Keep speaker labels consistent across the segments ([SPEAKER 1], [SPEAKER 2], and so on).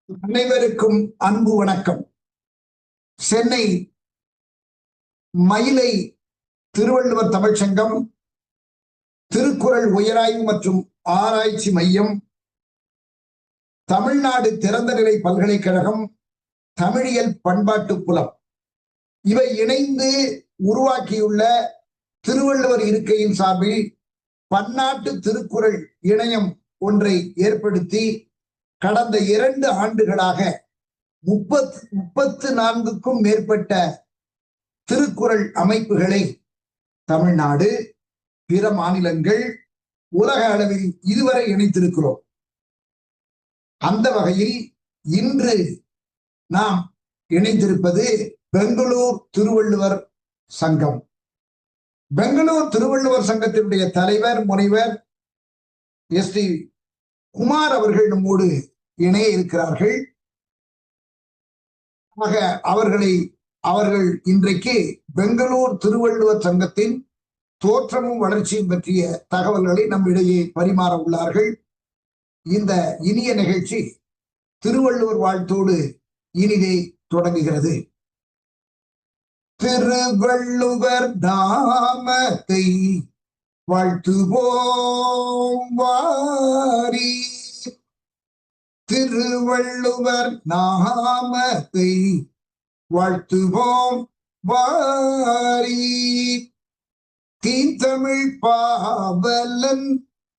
[SPEAKER 1] அனைவருக்கும் அன்பு வணக்கம். சென்னை மயிலை திருவள்ளுவர் தமிழ்ச்சங்கம், திருக்குறள் உயராய்வு மற்றும் ஆராய்ச்சி மையம், தமிழ்நாடு திறந்தநிலை பல்கலைக்கழகம், தமிழியல் பண்பாட்டு புலம் இவை இணைந்து உருவாக்கியுள்ள திருவள்ளுவர் இருக்கையின் சார்பில் பன்னாட்டு திருக்குறள் இணையம் ஒன்றை ஏற்படுத்தி கடந்த 2 ஆண்டுகளாக 34க்கும் மேற்பட்ட திருக்குறள் அமைப்புகளை தமிழ்நாடு, பிற மாநிலங்கள், உலக அளவில் இதுவரை இணைத்திருக்கிறோம். அந்த வகையில் இன்று நாம் இணைந்திருப்பது பெங்களூர் திருவள்ளுவர் சங்கம். பெங்களூர் திருவள்ளுவர் சங்கத்தினுடைய தலைவர் முனைவர் எஸ்.டி. குமார் அவர்கள் நம்மோடு இணைய இருக்கிறார்கள். அவர்கள் இன்றைக்கு பெங்களூர் திருவள்ளுவர் சங்கத்தின் தோற்றமும் வளர்ச்சியும் பற்றிய தகவல்களை நம்மிடையே பரிமாற உள்ளார்கள். இந்த இனிய நிகழ்ச்சி திருவள்ளுவர் வாழ்த்தோடு இனிதே தொடங்குகிறது. திருவள்ளுவர் நாமத்தை வாழ்த்துவோம் வாரி, திருவள்ளுவர் நாமத்தை வாழ்த்துவோம் வாரி, தீந்தமிழ் பாவலன்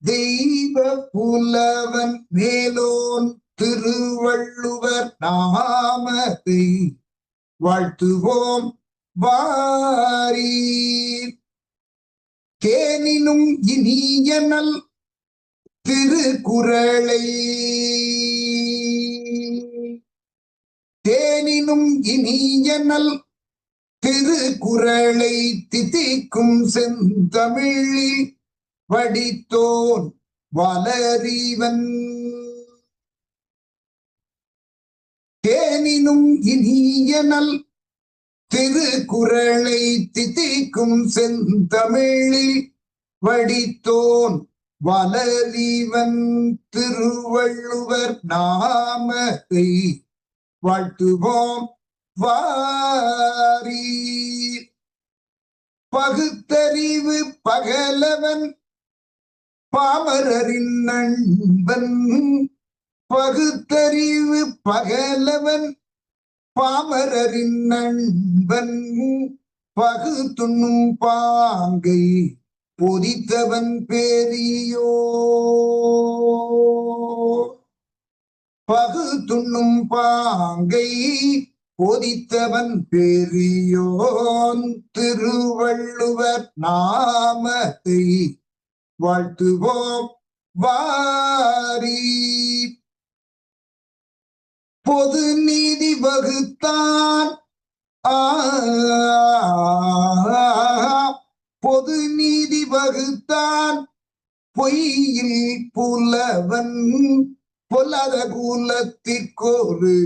[SPEAKER 1] தெய்வ புலவன் மேலோன் திருவள்ளுவர் நாமத்தை வாழ்த்துவோம் வாரி, தேனினும் இனியனல் திருக்குறளை, தேனினும் இனியனல் திருக்குறளை தித்திக்கும் செந்தமிழில் வடித்தோன் வளரிவன், தேனினும் இனியனல் திருக்குறளை தித்திக்கும் செந்தமிழில் வடித்தோன் வளரிவன், திருவள்ளுவர் நாமத்தை வாழ்த்துவோம் வாரி, பகுத்தறிவு பகலவன் பாமரரின் நண்பன், பகுத்தறிவு பகலவன் பாமரரின் நண்பன், பகுத்துண்ணும் பாங்கை பொதித்தவன் பெரியோ, பகுத்துண்ணும் பாங்கை பொதித்தவன் பெரியோன், திருவள்ளுவர் நாமத்தை வாழ்த்துவோம் வாரி, பொது நீதி வகுத்தான் பொது நீதி வகுத்தான் பொய்யில் புலவன், பொல்லாத குலத்திற்கொரு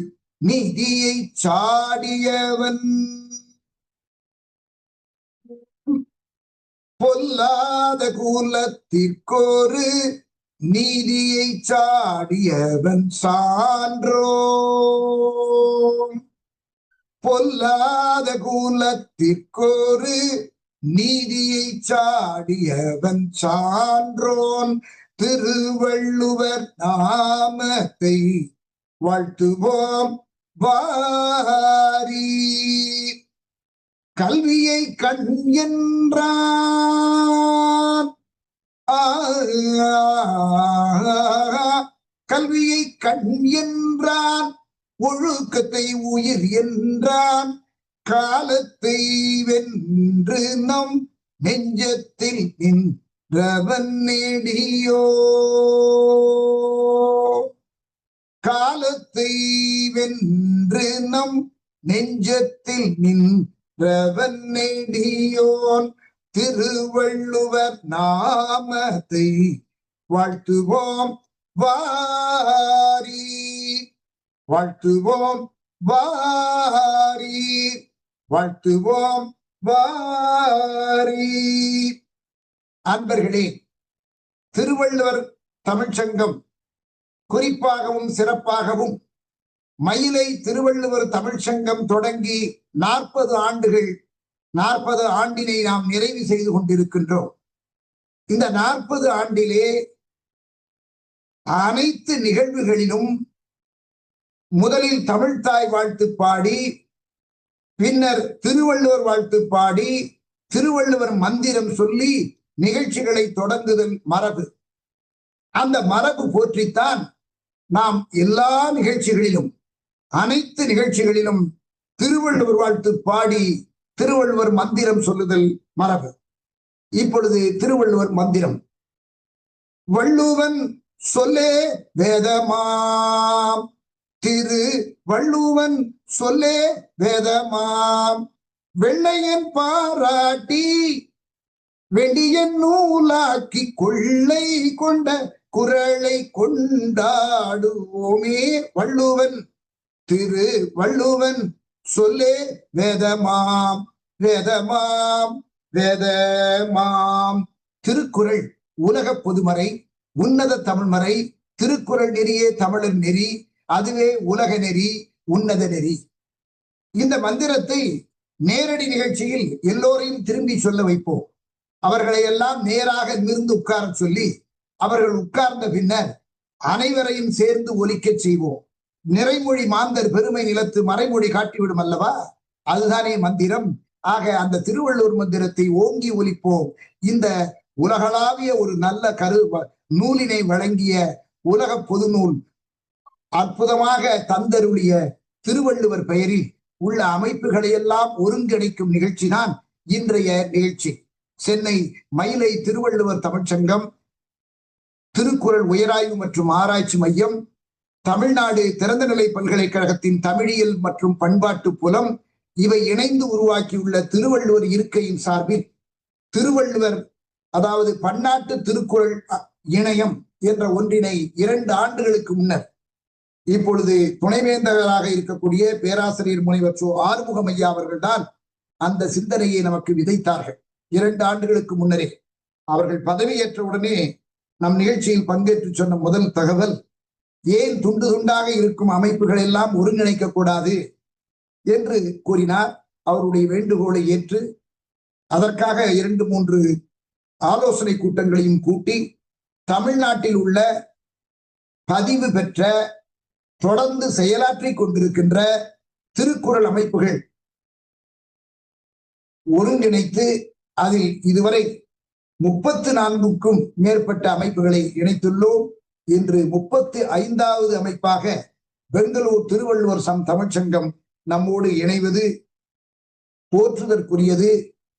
[SPEAKER 1] நீதியை சாடியவன், பொல்லாத குலத்திற்கொரு நீதியை சாடியவன் சான்றோன், பொல்லாத குலத்திற்கொரு நீதியை சாடியவன் சான்றோன், திருவள்ளுவர் நாமத்தை வாழ்த்துவோம் வாரி, கல்வியை கண் என்றான், கல்வியை கண் என்றான், ஒழுக்கத்தை உயிர் என்றான், காலத்தை வென்று நம் நெஞ்சத்தில் நின்றவன் நெடியோ, காலத்தை வென்று நம் நெஞ்சத்தில் நின்றவன் நெடியோன், திருவள்ளுவர் நாமத்தை வாழ்த்துவோம் வாரி, வாழ்த்துவோம் வாரி, வாழ்த்துவோம் வாரி. அன்பர்களே, திருவள்ளுவர் தமிழ்ச்சங்கம் குறிப்பாகவும் சிறப்பாகவும் மயிலை திருவள்ளுவர் தமிழ் சங்கம் தொடங்கி 40 ஆண்டினை நாம் நிறைவு செய்து கொண்டிருக்கின்றோம். இந்த 40 ஆண்டிலே அனைத்து நிகழ்வுகளிலும் முதலில் தமிழ்த்தாய் வாழ்த்து பாடி, பின்னர் திருவள்ளுவர் வாழ்த்து பாடி, திருவள்ளுவர் மந்திரம் சொல்லி நிகழ்ச்சிகளை தொடங்குதல் மரபு. அந்த மரபு போற்றித்தான் நாம் எல்லா நிகழ்ச்சிகளிலும், அனைத்து நிகழ்ச்சிகளிலும் திருவள்ளுவர் வாழ்த்து பாடி திருவள்ளுவர் மந்திரம் சொல்லுதல் மரபு. இப்பொழுது திருவள்ளுவர் மந்திரம். வள்ளுவன் சொல்லே வேதமாம், திரு வள்ளுவன் சொல்லே வேதமாம், வெள்ளையன் பாராட்டி வெடியன் நூலாக்கி கொள்ளை கொண்ட குரலை கொண்டாடுவோமே. வள்ளுவன் திரு வள்ளுவன் சொல்லே வேதமாம், வேதமாம், வேதமாம். திருக்குறள் உலக பொதுமறை, உன்னத தமிழ்மறை. திருக்குறள் நெறியே தமிழர் நெறி, அதுவே உலக நெறி, உன்னத நெறி. இந்த மந்திரத்தை நேரடி நிகழ்ச்சியில் எல்லோரையும் திரும்பி சொல்ல வைப்போம். அவர்களை எல்லாம் நேராக நிமிர்ந்து உட்கார சொல்லி, அவர்கள் உட்கார்ந்த பின்னர் அனைவரையும் சேர்ந்து ஒலிக்க செய்வோம். நிறைமொழி மாந்தர் பெருமை நிலத்து மறைமொழி காட்டிவிடும் அல்லவா, அதுதானே மந்திரம். ஆக அந்த திருவள்ளுவர் மந்திரத்தை ஓங்கி ஒலிப்போம். இந்த உலகளாவிய ஒரு நல்ல நூலினை வழங்கிய உலக பொது நூல் அற்புதமாக தந்தருடைய திருவள்ளுவர் பெயரில் உள்ள அமைப்புகளை எல்லாம் ஒருங்கிணைக்கும் நிகழ்ச்சி தான் இன்றைய நிகழ்ச்சி. சென்னை மயிலை திருவள்ளுவர் தமிழ்ச்சங்கம், திருக்குறள் உயராய்வு மற்றும் ஆராய்ச்சி மையம், தமிழ்நாடு திறந்தநிலை பல்கலைக்கழகத்தின் தமிழியல் மற்றும் பண்பாட்டு புலம் இவை இணைந்து உருவாக்கியுள்ள திருவள்ளுவர் இருக்கையின் சார்பில் திருவள்ளுவர், அதாவது பன்னாட்டு திருக்குறள் இணையம் என்ற ஒன்றினை 2 ஆண்டுகளுக்கு முன்னர், இப்பொழுது துணைவேந்தராக இருக்கக்கூடிய பேராசிரியர் முனைவர் ஆறுமுகம் ஐயா அவர்கள் தான் அந்த சிந்தனையை நமக்கு விதைத்தார்கள். 2 ஆண்டுகளுக்கு முன்னரே அவர்கள் பதவியேற்ற உடனே நம் நிகழ்ச்சியில் பங்கேற்று சொன்ன முதல் தகவல், ஏன் துண்டு துண்டாக இருக்கும் அமைப்புகள் எல்லாம் ஒருங்கிணைக்க கூடாது என்று கூறினார். அவருடைய வேண்டுகோளை ஏற்று அதற்காக 2-3 ஆலோசனை கூட்டங்களையும் கூட்டி தமிழ்நாட்டில் உள்ள பதிவு பெற்ற தொடர்ந்து செயலாற்றி கொண்டிருக்கின்ற திருக்குறள் அமைப்புகள் ஒருங்கிணைத்து அதில் இதுவரை 34க்கும் மேற்பட்ட அமைப்புகளை இணைத்துள்ளோம். இன்று 35வது அமைப்பாக பெங்களூர் திருவள்ளுவர் தமிழ்ச்சங்கம் நம்மோடு இணைவது போற்றுதற்குரியது,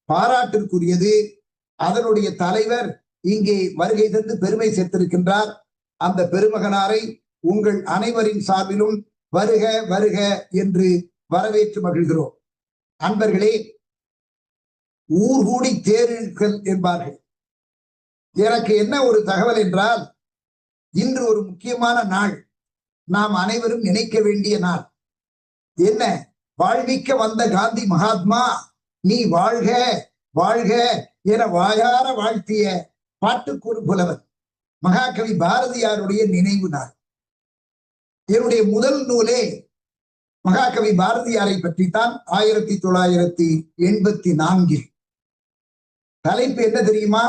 [SPEAKER 1] பாராட்டிற்குரியது. அதனுடைய தலைவர் இங்கே வருகை தந்து பெருமை சேர்த்திருக்கின்றார். அந்த பெருமகனாரை உங்கள் அனைவரின் சார்பிலும் வருக வருக என்று வரவேற்று மகிழ்கிறோம். அன்பர்களே, ஊர் கூடி தேர்கள் என்பார்கள். எனக்கு என்ன ஒரு தகவல் என்றால், இன்று ஒரு முக்கியமான நாள், நாம் அனைவரும் நினைக்க வேண்டிய நாள். என்ன? வாழ்விக்க வந்த காந்தி மகாத்மா நீ வாழ்க வாழ்க என வாயார வாழ்த்திய பாட்டுக்கூறு புலவர் மகாகவி பாரதியாருடைய நினைவு நாள். என்னுடைய முதல் நூலே மகாகவி பாரதியாரை பற்றித்தான். 1984 தலைப்பு என்ன தெரியுமா?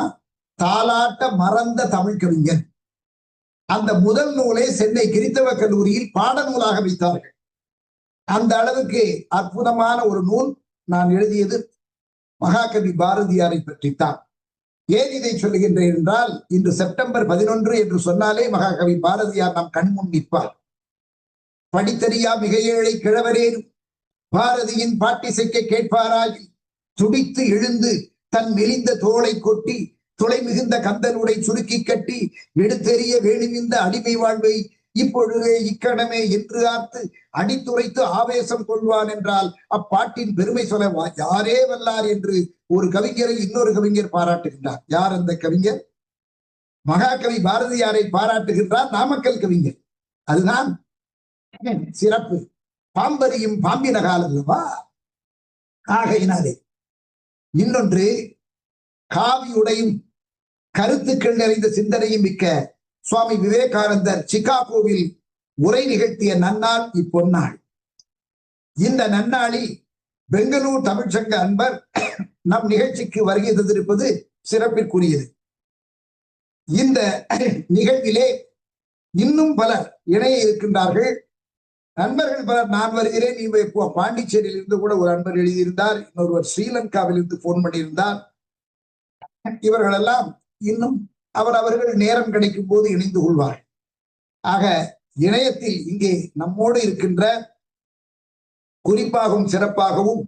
[SPEAKER 1] தாலாட்ட மறந்த தமிழ் கவிஞன். அந்த முதல் நூலை சென்னை கிறித்தவ கல்லூரியில் பாடநூலாக வைத்தார்கள். அந்த அளவுக்கு அற்புதமான ஒரு நூல் நான் எழுதியது மகாகவி பாரதியாரை பற்றித்தான். ஏன் இதை சொல்லுகின்றேன் என்றால், இன்று செப்டம்பர் 11 என்று சொன்னாலே மகாகவி பாரதியார் நம் கண்முன் நிற்பார். படித்தறியா மிக ஏழை கிழவரேனும் பாரதியின் பாட்டிசைக்க கேட்பாராகி துடித்து எழுந்து தன் மெலிந்த தோளை கொட்டி துளை மிகுந்த கந்தலுடை சுருக்கி கட்டி எடுத்தெறிய வேணுமிந்த அடிமை வாழ்வை இப்பொழுதே இக்கணமே என்று ஆர்த்து அடித்துரைத்து ஆவேசம் கொள்வான் என்றால் அப்பாட்டின் பெருமை சொல்ல யாரே வல்லார் என்று ஒரு கவிஞரை இன்னொரு கவிஞர் பாராட்டுகின்றார். யார் அந்த கவிஞர்? மகாகவி பாரதியாரை பாராட்டுகின்றார் நாமக்கல் கவிஞர். அதுதான் சிறப்பு. பாம்பரியும் பாம்பினகால் அல்லவா? ஆகையினாலே இன்னொன்று, காவியுடையும் கருத்துக்கள் நிறைந்த சிந்தனையும் மிக்க சுவாமி விவேகானந்தர் சிகாகோவில் உரை நிகழ்த்திய நன்னாள் இப்பொன்னாள். இந்த நன்னாளில் பெங்களூர் தமிழ்ச்சங்க அன்பர் நம் நிகழ்ச்சிக்கு வருகை தந்திருப்பது சிறப்பிற்குரியது. இந்த நிகழ்விலே இன்னும் பலர் இணைய இருக்கின்றார்கள். நண்பர்கள் பலர் நான் வருகிறேன், நீ பாண்டிச்சேரியில் இருந்து கூட ஒரு அன்பர் எழுதியிருந்தார், இன்னொருவர் ஸ்ரீலங்காவில் இருந்து போன் பண்ணியிருந்தார். இவர்களெல்லாம் இன்னும் அவர்கள் நேரம் கிடைக்கும் போது இணைந்து கொள்வார்கள். ஆக இணையத்தில் இங்கே நம்மோடு இருக்கின்ற குறிப்பாகவும் சிறப்பாகவும்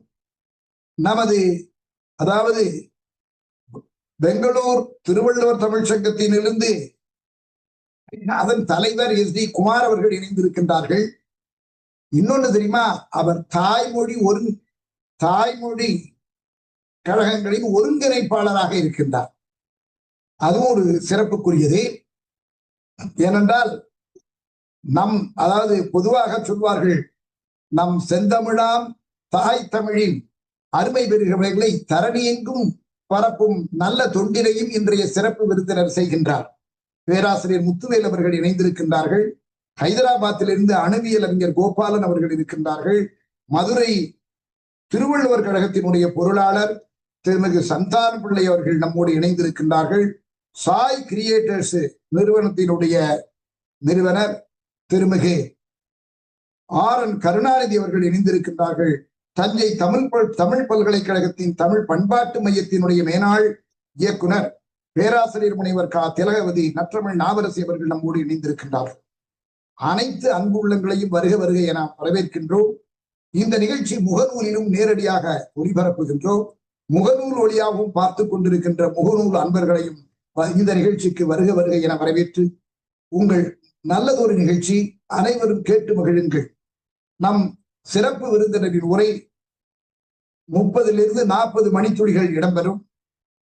[SPEAKER 1] நமது அதாவது பெங்களூர் திருவள்ளுவர் தமிழ் சங்கத்திலிருந்து அதன் தலைவர் எஸ் டி குமார் அவர்கள் இணைந்திருக்கின்றார்கள். இன்னொன்னு தெரியுமா, அவர் தாய்மொழி கழகங்களின் ஒருங்கிணைப்பாளராக இருக்கின்றார். அதுவும் ஒரு சிறப்புக்குரியது. ஏனென்றால் அதாவது பொதுவாக சொல்வார்கள், நம் செந்தமிழாம் தாய் தமிழின் அருமை பெறுகிறவர்களை தரணியெங்கும் பரப்பும் நல்ல தொண்டினையும் இன்றைய சிறப்பு விருந்தினர் செய்கின்றார். பேராசிரியர் முத்துவேல் அவர்கள் இணைந்திருக்கின்றார்கள். ஹைதராபாத்திலிருந்து அணுவியல் அறிஞர் கோபாலன் அவர்கள் இருக்கின்றார்கள். மதுரை திருவள்ளுவர் கழகத்தினுடைய பொருளாளர் திருமிகு சந்தான பிள்ளை அவர்கள் நம்மோடு இணைந்திருக்கின்றார்கள். சாய் கிரியேட்டர்ஸ் நிறுவனத்தினுடைய நிறுவனர் திருமிகு ஆர்.என். கருணாநிதி அவர்கள் இணைந்திருக்கின்றார்கள். தஞ்சை தமிழ் பல்கலைக்கழகத்தின் தமிழ் பண்பாட்டு மையத்தினுடைய மேனாள் இயக்குனர் பேராசிரியர் முனைவர் கா. திலகவதி நற்றமிழ் நாவரசி அவர்கள் நம்மோடு இணைந்திருக்கின்றார்கள். அனைத்து அன்பு உள்ளங்களையும் வருக வருக என வரவேற்கின்றோம். இந்த நிகழ்ச்சி முகநூலிலும் நேரடியாக ஒளிபரப்புகின்றோம். முகநூல் வழியாகவும் பார்த்து கொண்டிருக்கின்ற முகநூல் அன்பர்களையும் இந்த நிகழ்ச்சிக்கு வருக வருக என வரவேற்று, உங்கள் நல்லதொரு நிகழ்ச்சி, அனைவரும் கேட்டு மகிழுங்கள். நம் சிறப்பு விருந்தினரின் உரை 30 - 40 மணித்துளிகள் இடம்பெறும்.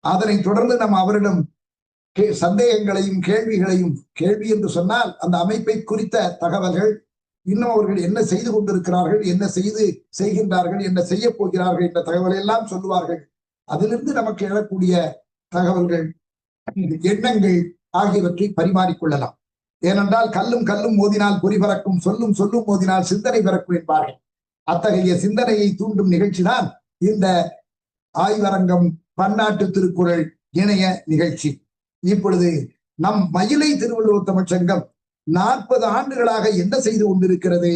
[SPEAKER 1] அதனைத் தொடர்ந்து நாம் அவரிடம் சந்தேகங்களையும் கேள்விகளையும், கேள்வி என்று சொன்னால் அந்த அமைப்பை குறித்த தகவல்கள், இன்னும் அவர்கள் என்ன செய்து கொண்டிருக்கிறார்கள், என்ன செய்கின்றார்கள், என்ன செய்ய போகிறார்கள் என்ற தகவலை எல்லாம் சொல்லுவார்கள். அதிலிருந்து நமக்கு எழக்கூடிய தகவல்கள், எண்ணங்கள் ஆகியவற்றை பரிமாறிக்கொள்ளலாம். ஏனென்றால் கல்லும் மோதினால் பொறி பறக்கும், சொல்லும் மோதினால் சிந்தனை பிறக்கும் என்பார்கள். அத்தகைய சிந்தனையை தூண்டும் நிகழ்ச்சி தான் இந்த ஆய்வரங்கம் பன்னாட்டு திருக்குறள் இணைய நிகழ்ச்சி. இப்பொழுது நம் மயிலை திருவள்ளுவர் தமிழ்ச்சங்கம் 40 ஆண்டுகளாக என்ன செய்து கொண்டிருக்கிறது,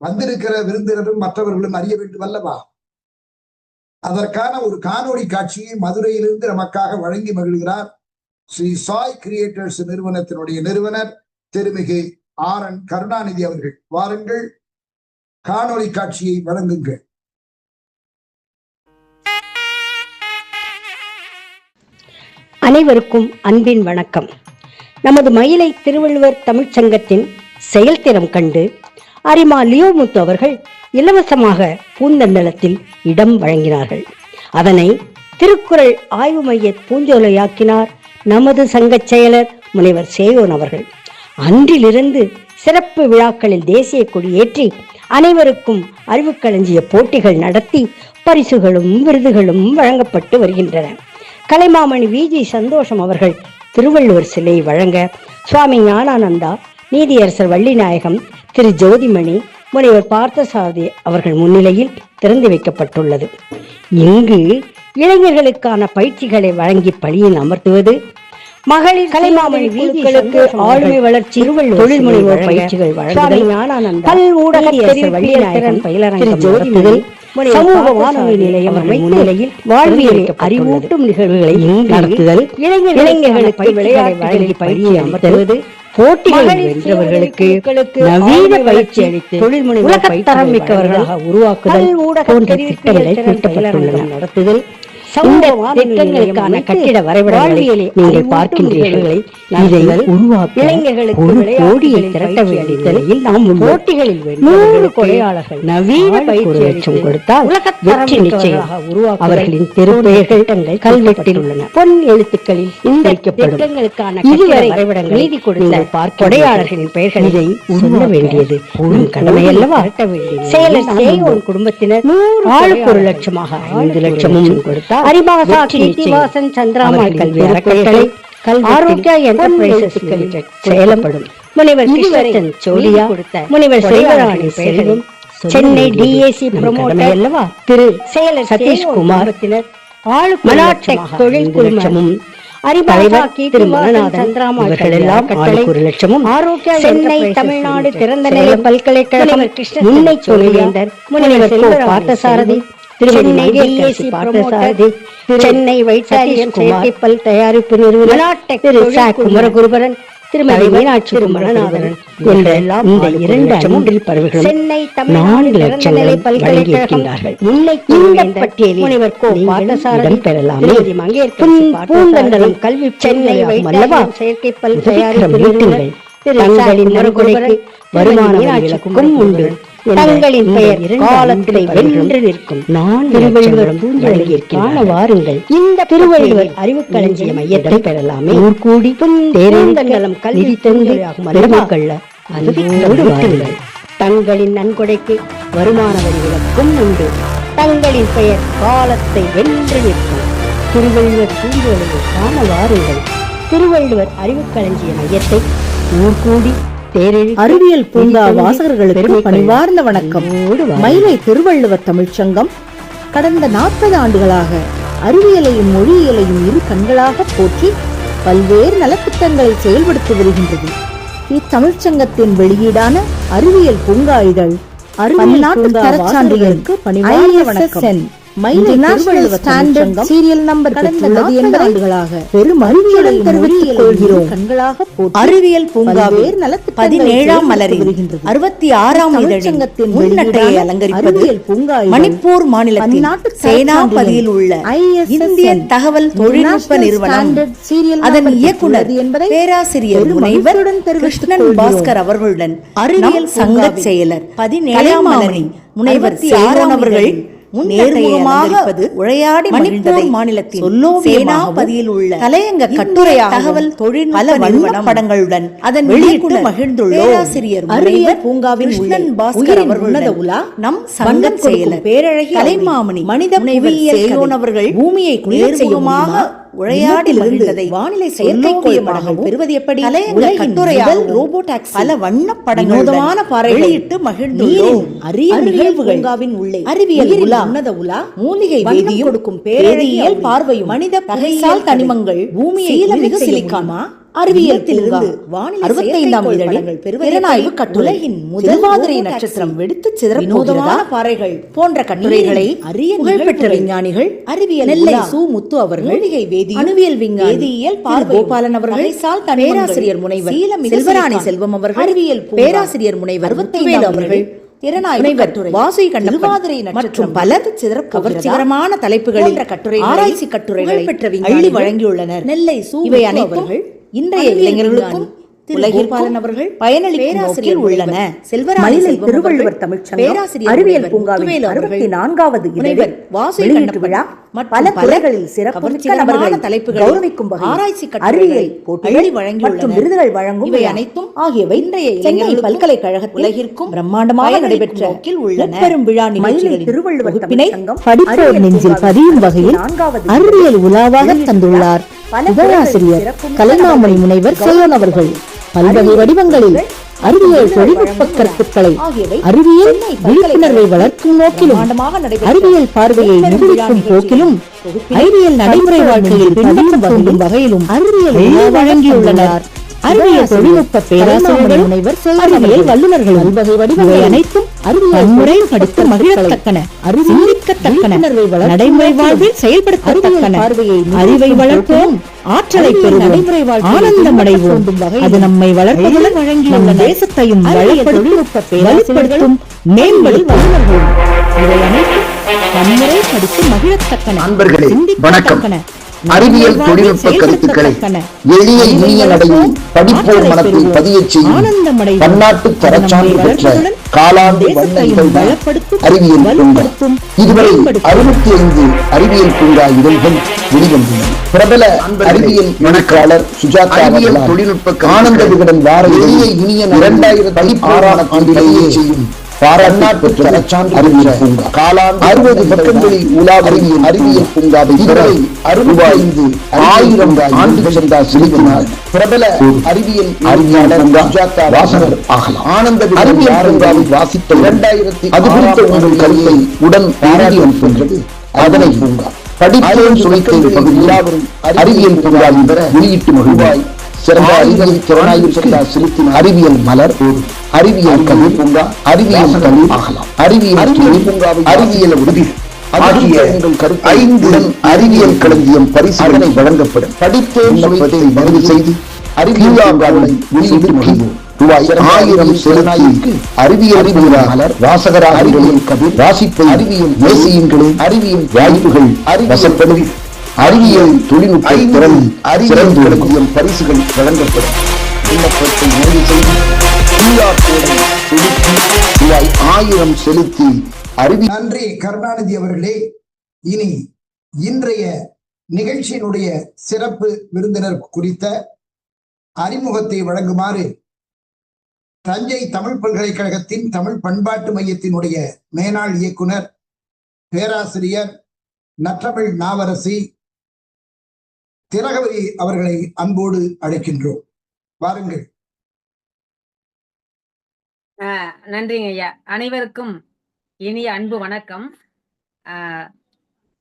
[SPEAKER 1] வந்திருக்கிற விருந்தினரும் மற்றவர்களும் அறிய வேண்டும் அல்லவா? அதற்கான ஒரு காணொளி காட்சியை மதுரையிலிருந்து நமக்காக வழங்கி மகிழ்கிறார் ஸ்ரீ சாய் கிரியேட்டர்ஸ் நிறுவனத்தினுடைய நிறுவனர் திருமிகு ஆர்.என். கருணாநிதி அவர்கள். வாருங்கள், காணொளி காட்சியை வழங்குங்கள்.
[SPEAKER 2] அனைவருக்கும் அன்பின் வணக்கம். நமது மயிலை திருவள்ளுவர் தமிழ்ச்சங்கத்தின் செயல்திறம் கண்டு அரிமா லியோமுத்து அவர்கள் இலவசமாக பூந்தண்டலத்தில் இடம் வழங்கினார்கள். அதனை திருக்குறள் ஆய்வு மைய பூஞ்சோலையாக்கினார் நமது சங்க செயலர் முனைவர் சேயோன் அவர்கள். அன்றிலிருந்து சிறப்பு விழாக்களில் தேசிய கொடி ஏற்றி அனைவருக்கும் அறிவுக்களஞ்சிய போட்டிகள் நடத்தி பரிசுகளும் விருதுகளும் வழங்கப்பட்டு வருகின்றன. கலைமாமணி வி.ஜி. சந்தோஷம் அவர்கள் திருவள்ளுவர் சிலை வழங்க சுவாமி ஞானானந்தா, நீதியரசர் வள்ளிநாயகம், திரு ஜோதிமணி, முனைவர் பார்த்தசாரதி அவர்கள் முன்னிலையில் திறந்து வைக்கப்பட்டுள்ளது. இங்கு இளைஞர்களுக்கான பயிற்சிகளை வழங்கி பணியில் அமர்த்துவது, மகளிர் கலைமாமணி வீதிகளுக்கு ஆளுமை வளர்ச்சி, தொழில் முனைவோர் பயிற்சிகள் வழங்குதல், பல் ஊடக வள்ளிநாயகன் பயிலரங்கம் நடத்துதல், சமூக வானொலி நிலையம் முன்னிலையில் வாழ்வியலை அறிவூட்டும் நிகழ்வுகளை நடத்துதல், இளைஞர்களுக்கு விளையாட்டு வழங்கி பயிற்சி அமர்த்துவது, போட்டிகள் வென்றவர்களுக்கு நவீன பயிற்சி அளித்து தொழில் முனைவோர் தரம் மிக்கவர்களாக உருவாக்குதல் போன்ற திட்டங்களை தீட்டப்பட்டுள்ளன. நடத்துதல், திட்டங்களுக்கான கட்டிட வரைபடங்களை நீங்கள் பார்க்கின்றீர்கள். இதை உருவாக்க இளைஞர்களுக்கு கோடியை திரட்ட வேண்டிய நிலையில் நாம் போட்டிகளில் 100 கொடையாளர்கள் நவீன பயிற்சி அளித்தும் கொடுத்தால் வெற்றி நிச்சயம். அவர்களின் பெரும்பெயர்கள் கல்வெட்டில் பொன் எழுத்துக்களில் திட்டங்களுக்கான இதுவரை வரைபடங்களை நீதி கொடுத்த கொடையாளர்களின் பெயர்கள் இதை சொல்ல வேண்டியது கடமை அல்லவா? செயலர் சேயோன் குடும்பத்தினர் ஆளுக்கு 1 லட்சமாக 5 லட்சமும் கொடுத்தார். அரிபாசா கீர்த்திவாசன் சந்திராமாள் கல்வி அறக்கட்டளை ஆரோக்கியா என்டர்பிரைசஸ் லிமிடெட் செயல்படும் முனைவர் கிருஷ்ணன் சோழியா முனைவர் செல்வராணி செல்வம் சென்னை டிஏசி ப்ரமோட்டர் அல்லவா திரு செயலர் சதீஷ்குமார் மனாடெக் தொழில் குழுமமும் திரு மனநாதன் இவர்கள் எல்லாம் ஒரு லட்சமும் சென்னை தமிழ்நாடு திறந்தநிலை பல்கலைக்கழகம் முன்னை துணைவேந்தர் முனைவர் பார்த்தசாரதி சென்னை டிஏசி பார்த்தசாரதி சென்னை வைட்டாலியன் செயற்கைப்பல் தயாரிப்பு நிறுவனம் திரு குமரகுருபரன் திருமதி மீனாட்சி மனநாதன் என்ற இந்த 2 பறவைகளும் சென்னை 4 லட்சங்களை பல்கலைக்கழகம் இந்த பட்டியலில் முனைவர் பார்த்தசாரதி பெறலாமே. பூந்தண்டலம் கல்வி சென்னை வைட்டாலியன் செயற்கைப்பல் தயாரிப்பு நிறுவனம் தங்களின் மறுகொடைக்கு வருமான விலக்கும் உண்டு. தங்களின் பெயர் காலத்தை வென்று நிற்கும் 4 திருவள்ளுவர் பூஞ்சோலையை காண வாருங்கள். இந்த திருவள்ளுவர் அறிவுக்களஞ்சிய மையத்தை பெறலாமே. கூடி பூந்தண்டலம் கல்வி தங்குகளாகும் மருமக்கள்ல அதோடு வாருங்கள். தங்களின் நன்கொடைக்கு வருமான வரி விலக்கும் உண்டு. தங்களின் பெயர் காலத்தை வென்று நிற்கும் திருவள்ளுவர் பூஞ்சோலையை காண வாருங்கள். திருவள்ளுவர் அறிவுக்களஞ்சிய மையத்தை ஊர்கூடி
[SPEAKER 3] அறிவியல் பூங்கா வாசகர்களுக்கு பணிவார்ந்த வணக்கம். மயிலை திருவள்ளுவர் தமிழ்ச்சங்கம் கடந்த 40 ஆண்டுகளாக அறிவியலையும் மொழியியலையும் இரு கண்களாக போற்றி பல்வேறு நலத்திட்டங்களை செயல்படுத்தி வருகின்றது. இத்தமிழ்ச்சங்கத்தின் வெளியீடான அறிவியல் பூங்கா இதழ் பன்னாட்டு தரச்சான்றிதழுக்கு பணிவார்ந்த வணக்கம். மயிலை திருவள்ளுவர் ஸ்டாண்டர்ட் சீரியல் நம்பர் பெற்றுள்ளது என்பதை பெரும் அறிவியலை தெரிவித்துக் கொள்கிறோம். கண்களாக அறிவியல் பூங்காவே 17ஆம் மலரில் 66ஆம் இதழின் முன்னட்டையை அலங்கரிப்பது மணிப்பூர் மாநிலத்தின் சேனாபதியில் உள்ள இந்திய தகவல் தொழில்நுட்ப நிறுவனம். அதன் இயக்குனர் பேராசிரியர் முனைவர் கிருஷ்ணன் பாஸ்கர் அவர்களுடன் அறிவியல் சங்க செயலர் 17ஆம் மலரில் முனைவர் சேரோன் அவர்கள் உரையாடி மணிப்பூர் மாநிலத்தின் சேனாபதியில் உள்ள தலையங்க கட்டுரையாக தகவல் தொழில் பல வண்ண படங்களுடன் அதன் வெளியிட்டு மகிழ்ந்துள்ளோர். பேராசிரியர் அறிவியல் பூங்காவின் கிருஷ்ணன் பாஸ்கர் அவர்களது உலா நம் சங்க செயலர் பேரழகி கலைமாமணி மனித சேரோன் அவர்கள் பூமியை குளிர்ச்சியுமாக உரையாடி மகிழ்ந்ததை வானிலை செயற்கைக்கோளமாக பெறுவது எப்படி கட்டுரையால் ரோபோடாக்ஸ் பல வண்ண படங்களுமான வெளியிட்டு மகிழ்ந்துள்ளோம். அரிய நிகழ்வுகள் உள்ளே அறிவியல் உலா மூலிகை வேதியும் கொடுக்கும் பேரழியல் பார்வையும் மனித பகைசால் தனிமங்கள் பூமியை மிக சிலிக்காமா அறிவியலிருந்து 65ஆம் இதழில் திறனாய்வு கட்டுரையின் முதல் மாதிரி நட்சத்திரம் வெடித்து சிதறப்போகிறதா பாறைகள் போன்ற கட்டுரைகளை புகழ்பெற்ற விஞ்ஞானிகள் அறிவியல் நெல்லை சு முத்து அவர்கள் மூலிகை வேதி அணுவியல் வேதியியல் கோபாலன் அவர்கள் பேராசிரியர் முனைவர் செல்வராணி செல்வம் அவர்கள் அறிவியல் பேராசிரியர் முனைவர் 65 அவர்கள் வாசை கண்டபாதிரை மற்றும் பல கவர்ச்சிகரமான தலைப்புகள் ஆராய்ச்சி கட்டுரைகளை அள்ளி வழங்கியுள்ளனர். நெல்லை சு இவை அனைத்தும் இன்றைய இளைஞர்களுக்கும் உலகிற்பாலன் அவர்கள் பயனளிக்கும் நோக்கில் உள்ளன. மயிலை திருவள்ளுவர் தமிழ்ச்சங்கம் பேராசிரியர் அறிவியல் பூங்காவின் 64வது இதழில் வெளியீட்டு விழா பல துறைகளில் சிறப்புமிக்க நபர்களை தலைப்புகள் கௌரவிக்கும் வகையில் ஆராய்ச்சி அறிவியல் போட்டிகள் மற்றும் விருதுகள் வழங்கும் இவை அனைத்தும் ஆகியவை இன்றைய இளைஞர்கள் பல்கலைக்கழக உலகிற்கும் பிரம்மாண்டமாக நடைபெற்ற நோக்கில் உள்ளன. பெரும் விழா நிகழ்ச்சிகளில் திருவள்ளுவர் தமிழ்ச்சங்கம் படிப்போர் நெஞ்சில் பதியும் வகையில் அறிவியல் உலாவாக தந்துள்ளார் பேராசிரியர் கலைமாமணி முனைவர் சேரோன் அவர்கள். பல்வகை வடிவங்களில் அறிவியல் தொழில்நுட்ப கருத்துக்களை அறிவியல் விழிப்புணர்வை வளர்க்கும் நோக்கிலும் அறிவியல் பார்வையை நிரூபிக்கும் போக்கிலும் அறிவியல் நடைமுறை வாழ்க்கையில் பின்பற்றும் வகையிலும் அறிவியல் வழங்கியுள்ளனர். அறிவியல் தொழில்நுட்ப பேராசிரியர் முனைவர் அறிவியல் வல்லுநர்கள் பல்வகை வடிவங்கள் அனைத்தும் அறிவியல் முறை படித்து மகிழத்தக்கன சிந்திக்கத்தக்கன நடைமுறை வாழ்வில் செயல்படுத்தத்தக்கன அறிவை வளர்ப்போம் ஆற்றலை பெறுவோம் ஆனந்தம் அடைவோம். அது நம்மை வளர்ப்பதுடன் நம் தேசத்தையும் வலுப்படுத்தும் மேம்படும் வல்லுநர்கள் இவை அனைத்தும் நம்முறை படித்து மகிழத்தக்கன சிந்திக்கத்தக்கன
[SPEAKER 4] அறிவியல் தொழில்நுட்ப கருத்துக்களை எளிய இனிய நடையில் படிப்போர் மனத்தில் பதிய செய்யும் பன்னாட்டு தரச்சான்று பெற்ற காலாண்டு வண்ண இதழ்கள் அறிவியல் பூங்கா. இதுவரை 65 அறிவியல் பூங்கா இதழ்கள் வெளிவந்துள்ளன. பிரபல அறிவியல் எழுத்தாளர் சுஜாதா தொழில்நுட்ப ஆனந்த விகடன் வார எளிய இனிய 2006ஆம் ஆண்டிலேயே செய்யும் பாராட்டு பெற்ற அறிவியல் பூங்கா காலாண்டு 60 பக்கங்களில் உலாவறிவியல் அறிவியல் பூங்காவை ரூபாய் 65,000 ஆண்டு சந்தா செலுத்தினால் பிரபல அறிவியல் அறிவியலாளர் வாசகர் ஆகலாம். ஆனந்த அறிவியல் பூங்காவை வாசித்த 2000 அது குறித்த உங்கள் கருத்தை உடன் பாராட்டி அனுப்புகின்றது அதனை பூங்கா படிப்போம் சுவைத்தல் பகுதியில் அறிவியல் பூங்காவின் வெளியிட்டு மகிழ்வாய் சிறந்த அறிவியல் திறனாய்வு செலுத்தின அறிவியல் மலர் அறிவியல் கல்வி பூங்கா அறிவியல் கல்வி ஆகலாம். அறிவியல் பூங்காவை அறிவியல் உதவி ஆகிய உங்கள் கருத்து 5 அறிவியல் களஞ்சியம் பரிசீலனை வழங்கப்படும். படிப்போம் சுவைத்தல் பதிவு செய்து அறிவியல் பூங்காவை வெளியிட்டு மகிழ்வோம். ரூபாய் 1000 செலுத்தி அறிவியல் மலர் வாசகராக அறிவியல் கதிர் வாசிப்பை அறிவியல் நேசியுங்களே அறிவியல் வாய்ப்புகள் வசப்படுவி அறிவியல் தொழில்நுட்ப திறன் சிறந்து விளங்கிய பரிசுகள் வழங்கப்படும். விண்ணப்பத்தை நிறைவு செய்து ரூபாய் 1000 செலுத்தி
[SPEAKER 1] நன்றி கருணாநிதி அவர்களே. இனி இன்றைய நிகழ்ச்சியினுடைய சிறப்பு விருந்தினர் குறித்த அறிமுகத்தை வழங்குமாறு தஞ்சை தமிழ் பல்கலைக்கழகத்தின் தமிழ் பண்பாட்டு மையத்தினுடைய மேனாள் இயக்குனர் பேராசிரியர் நற்றமிழ் நாவரசி திலகவதி அவர்களை அன்போடு அழைக்கின்றோம். வாருங்கள்.
[SPEAKER 5] நன்றிங்க ஐயா. அனைவருக்கும் இனிய அன்பு வணக்கம்.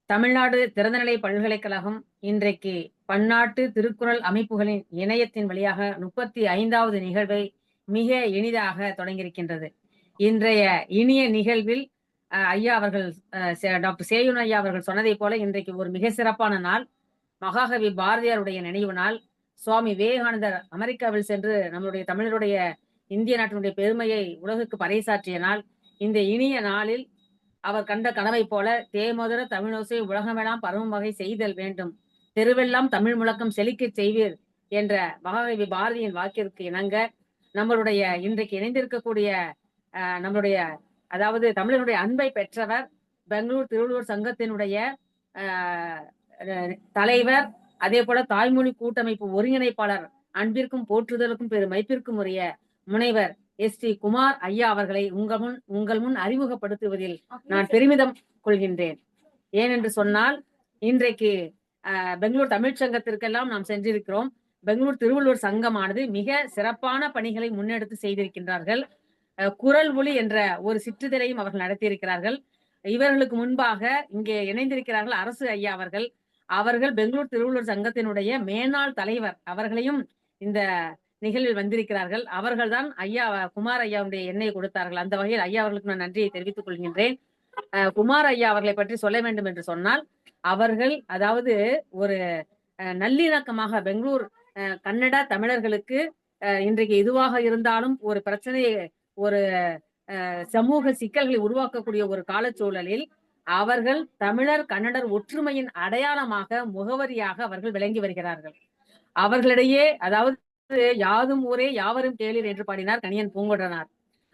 [SPEAKER 5] தமிழ்நாடு திறந்தநிலை பல்கலைக்கழகம் இன்றைக்கு பன்னாட்டு திருக்குறள் அமைப்புகளின் இணையத்தின் வழியாக 35வது நிகழ்வை மிக இனிதாக தொடங்கியிருக்கின்றது. இன்றைய இனிய நிகழ்வில் ஐயா அவர்கள் டாக்டர் சேயுன் ஐயா அவர்கள் சொன்னதை போல இன்றைக்கு ஒரு மிக சிறப்பான நாள். மகாகவி பாரதியாருடைய நினைவு நாள். சுவாமி விவேகானந்தர் அமெரிக்காவில் சென்று நம்மளுடைய தமிழருடைய இந்திய நாட்டினுடைய பெருமையை உலகுக்கு பறைசாற்றிய நாள். இந்த இனிய நாளில் அவர் கண்ட கனவை போல தேமதுர தமிழோசை உலகமெல்லாம் பரவும் வகை செய்தல் வேண்டும், தெருவெல்லாம் தமிழ் முழக்கம் செழிக்க செய்வீர் என்ற மகாகவி பாரதியின் வாக்கிற்கு இணங்க நம்மளுடைய இன்றைக்கு இணைந்திருக்கக்கூடிய நம்மளுடைய அதாவது தமிழருடைய அன்பை பெற்றவர் பெங்களூர் திருவள்ளுவர் சங்கத்தினுடைய தலைவர், அதே போல தாய்மொழி கூட்டமைப்பு ஒருங்கிணைப்பாளர், அன்பிற்கும் போற்றுதலுக்கும் பெரும் மைப்பிற்கும் உரிய முனைவர் ST குமார் ஐயா அவர்களை உங்கள் முன் அறிமுகப்படுத்துவதில் நான் பெருமிதம் கொள்கின்றேன். ஏனென்று சொன்னால் இன்றைக்கு பெங்களூர் தமிழ்ச்சங்கத்திற்கெல்லாம் நாம் சென்றிருக்கிறோம். பெங்களூர் திருவள்ளுவர் சங்கமானது மிக சிறப்பான பணிகளை முன்னெடுத்து செய்திருக்கின்றார்கள். குரல் ஒளி என்ற ஒரு சிற்றுதலையும் அவர்கள் நடத்தியிருக்கிறார்கள். இவர்களுக்கு முன்பாக இங்கே இணைந்திருக்கிறார்கள் அரசு ஐயா அவர்கள். அவர்கள் பெங்களூர் திருவள்ளுவர் சங்கத்தினுடைய மேனாள் தலைவர், அவர்களையும் இந்த நிகழ்வில் வந்திருக்கிறார்கள். அவர்கள்தான் ஐயா குமார் ஐயாவுடைய எண்ணெயை கொடுத்தார்கள். அந்த வகையில் ஐயா அவர்களுக்கு நான் நன்றியை தெரிவித்துக் கொள்கின்றேன். குமார் ஐயா அவர்களை பற்றி சொல்ல வேண்டும் என்று சொன்னால், அவர்கள் அதாவது ஒரு நல்லிணக்கமாக பெங்களூர் கன்னட தமிழர்களுக்கு இன்றைக்கு எதுவாக இருந்தாலும் ஒரு பிரச்சனையை ஒரு சமூக சிக்கல்களை உருவாக்கக்கூடிய ஒரு காலச்சூழலில் அவர்கள் தமிழர் கன்னடர் ஒற்றுமையின் அடையாளமாக முகவரியாக அவர்கள் விளங்கி வருகிறார்கள். அவர்களிடையே அதாவது யாதும் ஊரே யாவரும் கேளீர் என்று பாடினார் கணியன் பூங்குன்றனார்.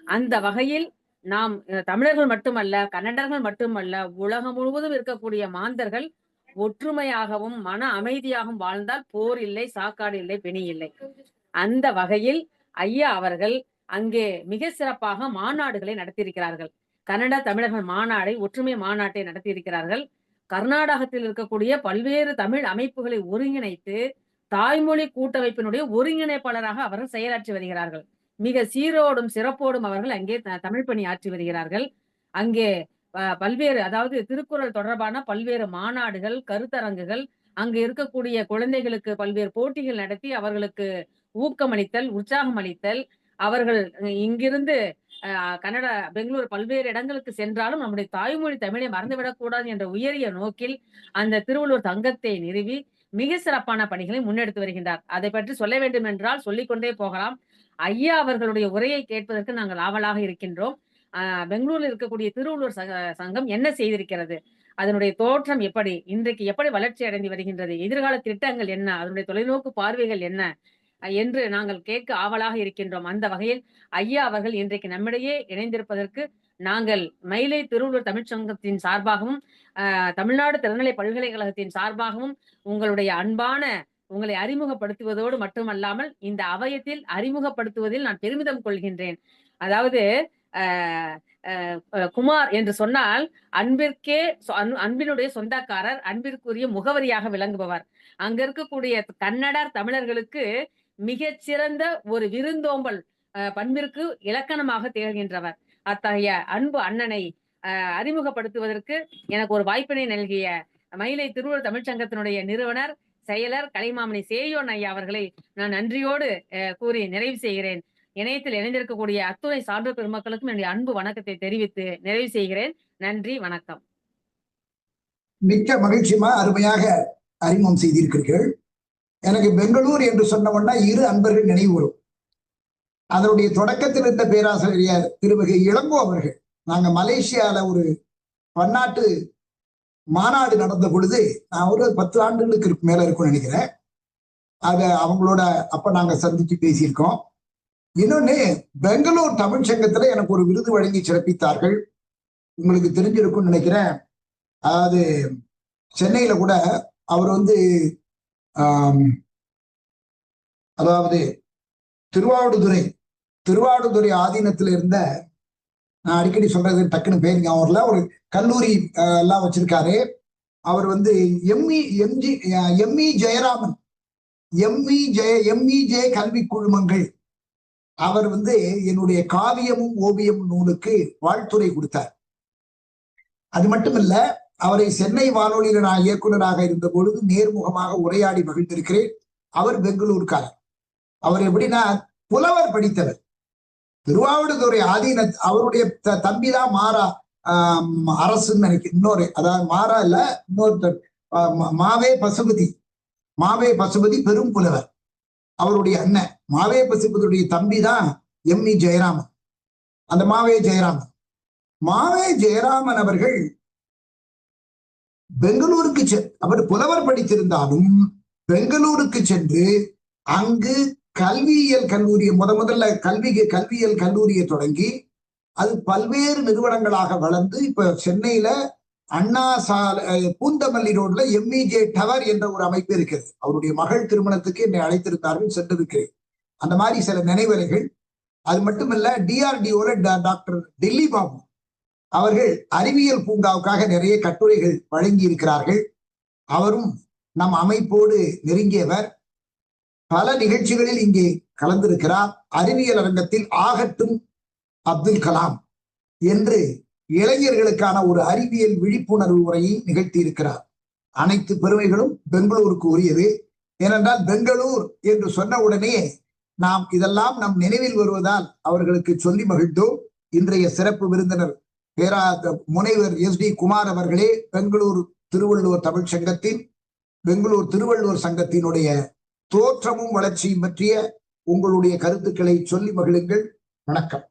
[SPEAKER 5] அந்த வகையில் நாம் தமிழர்கள் மட்டுமல்ல, கன்னடர்கள் மட்டுமல்ல, உலகம் முழுவதும் இருக்கக்கூடிய மாந்தர்கள் ஒற்றுமையாகவும் மன அமைதியாகவும் வாழ்ந்தால் போர் இல்லை, சாக்காடு இல்லை, பிணி இல்லை. அந்த வகையில் ஐயா அவர்கள் அங்கே மிக சிறப்பாக மாநாடுகளை நடத்தியிருக்கிறார்கள். கன்னட தமிழர்கள் மாநாடை, ஒற்றுமை மாநாட்டை நடத்தியிருக்கிறார்கள். கர்நாடகத்தில் இருக்கக்கூடிய பல்வேறு தமிழ் அமைப்புகளை ஒருங்கிணைத்து தாய்மொழி கூட்டமைப்பினுடைய ஒருங்கிணைப்பாளராக அவர்கள் செயலாற்றி வருகிறார்கள். மிக சீரோடும் சிறப்போடும் அவர்கள் அங்கே தமிழ் பணி ஆற்றி வருகிறார்கள். அங்கே பல்வேறு அதாவது திருக்குறள் தொடர்பான பல்வேறு மாநாடுகள், கருத்தரங்குகள், அங்கு இருக்கக்கூடிய குழந்தைகளுக்கு பல்வேறு போட்டிகள் நடத்தி அவர்களுக்கு ஊக்கமளித்தல், உற்சாகம் அளித்தல், அவர்கள் இங்கிருந்து கன்னட பெங்களூர் பல்வேறு இடங்களுக்கு சென்றாலும் நம்முடைய தாய்மொழி தமிழை மறந்துவிடக் கூடாது என்ற உயரிய நோக்கில் அந்த திருவள்ளுவர் சங்கத்தை நிறுவி மிக சிறப்பான பணிகளை முன்னெடுத்து வருகின்றார். அதை பற்றி சொல்ல வேண்டும் என்றால் சொல்லிக்கொண்டே போகலாம். ஐயா அவர்களுடைய உரையை கேட்பதற்கு நாங்கள் ஆவலாக இருக்கின்றோம். பெங்களூரில் இருக்கக்கூடிய திருவள்ளுவர் சங்கம் என்ன செய்திருக்கிறது, அதனுடைய தோற்றம் எப்படி, இன்றைக்கு எப்படி வளர்ச்சி அடைந்து வருகின்றது, எதிர்கால திட்டங்கள் என்ன, அதனுடைய தொலைநோக்கு பார்வைகள் என்ன என்று நாங்கள் கேட்க ஆவலாக இருக்கின்றோம். அந்த வகையில் ஐயா அவர்கள் இன்றைக்கு நம்மிடையே இணைந்திருப்பதற்கு நாங்கள் மயிலை திருவள்ளுவர் தமிழ்ச்சங்கத்தின் சார்பாகவும் தமிழ்நாடு திறந்தநிலை பல்கலைக்கழகத்தின் சார்பாகவும் உங்களுடைய அன்பான உங்களை அறிமுகப்படுத்துவதோடு மட்டுமல்லாமல் இந்த அவயத்தில் அறிமுகப்படுத்துவதில் நான் பெருமிதம் கொள்கின்றேன். அதாவது குமார் என்று சொன்னால் அன்பிற்கே அன்பினுடைய சொந்தக்காரர், அன்பிற்குரிய முகவரியாக விளங்குபவர். அங்க இருக்கக்கூடிய கன்னடர் தமிழர்களுக்கு மிகச்சிறந்த ஒரு விருந்தோம்பல் பண்பிற்கு இலக்கணமாக திகழ்கின்றவர். அத்தகைய அன்பு அண்ணனை அறிமுகப்படுத்துவதற்கு எனக்கு ஒரு வாய்ப்பினை நல்கிய மயிலை திருவள்ளுவர் தமிழ்ச்சங்கத்தினுடைய நிறுவனர், செயலர் கலைமாமணி சேயோன் ஐயா அவர்களை நான் நன்றியோடு கூறி நிறைவு செய்கிறேன். இணையத்தில் இணைந்திருக்கக்கூடிய அத்துணை சான்றோர் பெருமக்களுக்கும் என்னுடைய அன்பு வணக்கத்தை தெரிவித்து நிறைவு செய்கிறேன். நன்றி, வணக்கம்.
[SPEAKER 1] மிக்க மகிழ்ச்சிமா, அருமையாக அறிமுகம் செய்திருக்கிறீர்கள். எனக்கு பெங்களூர் என்று சொன்னவொன்னா இரு அன்பர்கள் நினைவு வரும். அதனுடைய தொடக்கத்தில் இருந்த பேராசிரியர் திருமிகு இளங்கோ அவர்கள், நாங்க மலேசியால ஒரு பன்னாட்டு மாநாடு நடந்த பொழுது, நான் ஒரு 10 ஆண்டுகளுக்கு மேல இருக்கும்னு நினைக்கிறேன், அத அவங்களோட அப்ப நாங்க சந்திச்சு பேசியிருக்கோம். இன்னொன்னு, பெங்களூர் தமிழ் சங்கத்துல எனக்கு ஒரு விருது வழங்கி சிறப்பித்தார்கள். உங்களுக்கு தெரிஞ்சிருக்கும்னு நினைக்கிறேன். அதாவது சென்னையில கூட அவர் அதாவது திருவாவடுதுறை ஆதீனத்துல இருந்த, நான் அடிக்கடி சொல்றது டக்குன்னு பேர் ஞாபகம், ஒரு கல்லூரி எல்லாம் வச்சிருக்காரு. அவர் எம்இ ஜெயராமன், எம்இ கல்வி குழுமங்கள், அவர் என்னுடைய காவியமும் ஓவியமும் நூலுக்கு வாழ்த்துரை கொடுத்தார். அது மட்டுமல்ல, அவரை சென்னை வானொலியில் நான் இயக்குநராக இருந்த பொழுது நேர்முகமாக உரையாடி மகிழ்ந்திருக்கிறேன். அவர் பெங்களூர்காரர். அவர் எப்படின்னா புலவர் படித்தவர். திருவாவடுதுறை ஆதீன அவருடைய தம்பிதான் மாறா அரசுன்னு நினைக்கிறேன். இன்னொரு, அதாவது மாறா இல்ல, இன்னொருத்தர் மாவே பசுபதி பெரும் புலவர். அவருடைய அண்ணன் மாவே பசுபதியுடைய தம்பி தான் எம்இ ஜெயராமன். அந்த மாவே ஜெயராமன் அவர்கள் பெங்களூருக்கு அவர் புலவர் படித்திருந்தாலும் பெங்களூருக்கு சென்று அங்கு கல்வியியல் கல்லூரியை முதல்ல கல்வியியல் கல்லூரியை தொடங்கி அது பல்வேறு நிறுவனங்களாக வளர்ந்து இப்ப சென்னையில அண்ணா பூந்தமல்லி ரோட்ல எம்இஜே டவர் என்ற ஒரு அமைப்பு இருக்கிறது. அவருடைய மகள் திருமணத்துக்கு என்னை அழைத்திருந்தார்கள், சென்றிருக்கிறேன். அந்த மாதிரி சில நினைவலைகள். அது மட்டுமல்ல, டிஆர்டிஓல டாக்டர் டெல்லி பாபு அவர்கள் அறிவியல் பூங்காவுக்காக நிறைய கட்டுரைகள் வழங்கி இருக்கிறார்கள். அவரும் நம் அமைப்போடு நெருங்கியவர். பல நிகழ்ச்சிகளில் இங்கே கலந்திருக்கிறார். அறிவியல் அரங்கத்தில் ஆகட்டும் அப்துல் கலாம் என்று இளைஞர்களுக்கான ஒரு அறிவியல் விழிப்புணர்வு உரையை நிகழ்த்தி இருக்கிறார். அனைத்து பெருமைகளும் பெங்களூருக்கு உரியது. ஏனென்றால் பெங்களூர் என்று சொன்ன உடனே நாம் இதெல்லாம் நம் நினைவில் வருவதால் அவர்களுக்கு சொல்லி மகிழ்ந்தோம். இன்றைய சிறப்பு விருந்தினர் முனைவர் SD குமார் அவர்களே, பெங்களூர் திருவள்ளுவர் தமிழ் சங்கத்தின் பெங்களூர் திருவள்ளுவர் சங்கத்தினுடைய தோற்றமும் வளர்ச்சியும் பற்றிய உங்களுடைய கருத்துக்களை சொல்லி மகிழுங்கள். வணக்கம்.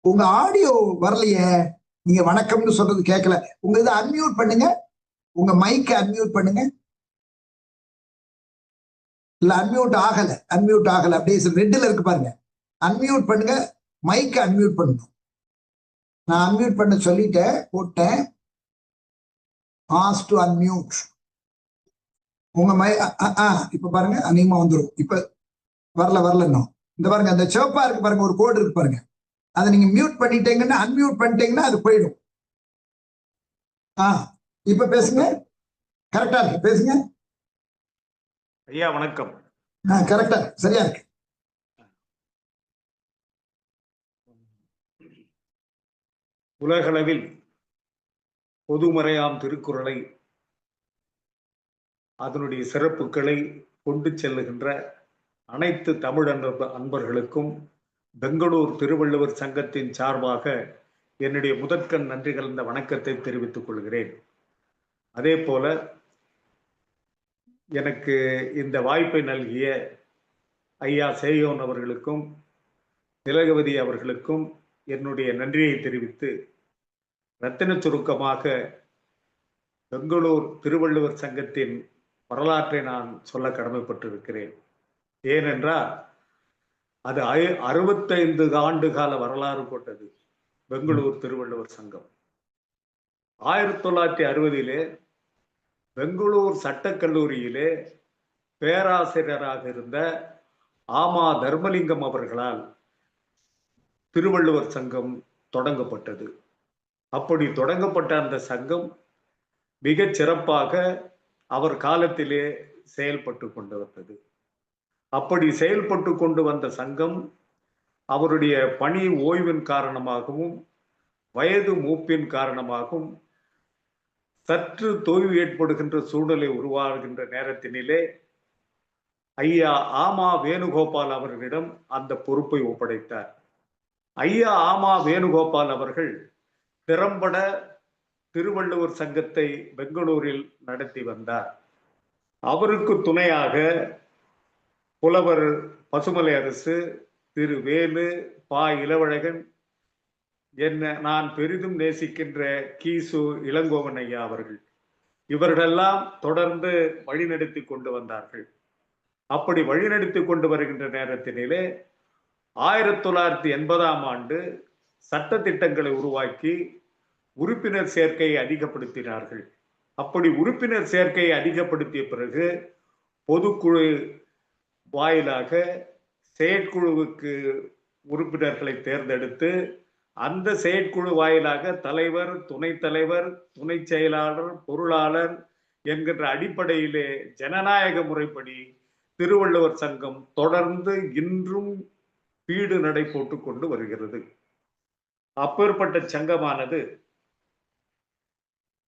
[SPEAKER 1] உங்க ஆடியோ வரலையே, நீங்க வணக்கம்னு சொல்றது கேட்கல. உங்க இதை அன்மியூட் பண்ணுங்க, உங்க மைக்கை அன்மியூட் பண்ணுங்க. இல்ல அன்மியூட் ஆகல, அப்படியே ரெட்ல இருக்கு பாருங்க. அன்மியூட் பண்ணுங்க, மைக்கை அன்மியூட் பண்ணணும். நான் அன்மியூட் பண்ண சொல்லிட்டேன், போட்டேன். Ask to unmute. உங்க இப்ப பாருங்க, அநேகமா வந்துடும். இப்ப வரல இன்னும். இந்த பாருங்க, அந்த சிவப்பா இருக்கு பாருங்க, ஒரு கோடு இருக்கு பாருங்க. அதை நீங்க மியூட் பண்ணிட்டீங்கன்னா, அன்மியூட் பண்ணிட்டீங்கன்னா அது போயிடும். இப்ப பேசுங்க, கரெக்டா இருக்கு, பேசுங்க.
[SPEAKER 6] ஐயா வணக்கம்.
[SPEAKER 1] கரெக்டா, சரியா இருக்கு.
[SPEAKER 6] உலகளவில் பொதுமறையாம் திருக்குறளை, அதனுடைய சிறப்புகளை கொண்டு செல்லுகின்ற அனைத்து தமிழ் அன்பர்களுக்கும் பெங்களூர் திருவள்ளுவர் சங்கத்தின் சார்பாக என்னுடைய முதற்கண் நன்றி கலந்த வணக்கத்தை தெரிவித்துக் கொள்கிறேன். அதே போல எனக்கு இந்த வாய்ப்பை நல்கிய ஐயா சேயோன் அவர்களுக்கும் திலகவதி அவர்களுக்கும் என்னுடைய நன்றியை தெரிவித்து, ரத்தின சுருக்கமாக பெங்களூர் திருவள்ளுவர் சங்கத்தின் வரலாற்றை நான் சொல்ல கடமைப்பட்டிருக்கிறேன். ஏனென்றால் அது 65 ஆண்டு கால வரலாறு கொண்டது. பெங்களூர் திருவள்ளுவர் சங்கம் 1960 பெங்களூர் சட்டக்கல்லூரியிலே பேராசிரியராக இருந்த ஆமா தர்மலிங்கம் அவர்களால் திருவள்ளுவர் சங்கம் தொடங்கப்பட்டது. அப்படி தொடங்கப்பட்ட அந்த சங்கம் மிகச் சிறப்பாக அவர் காலத்திலே செயல்பட்டு கொண்டு வந்தது. அப்படி செயல்பட்டு கொண்டு வந்த சங்கம் அவருடைய பணி ஓய்வின் காரணமாகவும் வயது மூப்பின் காரணமாகவும் சற்று தொய்வு ஏற்படுகின்ற சூழ்நிலை உருவாகின்ற நேரத்தினிலே ஐயா ஆமா வேணுகோபால் அவர்களிடம் அந்த பொறுப்பை ஒப்படைத்தார். ஐயா ஆமா வேணுகோபால் அவர்கள் திறம்பட திருவள்ளுவர் சங்கத்தை பெங்களூரில் நடத்தி வந்தார். அவருக்கு துணையாக புலவர் பசுமலை அரசு, திரு வேலு, பா இளவழகன், என்ன நான் பெரிதும் நேசிக்கின்ற கீசு இளங்கோவன் ஐயா அவர்கள், இவர்களெல்லாம் தொடர்ந்து வழிநடத்தி கொண்டு வந்தார்கள். அப்படி வழிநடத்தி கொண்டு வருகின்ற நேரத்தினிலே 1980ஆம் ஆண்டு சட்ட திட்டங்களை உருவாக்கி உறுப்பினர் சேர்க்கையை அதிகப்படுத்தினார்கள். அப்படி உறுப்பினர் சேர்க்கையை அதிகப்படுத்திய பிறகு பொதுக்குழு வாயிலாக செயற்குழுவுக்கு உறுப்பினர்களை தேர்ந்தெடுத்து அந்த செயற்குழு வாயிலாக தலைவர், துணைத் தலைவர், துணை செயலாளர், பொருளாளர் என்கின்ற அடிப்படையிலே ஜனநாயக முறைப்படி திருவள்ளுவர் சங்கம் தொடர்ந்து இன்றும் பீடு நடை போட்டு கொண்டு வருகிறது. அப்பேற்பட்ட சங்கமானது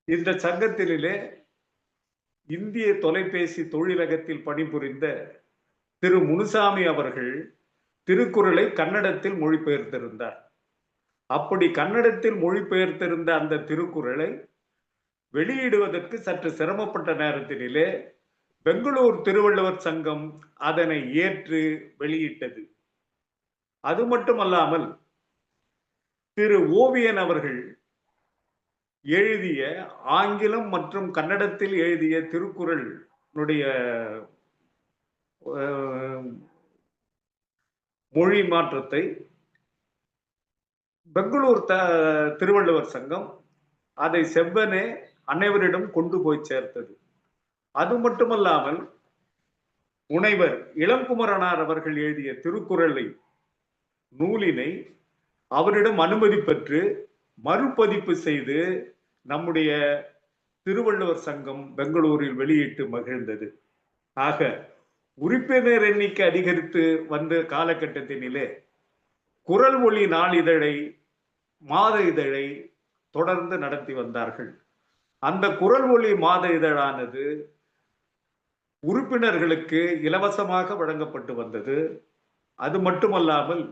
[SPEAKER 6] இந்த சங்கத்திலே இந்திய தொலைபேசி தொழிலகத்தில் பணிபுரிந்த திரு முனுசாமி அவர்கள் திருக்குறளை கன்னடத்தில் மொழிபெயர்த்திருந்தார். அப்படி கன்னடத்தில் மொழிபெயர்த்திருந்த அந்த திருக்குறளை வெளியிடுவதற்கு சற்று சிரமப்பட்ட நேரத்திலே பெங்களூர் திருவள்ளுவர் சங்கம் அதனை ஏற்று வெளியிட்டது. அது மட்டுமல்லாமல் திரு ஓவியன் அவர்கள் எழுதிய ஆங்கிலம் மற்றும் கன்னடத்தில் எழுதிய திருக்குறளுடைய மொழி மாற்றத்தை பெங்களூர் திருவள்ளுவர் சங்கம் அதை செவ்வனே அனைவரிடம் கொண்டு போய் சேர்த்தது. அது மட்டுமல்லாமல் முனைவர் இளங்குமரனார் அவர்கள் எழுதிய திருக்குறளை நூலினை அவரிடம் அனுமதி பெற்று மறுபதிப்பு செய்து நம்முடைய திருவள்ளுவர் சங்கம் பெங்களூரில் வெளியிட்டு மகிழ்ந்தது. ஆக உறுப்பினர் எண்ணிக்கை அதிகரித்து வந்த காலகட்டத்தினிலே குரல் மொழி நாளிதழை, மாத இதழை தொடர்ந்து நடத்தி வந்தார்கள். அந்த குரல் மொழி மாத இதழானது உறுப்பினர்களுக்கு இலவசமாக வழங்கப்பட்டு வந்தது. அது மட்டுமல்லாமல்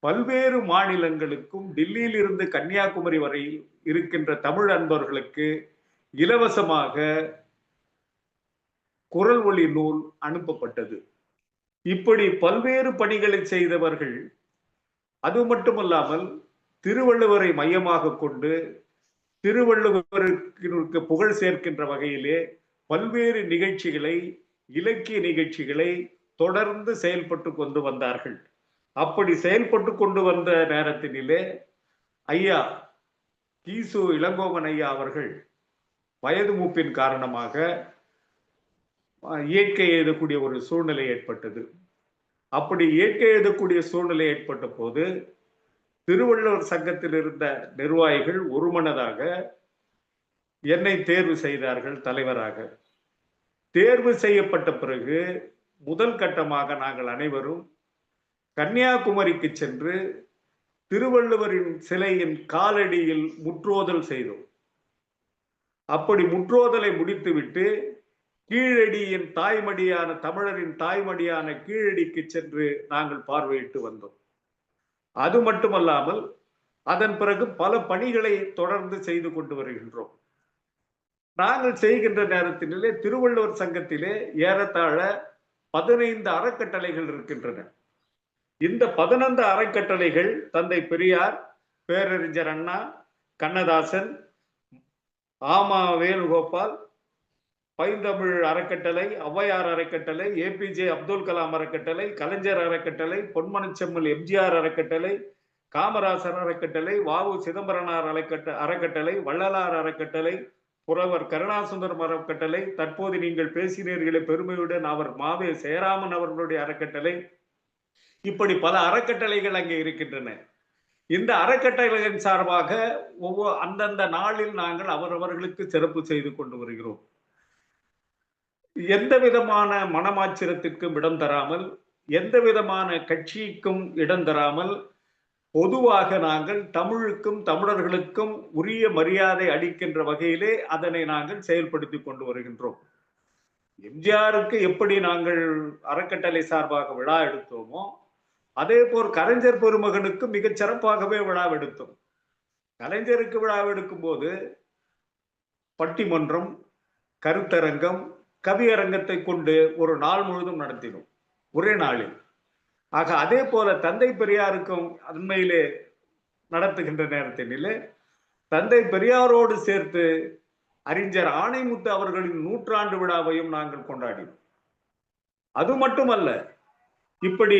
[SPEAKER 6] பல்வேறு மாநிலங்களுக்கும் டில்லியில் இருந்து கன்னியாகுமரி வரை இருக்கின்ற தமிழ் அன்பர்களுக்கு இலவசமாக குரல் மொழி நூல் அனுப்பப்பட்டது. இப்படி பல்வேறு பணிகளை செய்தவர்கள். அது மட்டுமல்லாமல் திருவள்ளுவரை மையமாக கொண்டு திருவள்ளுவருக்கு புகழ் சேர்க்கின்ற வகையிலே பல்வேறு நிகழ்ச்சிகளை, இலக்கிய நிகழ்ச்சிகளை தொடர்ந்து செயல்பட்டு கொண்டு வந்தார்கள். அப்படி செயல்பட்டு கொண்டு வந்த நேரத்தினிலே ஐயா கீசு இளங்கோவன் ஐயா அவர்கள் வயது மூப்பின் காரணமாக இயற்கை எழுதக்கூடிய ஒரு சூழ்நிலை ஏற்பட்டது. அப்படி இயற்கை எழுதக்கூடிய சூழ்நிலை ஏற்பட்ட போது திருவள்ளுவர் சங்கத்தில் இருந்த நிர்வாகிகள் ஒருமனதாக என்னை தேர்வு செய்தார்கள் தலைவராக. தேர்வு செய்யப்பட்ட பிறகு முதல் கட்டமாக நாங்கள் அனைவரும் கன்னியாகுமரிக்கு சென்று திருவள்ளுவரின் சிலையின் காலடியில் முற்றோதல் செய்தோம். அப்படி முற்றோதலை முடித்துவிட்டு கீழடியின் தாய்மடியான, தமிழரின் தாய்மடியான கீழடிக்கு சென்று நாங்கள் பார்வையிட்டு வந்தோம். அது மட்டுமல்லாமல் அதன் பிறகு பல பணிகளை தொடர்ந்து செய்து கொண்டு வருகின்றோம். நாங்கள் செய்கின்ற நேரத்திலே திருவள்ளுவர் சங்கத்திலே ஏறத்தாழ 15 அறக்கட்டளைகள் இருக்கின்றன. இந்த 15 அறக்கட்டளைகள் தந்தை பெரியார், பேரறிஞர் அண்ணா, கண்ணதாசன், ஆமா வேணுகோபால், பைந்தமிழ் அறக்கட்டளை, ஔவையார் அறக்கட்டளை, APJ அப்துல் கலாம் அறக்கட்டளை, கலைஞர் அறக்கட்டளை, பொன்மனச்செம்மல் எம்ஜிஆர் அறக்கட்டளை, காமராசர் அறக்கட்டளை, வ.உ. சிதம்பரனார் அறக்கட்டளை, வள்ளலார் அறக்கட்டளை, புலவர் கருணாசுந்தரம் அறக்கட்டளை, தற்போது நீங்கள் பேசினீர்களே பெருமையுடன் அவர் மாவே சேராமன் அவர்களுடைய அறக்கட்டளை, இப்படி பல அறக்கட்டளைகள் அங்கே இருக்கின்றன. இந்த அறக்கட்டளைகளின் சார்பாக ஒவ்வொரு அந்தந்த நாளில் நாங்கள் அவரவர்களுக்கு சிறப்பு செய்து கொண்டு வருகிறோம். எந்த விதமான மனமாச்சிரத்திற்கும் இடம் தராமல், எந்த விதமான கட்சிக்கும் இடம் தராமல், பொதுவாக நாங்கள் தமிழுக்கும் தமிழர்களுக்கும் உரிய மரியாதை அளிக்கின்ற வகையிலே அதனை நாங்கள் செயல்படுத்தி கொண்டு வருகின்றோம். எம்ஜிஆருக்கு எப்படி நாங்கள் அறக்கட்டளை சார்பாக விழா எடுத்தோமோ அதே போல் கலைஞர் பெருமகனுக்கு மிகச் சிறப்பாகவே விழா எடுத்தோம். கலைஞருக்கு விழா எடுக்கும் போது பட்டிமன்றம், கருத்தரங்கம், கவியரங்கத்தை கொண்டு ஒரு நாள் முழுதும் நடத்தினோம் ஒரே நாளில். ஆக அதே போல தந்தை பெரியாருக்கும் அண்மையிலே நடத்துகின்ற நேரத்திலே தந்தை பெரியாரோடு சேர்த்து அறிஞர் ஆணைமுத்து அவர்களின் 100 விழாவையும் நாங்கள் கொண்டாடினோம். அது மட்டுமல்ல, இப்படி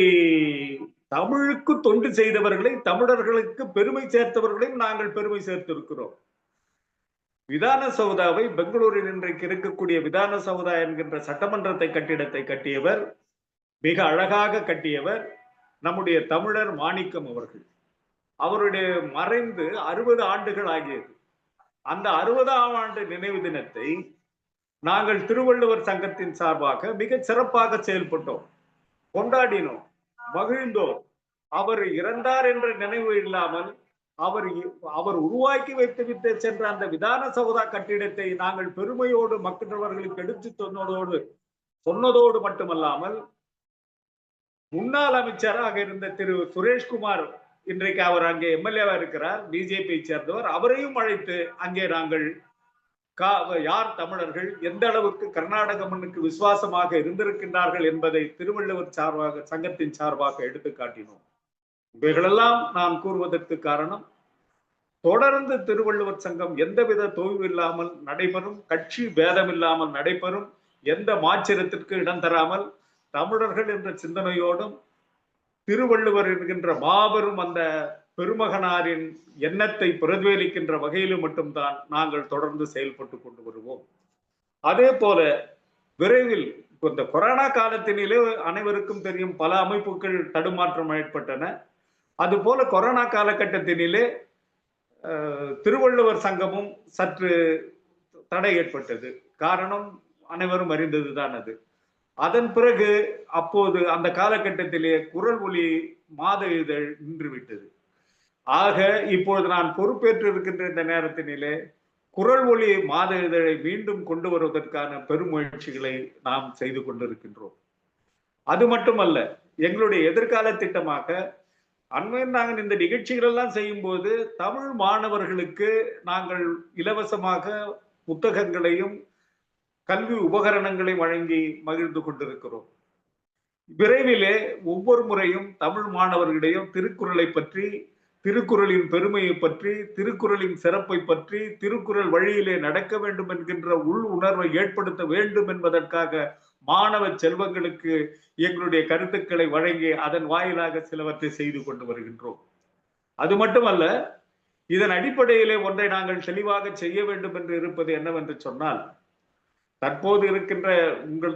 [SPEAKER 6] தமிழுக்கு தொண்டு செய்தவர்களை, தமிழர்களுக்கு பெருமை சேர்த்தவர்களையும் நாங்கள் பெருமை சேர்த்திருக்கிறோம். விதான சௌதாவை, பெங்களூரில் இன்றைக்கு இருக்கக்கூடிய விதான சௌதா என்கின்ற சட்டமன்றத்தை கட்டிடத்தை கட்டியவர், மிக அழகாக கட்டியவர் நம்முடைய தமிழர் மாணிக்கம் அவர்கள். அவருடைய மறைந்து 60 ஆண்டுகள் ஆகியது. அந்த 60ஆம் ஆண்டு நினைவு தினத்தை நாங்கள் திருவள்ளுவர் சங்கத்தின் சார்பாக மிக சிறப்பாக செயல்பட்டோம், கொண்டாடினோம், மகிழ்ந்தோம். அவர் இறந்தார் என்ற நினைவு இல்லாமல் அவர் உருவாக்கி வைத்துவிட்டு சென்ற அந்த விதான சௌதா கட்டிடத்தை நாங்கள் பெருமையோடு மற்றவர்களுக்கு எடுத்து சொன்னதோடு மட்டுமல்லாமல், முன்னாள் அமைச்சராக இருந்த திரு சுரேஷ்குமார், இன்றைக்கு அவர் அங்கே எம்எல்ஏவா இருக்கிறார், பிஜேபியை சேர்ந்தவர், அவரையும் அழைத்து அங்கே நாங்கள் யார் தமிழர்கள், எந்த அளவுக்கு கர்நாடக மண்ணுக்கு விசுவாசமாக இருந்திருக்கின்றார்கள் என்பதை திருவள்ளுவர் சார்பாக சங்கத்தின் சார்பாக எடுத்து காட்டினோம். இவைகளெல்லாம் நான் கூறுவதற்கு காரணம், தொடர்ந்து திருவள்ளுவர் சங்கம் எந்தவித தொய்வு இல்லாமல் நடைபெறும், கட்சி பேதம் இல்லாமல் நடைபெறும், எந்த மாச்சரியத்திற்கு இடம் தராமல் தமிழர்கள் என்ற சிந்தனையோடும் திருவள்ளுவர் என்கின்ற மாபெரும் அந்த பெருமகனாரின் எண்ணத்தை பிரதிபலிக்கின்ற வகையிலும் மட்டும்தான் நாங்கள் தொடர்ந்து செயல்பட்டு கொண்டு வருவோம். அதே போல விரைவில் இந்த கொரோனா காலத்தினிலே அனைவருக்கும் தெரியும், பல அமைப்புகள் தடுமாற்றம் ஏற்பட்டன. அதுபோல கொரோனா காலகட்டத்தினிலே திருவள்ளுவர் சங்கமும் சற்று தடை ஏற்பட்டது. காரணம் அனைவரும் அறிந்ததுதான் அது. அதன் பிறகு அப்போது அந்த காலகட்டத்திலே குரல் ஒலி மாத இதழ் நின்றுவிட்டது. ஆக இப்பொழுது நான் பொறுப்பேற்று இருக்கின்ற இந்த நேரத்தினிலே குரல் ஒலி மாத இதழை மீண்டும் கொண்டு வருவதற்கான பெருமுயற்சிகளை நாம் செய்து கொண்டிருக்கின்றோம். அது மட்டுமல்ல, எங்களுடைய எதிர்கால திட்டமாக அண்மையில் நாங்கள் இந்த நிகழ்ச்சிகள் எல்லாம் செய்யும் போது தமிழ் மாணவர்களுக்கு நாங்கள் இலவசமாக புத்தகங்களையும் கல்வி உபகரணங்களை வழங்கி மகிழ்ந்து கொண்டிருக்கிறோம். விரைவிலே ஒவ்வொரு முறையும் தமிழ் மாணவர்களிடையும் திருக்குறளை பற்றி, திருக்குறளின் பெருமையை பற்றி, திருக்குறளின் சிறப்பை பற்றி, திருக்குறள் வழியிலே நடக்க வேண்டும் என்கின்ற உள் உணர்வை ஏற்படுத்த வேண்டும் என்பதற்காக மாணவ செல்வங்களுக்கு எங்களுடைய கருத்துக்களை வழங்கி அதன் வாயிலாக சிலவற்றை செய்து கொண்டு வருகின்றோம். அது மட்டுமல்ல, இதன் அடிப்படையிலே ஒன்றை நாங்கள் தெளிவாக செய்ய வேண்டும் என்று இருப்பது என்னவென்று சொன்னால், தற்போது இருக்கின்ற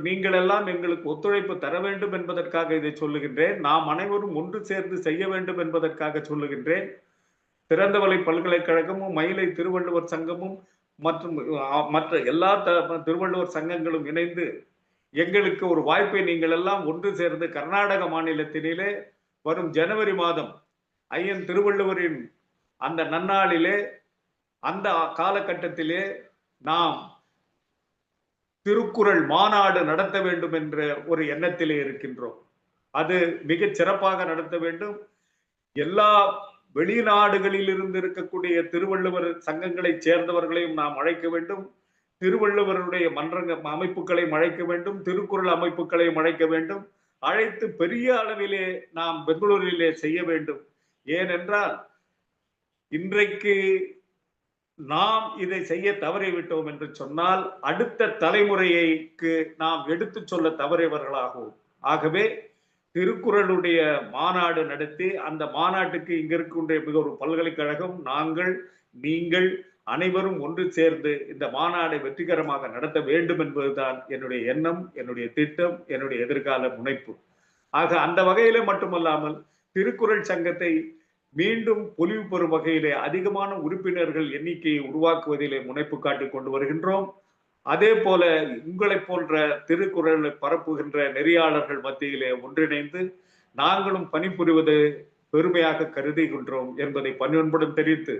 [SPEAKER 6] நீங்கள் எல்லாம் எங்களுக்கு ஒத்துழைப்பு தர வேண்டும் என்பதற்காக இதை சொல்லுகின்றேன். நாம் அனைவரும் ஒன்று சேர்ந்து செய்ய வேண்டும் என்பதற்காக சொல்லுகின்றேன். திறந்தவெளி பல்கலைக்கழகமும் மயிலை திருவள்ளுவர் சங்கமும் மற்றும் மற்ற எல்லா திருவள்ளுவர் சங்கங்களும் இணைந்து எங்களுக்கு ஒரு வாய்ப்பை நீங்கள் எல்லாம் ஒன்று சேர்ந்து கர்நாடக மாநிலத்திலே வரும் ஜனவரி மாதம் ஐயன் திருவள்ளுவரின் அந்த நன்னாளிலே, அந்த காலகட்டத்திலே நாம் திருக்குறள் மாநாடு நடத்த வேண்டும் என்ற ஒரு எண்ணத்திலே இருக்கின்றோம். அது மிக சிறப்பாக நடத்த வேண்டும். எல்லா வெளிநாடுகளில் இருந்து இருக்கக்கூடிய திருவள்ளுவர் சங்கங்களை சேர்ந்தவர்களையும் நாம் அழைக்க வேண்டும். திருவள்ளுவருடைய அமைப்புகளையும் அழைக்க வேண்டும், திருக்குறள் அமைப்புகளையும் அழைக்க வேண்டும். அழைத்து பெரிய அளவிலே நாம் பெங்களூரிலே செய்ய வேண்டும். ஏனென்றால் இன்றைக்கு நாம் இதை செய்ய தவறிவிட்டோம் என்று சொன்னால் அடுத்த தலைமுறைக்கு நாம் எடுத்து சொல்ல தவறியவர்களாகும். ஆகவே திருக்குறளுடைய மாநாடு நடத்தி அந்த மாநாட்டுக்கு இங்க இருக்கின்ற மிக ஒரு பல்கலைக்கழகம், நாங்கள், நீங்கள், அனைவரும் ஒன்று சேர்ந்து இந்த மாநாடை வெற்றிகரமாக நடத்த வேண்டும் என்பதுதான் என்னுடைய எண்ணம், என்னுடைய திட்டம், என்னுடைய எதிர்கால முனைப்பு. ஆக அந்த வகையிலே மட்டுமல்லாமல் திருக்குறள் சங்கத்தை மீண்டும் பொலிவு பெறும் வகையிலே அதிகமான உறுப்பினர்கள் எண்ணிக்கையை உருவாக்குவதிலே முனைப்பு காட்டி கொண்டு வருகின்றோம். அதே போல உங்களை போன்ற திருக்குறளை பரப்புகின்ற நெறியாளர்கள் மத்தியிலே ஒன்றிணைந்து நாங்களும் பணிபுரிவது பெருமையாக கருதுகின்றோம் என்பதை பணிவன்புடன் தெரிவித்து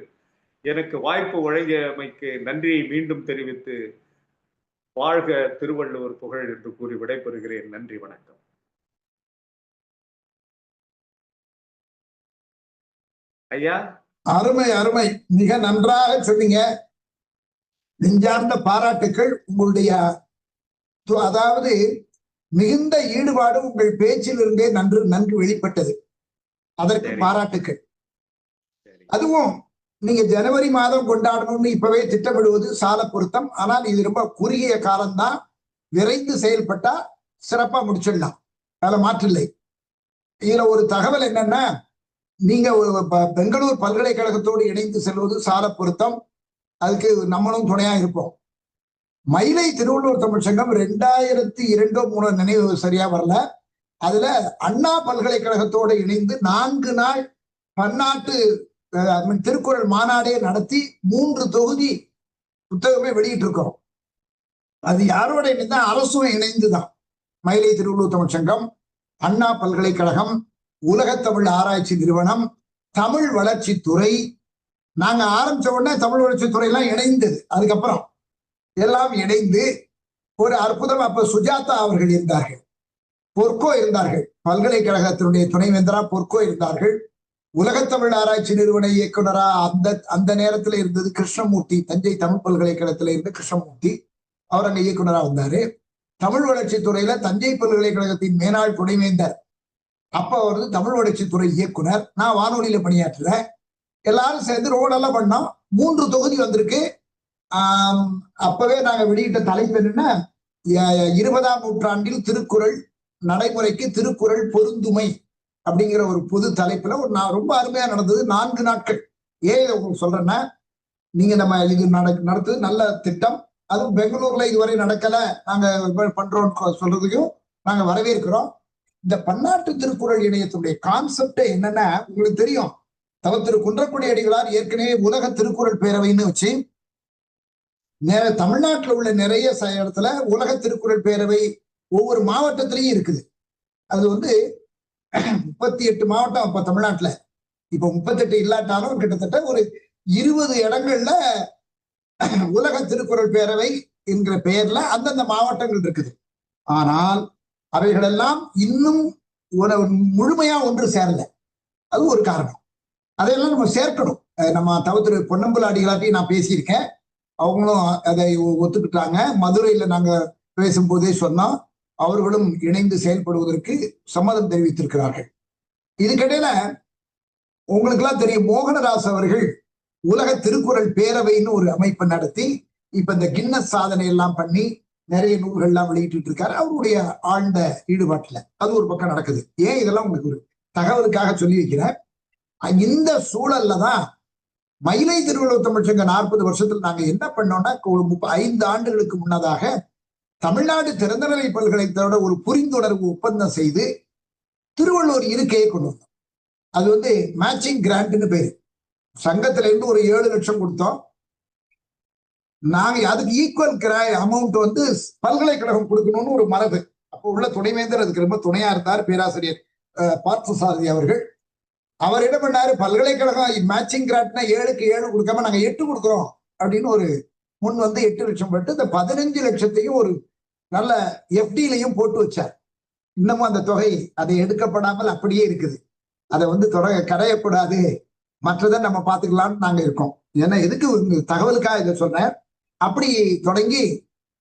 [SPEAKER 6] எனக்கு வாய்ப்பு வழங்கியமைக்கு நன்றியை மீண்டும் தெரிவித்து வாழ்க திருவள்ளுவர் புகழ் என்று கூறி விடைபெறுகிறேன். நன்றி, வணக்கம். ஐயா,
[SPEAKER 1] அருமை அருமை, மிக நன்றாக சொன்னீங்க. நெஞ்சார்ந்த பாராட்டுக்கள். உங்களுடைய அதாவது மிகுந்த ஈடுபாடு உங்கள் பேச்சிலிருந்தே நன்கு வெளிப்பட்டது. அதற்கு பாராட்டுக்கள். அதுவும் நீங்க ஜனவரி மாதம் கொண்டாடணும்னு இப்பவே திட்டமிடுவது சால பொருத்தம். ஆனால் இது ரொம்ப குறுகிய காலம்தான். விரைந்து செயல்பட்டா சிறப்பா முடிச்சிடலாம், அதுல மாற்றில்லை. இதுல ஒரு தகவல் என்னன்னா, நீங்க பெங்களூர் பல்கலைக்கழகத்தோடு இணைந்து செல்வது சால பொருத்தம். அதுக்கு நம்மளும் துணையா இருப்போம். மயிலை திருவள்ளுவர் தமிழ் சங்கம் 2002-03 நினைவு சரியா வரல. அதுல அண்ணா பல்கலைக்கழகத்தோடு இணைந்து 4 நாள் பன்னாட்டு திருக்குறள் மாநாடே நடத்தி 3 தொகுதி புத்தகமே வெளியிட்டு இருக்கோம். அது யாரோட இணைந்தா, அரசும் இணைந்துதான். மயிலை திருவள்ளுவர் தமிழ் சங்கம், அண்ணா பல்கலைக்கழகம், உலகத்தமிழ் ஆராய்ச்சி நிறுவனம், தமிழ் வளர்ச்சித்துறை. நாங்க ஆரம்பிச்ச உடனே தமிழ் வளர்ச்சித்துறை எல்லாம் இணைந்தது. அதுக்கப்புறம் எல்லாம் இணைந்து ஒரு அற்புதம். அப்ப சுஜாதா அவர்கள் இருந்தார்கள், பொற்கோ இருந்தார்கள், பல்கலைக்கழகத்தினுடைய துணைவேந்தரா பொற்கோ இருந்தார்கள். உலகத்தமிழ் ஆராய்ச்சி நிறுவன இயக்குனரா அந்த நேரத்துல இருந்தது கிருஷ்ணமூர்த்தி, தஞ்சை தமிழ் பல்கலைக்கழகத்துல இருந்த கிருஷ்ணமூர்த்தி, அவர் அங்க இயக்குனரா வந்தாரு. தமிழ் வளர்ச்சித்துறையில தஞ்சை பல்கலைக்கழகத்தின் மேனாள் துணைவேந்தர், அப்ப அவர் தமிழ் வளர்ச்சித்துறை இயக்குனர். நான் வானொலியில பணியாற்றுறேன். எல்லாரும் சேர்ந்து ரோடெல்லாம் பண்ணோம். 3 தொகுதி வந்திருக்கு. அப்பவே நாங்க வெளியிட்ட தலைப்பு என்னன்னா, 20ஆம் நூற்றாண்டில் திருக்குறள் நடைமுறைக்கு திருக்குறள் பொருந்துமை அப்படிங்கிற ஒரு பொது தலைப்புல ஒரு ரொம்ப அருமையா நடந்தது. 4 நாட்கள். ஏன் உங்களுக்கு சொல்றேன்னா, நீங்க நம்ம இது நடத்துது நல்ல திட்டம். அதுவும் பெங்களூர்ல இதுவரை நடக்கல, நாங்க பண்றோம் சொல்றதையும் நாங்க வரவேற்கிறோம். இந்த பன்னாட்டு திருக்குறள் இணையத்துடைய கான்செப்ட் என்னன்னா, உங்களுக்கு தெரியும், திரு குன்றக்குடி அடிகளார் ஏற்கனவே உலக திருக்குறள் பேரவைன்னு வச்சு தமிழ்நாட்டில் உள்ள நிறைய இடத்துல உலக திருக்குறள் பேரவை ஒவ்வொரு மாவட்டத்திலையும் இருக்குது. அது 38 மாவட்டம் இப்ப தமிழ்நாட்டுல. இப்ப 38 இல்லாட்டாலும் கிட்டத்தட்ட ஒரு 20 இடங்கள்ல உலக திருக்குறள் பேரவை என்கிற பெயர்ல அந்தந்த மாவட்டங்கள் இருக்குது. ஆனால் அவைகளெல்லாம் இன்னும் முழுமையா ஒன்று சேரல. அது ஒரு காரணம். அதையெல்லாம் நம்ம சேர்க்கணும். நம்ம திரு பொன்னம்பல அடிகளாட்டையும் நான் பேசியிருக்கேன். அவங்களும் அதை ஒத்துக்கிட்டாங்க. மதுரையில நாங்க பேசும்போதே சொன்னோம். அவர்களும் இணைந்து செயல்படுவதற்கு சம்மதம் தெரிவித்திருக்கிறார்கள். இதுக்கிடையில உங்களுக்கு எல்லாம் தெரியும், மோகனதாஸ் அவர்கள் உலக திருக்குறள் பேரவைன்னு ஒரு அமைப்பை நடத்தி இப்ப இந்த கின்னஸ் சாதனை எல்லாம் பண்ணி நிறைய நூல்கள் எல்லாம் வெளியிட்டு இருக்காரு. அவருடைய ஆழ்ந்த ஈடுபாட்டுல அது ஒரு பக்கம் நடக்குது. ஏன் இதெல்லாம் உங்களுக்கு ஒரு தகவலுக்காக சொல்லி வைக்கிறேன். இந்த சூழல்ல தான் மயிலை திருவள்ளுவர் தமிழ் சங்கம் 40 வருஷத்துல நாங்க என்ன பண்ணோம்னா, 5 ஆண்டுகளுக்கு முன்னதாக தமிழ்நாடு திறந்தநிலை பல்கலைக்கழகத்தோட ஒரு புரிந்துணர்வு ஒப்பந்தம் செய்து திருவள்ளுவர் இருக்கையை கொண்டு வந்தோம். அது மேட்சிங் கிராண்ட்னு பேரு. சங்கத்துல இருந்து ஒரு 7 லட்சம் கொடுத்தோம். நாங்க அதுக்கு ஈக்குவல் அமௌண்ட் பல்கலைக்கழகம் கொடுக்கணும்னு ஒரு மரபு. அப்போ உள்ள துணைவேந்தர் அதுக்கு ரொம்ப துணையா இருந்தார், பேராசிரியர் பார்த்தசாரதி அவர்கள். அவர் என்ன பண்ணாரு, பல்கலைக்கழகம் மேட்சிங் கிராண்ட்னா 7க்கு 7 கொடுக்காம நாங்க 8 கொடுக்குறோம் அப்படின்னு ஒரு முன் 8 லட்சம் போட்டு இந்த 15 லட்சத்தையும் ஒரு நல்ல எஃப்டிலையும் போட்டு வச்சார். இன்னமும் அந்த தொகை அதை எடுக்கப்படாமல் அப்படியே இருக்குது. அதை கரையக்கூடாது, மற்றதை நம்ம பார்த்துக்கலாம்னு நாங்க இருக்கோம். ஏன்னா எதுக்கு தகவலுக்காக இதை சொன்னேன். அப்படி தொடங்கி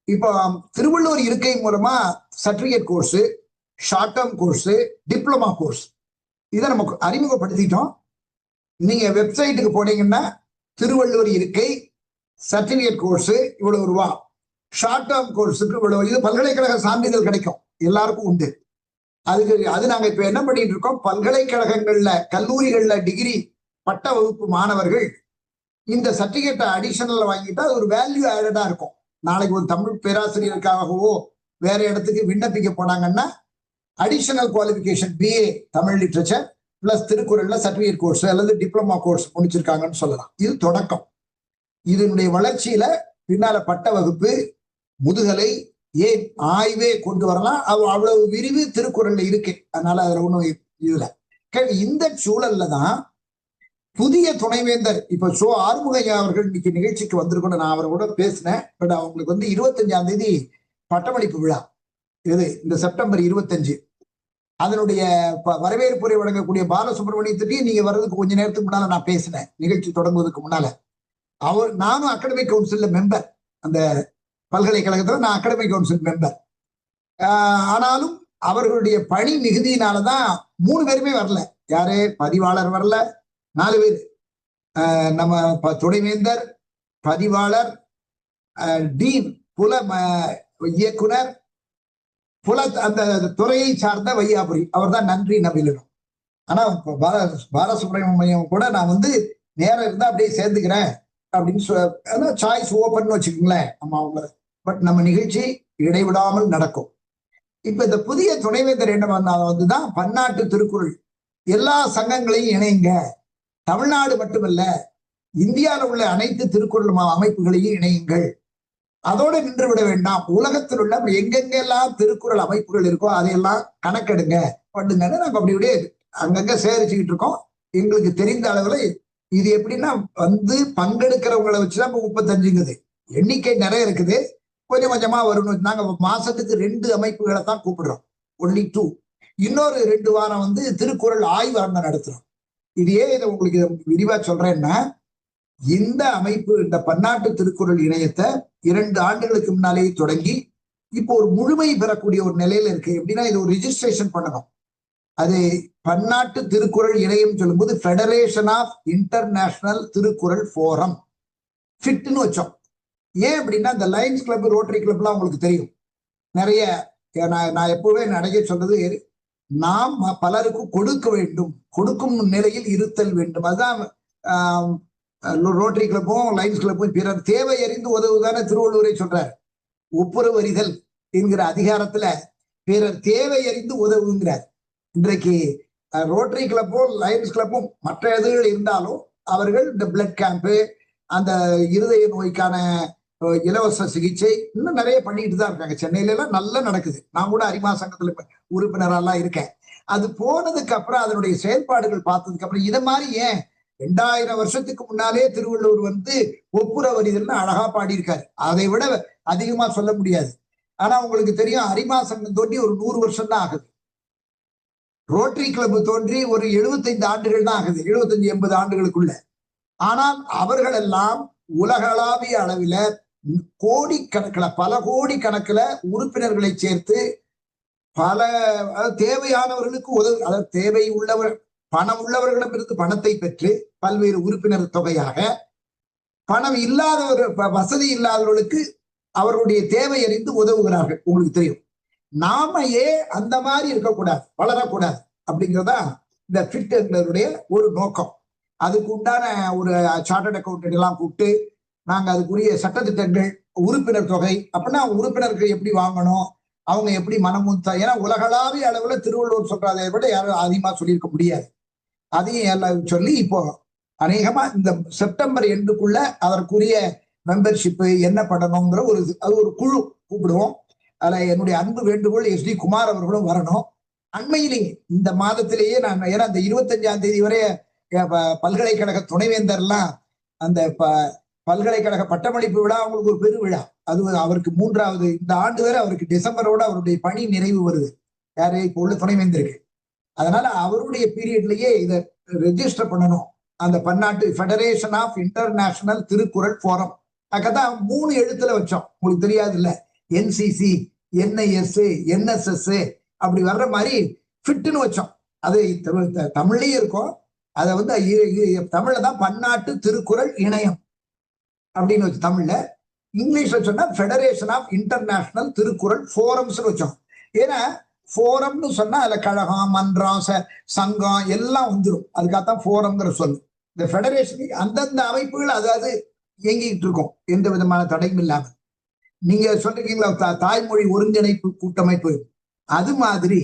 [SPEAKER 1] இப்போ திருவள்ளுவர் இருக்கை மூலமா certificate course, short term course, diploma course இதை நம்ம அறிமுகப்படுத்திட்டோம். நீங்க வெப்சைட்டுக்கு போனீங்கன்னா திருவள்ளுவர் இருக்கை சர்டிபிகேட் கோர்ஸ் இவ்வளவு ரூபா, ஷார்ட் டேர்ம் கோர்ஸுக்கு இவ்வளவு. இது பல்கலைக்கழக சான்றிதழ் கிடைக்கும், எல்லாருக்கும் உண்டு. அது நாங்க இப்ப என்ன பண்ணிட்டு இருக்கோம், பல்கலைக்கழகங்கள்ல கல்லூரிகள்ல டிகிரி பட்ட வகுப்பு மாணவர்கள் இந்த சர்டிபிகேட்டை அடிஷனல் வாங்கிட்டா அது ஒரு வேல்யூ ஆடடா இருக்கும். நாளைக்கு ஒரு தமிழ் பேராசிரியருக்காகவோ வேற இடத்துக்கு விண்ணப்பிக்க போனாங்கன்னா additional qualification BA Tamil literature plus திருக்குறள்ல சர்டிபிகேட் கோர்ஸ் அல்லது டிப்ளமா கோர்ஸ் முடிச்சிருக்காங்கன்னு சொல்லலாம். இது தொடக்கம். இதனுடைய வளர்ச்சியில பின்னால பட்ட வகுப்பு, முதுகலை, ஏன் ஆய்வே கொண்டு வரலாம். அவ்வளவு விரிவு திருக்குறள்ல இருக்கு. அதனால அதுல ஒண்ணும் இதுல இந்த சூழல்ல தான் புதிய துணைவேந்தர் இப்ப ஆறுமுகையா அவர்கள் இன்னைக்கு நிகழ்ச்சிக்கு வந்திருக்கணும். நான் அவர் கூட பேசினேன். பட் அவங்களுக்கு 25ஆம் தேதி பட்டமளிப்பு விழா, இது இந்த செப்டம்பர் 25. அதனுடைய வரவேற்புரை வழங்கக்கூடிய பாலசுப்ரமணியத்திட்டையும் நீங்க வர்றதுக்கு கொஞ்ச நேரத்துக்கு முன்னால நான் பேசினேன், நிகழ்ச்சி தொடங்குவதற்கு முன்னால. நானும் அகாடமிக் கவுன்சில்ல மெம்பர், அந்த பல்கலைக்கழகத்துல நான் அகாடமிக் கவுன்சில் மெம்பர். ஆனாலும் அவர்களுடைய பணி மிகுதியினாலதான் 3 பேருமே வரல. யாரு? பதிவாளர் வரல, 4 பேர், நம்ம துணைவேந்தர், பதிவாளர், டீன், புல இயக்குனர், புல அந்த துறையை சார்ந்த வையாபுரி, அவர் தான் நன்றி நபிலனும். ஆனா பாலசுப்ரமணியம் கூட நான் நேரம் இருந்தா அப்படியே சேர்ந்துக்கிறேன் அப்படின்னு சாய்ஸ் ஓப்பன் வச்சுக்கோங்களேன். பட் நம்ம நிகழ்ச்சி இடைவிடாமல் நடக்கும். இப்ப இந்த புதிய துணைவேந்தர் என்ன பண்ணாதான் பன்னாட்டு திருக்குறள் எல்லா சங்கங்களையும் இணைங்க, தமிழ்நாடு மட்டுமல்ல இந்தியாவில் உள்ள அனைத்து திருக்குறள் அமைப்புகளையும் இணையுங்கள், அதோடு நின்று விட வேண்டாம், உலகத்தில் உள்ள எங்கெங்கெல்லாம் திருக்குறள் அமைப்புகள் இருக்கோ அதையெல்லாம் கணக்கெடுங்க பண்ணுங்கன்னு நாங்க அப்படியே அங்கங்க சேகரிச்சுக்கிட்டு இருக்கோம். எங்களுக்கு தெரிந்த அளவுல இது எப்படின்னா பங்கெடுக்கிறவங்களை வச்சுதான் 35ங்குது, எண்ணிக்கை நிறைய இருக்குது, கொஞ்சம் கொஞ்சமா வரணும். நாங்க மாசத்துக்கு 2 அமைப்புகளை தான் கூப்பிடுறோம், ஒன்லி 2. இன்னொரு 2 வாரம் திருக்குறள் ஆய்வு அரங்கம் நடத்துறோம். இது ஏன் இதை உங்களுக்கு விரிவா சொல்றேன்னா, இந்த அமைப்பு, இந்த பன்னாட்டு திருக்குறள் இணையத்தை 2 ஆண்டுகளுக்கு முன்னாலேயே தொடங்கி இப்போ ஒரு முழுமை பெறக்கூடிய ஒரு நிலையில இருக்கு. எப்படின்னா இது ஒரு ரிஜிஸ்ட்ரேஷன் பண்ணணும். அது பன்னாட்டு திருக்குறள் இணையம் சொல்லும்போது federation of international Thirukkural forum, ஃபிட்னு வச்சோம். ஏன் அப்படின்னா இந்த லயன்ஸ் கிளப், ரோட்டரி கிளப்லாம் உங்களுக்கு தெரியும் நிறைய. நான் எப்பவுமே நடைய சொல்றது, நாம் பலருக்கும் கொடுக்க வேண்டும், கொடுக்கும் நிலையில் இருத்தல் வேண்டும். அதுதான் ரோட்டரி கிளப்பும் லயன்ஸ் கிளப்பும் பிறர் தேவை அறிந்து உதவுதானே திருவள்ளுவரை சொல்றார். ஒப்புரவறிதல் என்கிற அதிகாரத்துல பிறர் தேவை அறிந்து உதவுங்கிறார். இன்றைக்கு ரோட்டரி கிளப்பும் லயன்ஸ் கிளப்பும் மற்ற இதுகள் இருந்தாலும் அவர்கள் இந்த பிளட் கேம்ப், அந்த இருதய நோய்க்கான இலவச சிகிச்சை இன்னும் நிறைய பண்ணிட்டு தான் இருக்காங்க. சென்னையில எல்லாம் நல்லா நடக்குது. நான் கூட அரிமா சங்கத்துல உறுப்பினரெல்லாம் இருக்கேன். அது போனதுக்கு அப்புறம் அதனுடைய செயல்பாடுகள் பார்த்ததுக்கு அப்புறம் இதை மாதிரி ஏன் 2000 வருஷத்துக்கு முன்னாலே திருவள்ளுவர் ஒப்புரவறிதல்னு அழகா பாடியிருக்காரு. அதை விட அதிகமா சொல்ல முடியாது. ஆனா உங்களுக்கு தெரியும், அரிமா சங்கம் தோன்றி ஒரு 100 வருஷம் தான் ஆகுது. ரோட்டரி கிளப் தோன்றி ஒரு 75 ஆண்டுகள் தான் ஆகுது, 75-80 ஆண்டுகளுக்குள்ள. ஆனால் அவர்கள் எல்லாம் உலகளாவிய அளவில கோடிக்கணக்கில், பல கோடி கணக்கில் உறுப்பினர்களை சேர்த்து பல தேவையானவர்களுக்கு உதவி, அதாவது தேவை உள்ளவர், பணம் உள்ளவர்களிடம் இருந்து பணத்தை பெற்று பல்வேறு உறுப்பினர் தொகையாக, பணம் இல்லாதவர், வசதி இல்லாதவர்களுக்கு அவர்களுடைய தேவை அறிந்து உதவுகிறார்கள். உங்களுக்கு தெரியும். நாம ஏன் அந்த மாதிரி இருக்கக்கூடாது, வளரக்கூடாது அப்படிங்கிறதா இந்த ஃபிட் என்பதனுடைய ஒரு நோக்கம். அதுக்கு உண்டான ஒரு சார்ட்டர்ட் அக்கௌண்டன்ட் எல்லாம் கூப்பிட்டு நாங்க அதுக்குரிய சட்டத்திட்டங்கள், உறுப்பினர் தொகை, அப்படின்னா உறுப்பினருக்கு எப்படி வாங்கணும், அவங்க எப்படி மனமுத்தா, ஏன்னா உலகளாவிய அளவுல திருவள்ளுவர் சொல்றதை விட யாரும் அதிகமா சொல்லியிருக்க முடியாது. அதையும் எல்லாம் சொல்லி இப்போ அநேகமா இந்த செப்டம்பர் எண்டுக்குள்ள அதற்குரிய மெம்பர்ஷிப்பு என்ன பண்ணணுங்கிற ஒரு குழு கூப்பிடுவோம். அதுல என்னுடைய அன்பு வேண்டுகோள் SD குமார் அவர்களும் வரணும். அண்மையிலேயே இந்த மாதத்திலேயே நான், ஏன்னா அந்த 25ஆம் தேதி வரை பல்கலைக்கழக துணைவேந்தர்லாம் அந்த பல்கலைக்கழக பட்டமளிப்பு விழா அவங்களுக்கு ஒரு பெரு விழா. அது அவருக்கு 3வது இந்த ஆண்டு வரை அவருக்கு டிசம்பரோட அவருடைய பணி நிறைவு வருது. யாரு? இப்போ உள்ள துணைவேந்தருக்கு. அதனால அவருடைய பீரியட்லயே இதை ரெஜிஸ்டர் பண்ணணும். அந்த பன்னாட்டு federation of international Thirukkural forum. அதான் 3 எழுத்துல வச்சோம். உங்களுக்கு தெரியாது இல்ல, NCC, NIS, NSS அப்படி வர்ற மாதிரி ஃபிட்னு வச்சோம். அது தமிழ்லயே இருக்கும். அதை தமிழ்ல தான் பன்னாட்டு திருக்குறள் இணையம் அப்படின்னு வச்சு தமிழ்ல. இங்கிலீஷ்ல சொன்னா federation of international Thirukkural forums வச்சோம். ஏன்னா ஃபோரம்னு சொன்னா அதுல கழகம், மன்றம், சங்கம் எல்லாம் வந்துடும். அதுக்காகத்தான் ஃபோரம்ங்கிற சொல்லு. இந்த ஃபெடரேஷன் அந்தந்த அமைப்புகள் அதாவது இயங்கிட்டு இருக்கும், எந்த விதமான தடையும் இல்லாம. நீங்க சொல்றீங்களா தாய்மொழி ஒருங்கிணைப்பு கூட்டமைப்பு, அது மாதிரி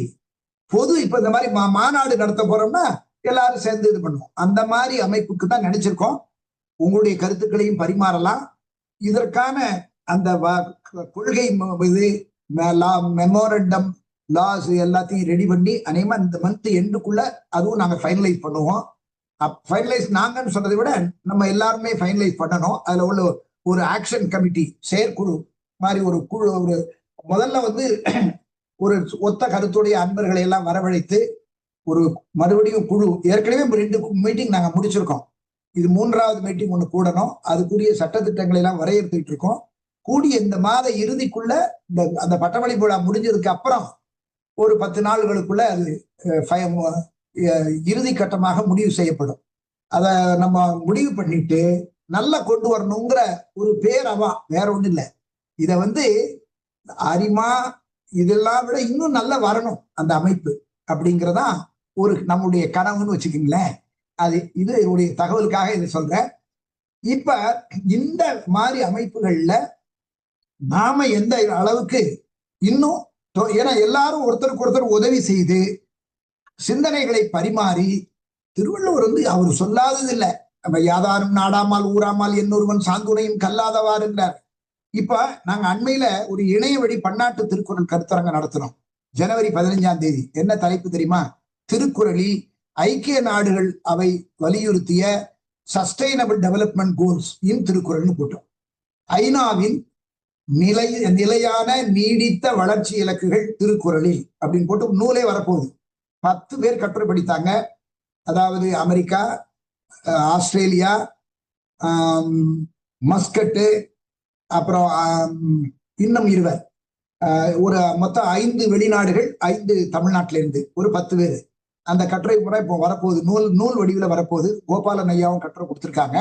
[SPEAKER 1] பொது இப்ப இந்த மாதிரி மாநாடு நடத்த போறோம்னா எல்லாரும் சேர்ந்து இது பண்ணுவோம். அந்த மாதிரி அமைப்புக்கு தான் நினைச்சிருக்கோம். உங்களுடைய கருத்துக்களையும் பரிமாறலாம். இதற்கான அந்த கொள்கை இது மெமோரண்டம் லாஸ் எல்லாத்தையும் ரெடி பண்ணி அநேகமா இந்த மந்த் எண்டுக்குள்ள அதுவும் நாங்க ஃபைனலைஸ் பண்ணுவோம். ஃபைனலைஸ் நாங்கன்னு சொல்றதை விட நம்ம எல்லாருமே ஃபைனலைஸ் பண்ணணும். அதுல உள்ள ஒரு ஆக்ஷன் கமிட்டி செயற்குழு மாதிரி ஒரு குழு, ஒரு முதல்ல ஒரு ஒத்த கருத்துடைய அன்பர்களை எல்லாம் வரவழைத்து ஒரு மறுபடியும் குழு, ஏற்கனவே 2 மீட்டிங் நாங்க முடிச்சிருக்கோம். இது 3வது மீட்டிங் ஒண்ணு கூடணும். அதுக்குரிய சட்டத்திட்டங்களை எல்லாம் வரையறுத்துட்டு இருக்கோம். கூடிய இந்த மாத இறுதிக்குள்ள அந்த பட்டமளிப்பு விழா முடிஞ்சதுக்கு அப்புறம் ஒரு 10 நாள்களுக்குள்ள அது இறுதி கட்டமாக முடிவு செய்யப்படும். அத நம்ம முடிவு பண்ணிட்டு நல்லா கொண்டு வரணுங்கிற ஒரு பேரவா, வேற ஒண்ணும் இல்லை. இத அரிமா இதெல்லாம் விட இன்னும் நல்லா வரணும் அந்த அமைப்பு அப்படிங்கிறதா ஒரு நம்முடைய கனவுன்னு வச்சுக்கீங்களேன். அது இது என்னுடைய தகவலுக்காக இதை சொல்றேன். இப்ப இந்த மாதிரி அமைப்புகள்ல நாம எந்த அளவுக்கு இன்னும், ஏன்னா எல்லாரும் ஒருத்தருக்கு ஒருத்தர் உதவி செய்து சிந்தனைகளை பரிமாறி, திருவள்ளுவர் அவர் சொல்லாதது இல்லை. நம்ம யாதாரும் நாடாமால் ஊராமால் என்னொருவன் சாந்துணையும் கல்லாதவார் என்றார். இப்ப நாங்க அண்மையில ஒரு இணைய வழி பன்னாட்டு திருக்குறள் கருத்தரங்க நடத்தினோம். ஜனவரி 15ஆம் தேதி. என்ன தலைப்பு தெரியுமா? திருக்குறளில் ஐக்கிய நாடுகள் அவை வலியுறுத்திய சஸ்டைனபிள் டெவலப்மெண்ட் கோல்ஸ் இன் திருக்குறள்னு போட்டோம். ஐநாவின் நிலையான நீடித்த வளர்ச்சி இலக்குகள் திருக்குறளில் அப்படின்னு போட்டு நூலே வரப்போகுது. 10 பேர் கட்டுரை படித்தாங்க. அதாவது அமெரிக்கா, ஆஸ்திரேலியா, மஸ்கட்டு, அப்புறம் இன்னும் 20, ஒரு மொத்தம் 5 வெளிநாடுகள், 5 தமிழ்நாட்டில இருந்து ஒரு 10 பேர். அந்த கட்டுரை முறை இப்போ வரப்போகுது, நூல் வடிவில் வரப்போகுது. கோபாலன் ஐயாவும் கட்டுரை கொடுத்துருக்காங்க,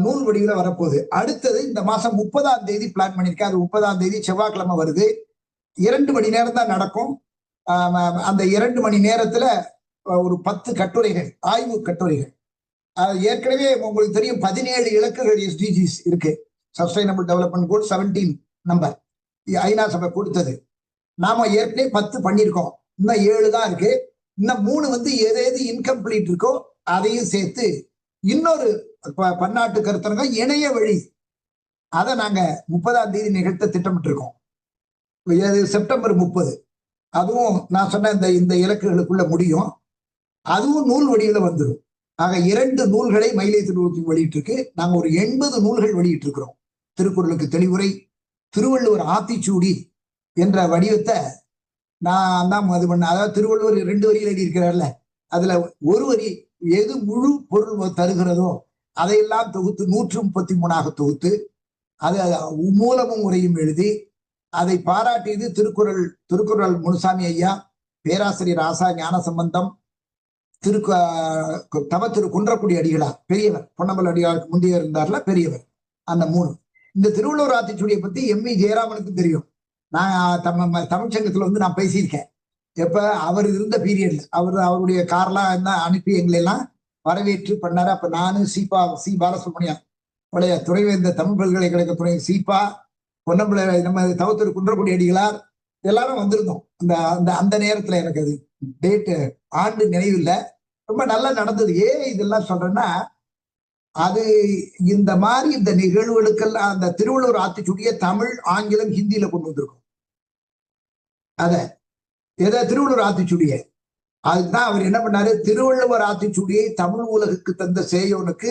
[SPEAKER 1] நூல் வடிவில் வரப்போகுது. அடுத்தது இந்த மாசம் 30ஆம் தேதி பிளான் பண்ணியிருக்கேன். அது 30ஆம் தேதி செவ்வாய்க்கிழமை வருது. 2 மணி நேரம் தான் நடக்கும். அந்த 2 மணி நேரத்துல ஒரு 10 கட்டுரைகள், ஆய்வு கட்டுரைகள். ஏற்கனவே உங்களுக்கு தெரியும் 17 இலக்குகள் SDGs இருக்கு. சஸ்டைனபிள் டெவலப்மெண்ட் கோல் 17 நம்பர் ஐநா சபை கொடுத்தது. நாம ஏற்கனவே 10 பண்ணியிருக்கோம். இன்னும் 7 தான் இருக்கு. இன்னும் 3 எது இன்கம்ப்ளீட் இருக்கோ அதையும் சேர்த்து இன்னொரு பன்னாட்டு கருத்தரங்க இணைய வழி, அதை நாங்க 30ஆம் தேதி நிகழ்த்த திட்டமிட்டு இருக்கோம். செப்டம்பர் 30. அதுவும் நான் சொன்ன இந்த இலக்குகளுக்குள்ள முடியும். அதுவும் நூல் வடிவில வந்துடும். ஆக 2 நூல்களை மயிலை திருவள்ளுவர் வெளியிட்டு இருக்கு. நாங்க ஒரு 80 நூல்கள் வெளியிட்டு இருக்கிறோம். திருக்குறளுக்கு தெளிவுரை, திருவள்ளுவர் ஆத்திச்சூடி என்ற வடிவத்தை நான் தான் இது பண்ண. அதாவது திருவள்ளுவர் 2 வரியில் எழுதியிருக்கிறார்ல, அதுல ஒரு வரி எது முழு பொருள் தருகிறதோ அதையெல்லாம் தொகுத்து 133ஆக தொகுத்து அது மூலமும் உரையும் எழுதி அதை பாராட்டியது திருக்குறள் முனுசாமி ஐயா, பேராசிரியர் ஆசா ஞான சம்பந்தம், திரு குன்றக்குடி அடிகளார், பெரியவர், பொன்னம்பல அடிகளாருக்கு முந்தைய இருந்தார்ல பெரியவர். அந்த 3. இந்த திருவள்ளுவர் ஆத்திச்சூடியை பத்தி MV ஜெயராமனுக்கு தெரியும். நான் தமிழ்ச்சங்கத்துல நான் பேசியிருக்கேன். எப்ப அவர் இருந்த பீரியட்ல அவருடைய கார்லாம் அனுப்பி எங்களை எல்லாம் வரவேற்று பண்ணாரு. அப்ப நானு சி பாலசுப்ரமணியம் உடைய துறைவேந்த தமிழ் பல்கலைக்கழக துறை சீபா, பொன்னம்பல, நம்ம தவத்திரு குன்றக்குடி அடிகளார் எல்லாரும் வந்திருந்தோம். அந்த நேரத்துல எனக்கு அது டேட்டு ஆண்டு நினைவில்லை. ரொம்ப நல்லா நடந்தது. இதெல்லாம் சொல்றேன்னா, அது இந்த மாதிரி இந்த நிகழ்வுகளுக்கெல்லாம் அந்த திருவள்ளுவர் ஆத்திச்சூடியை தமிழ், ஆங்கிலம், ஹிந்தியில கொண்டு வந்திருக்கும். திருவள்ளுவர் ஆத்திச்சூடியை அதுதான் அவர் என்ன பண்ணாரு, திருவள்ளுவர் ஆத்திச்சூடியை தமிழ் உலகுக்கு தந்த சேயோனுக்கு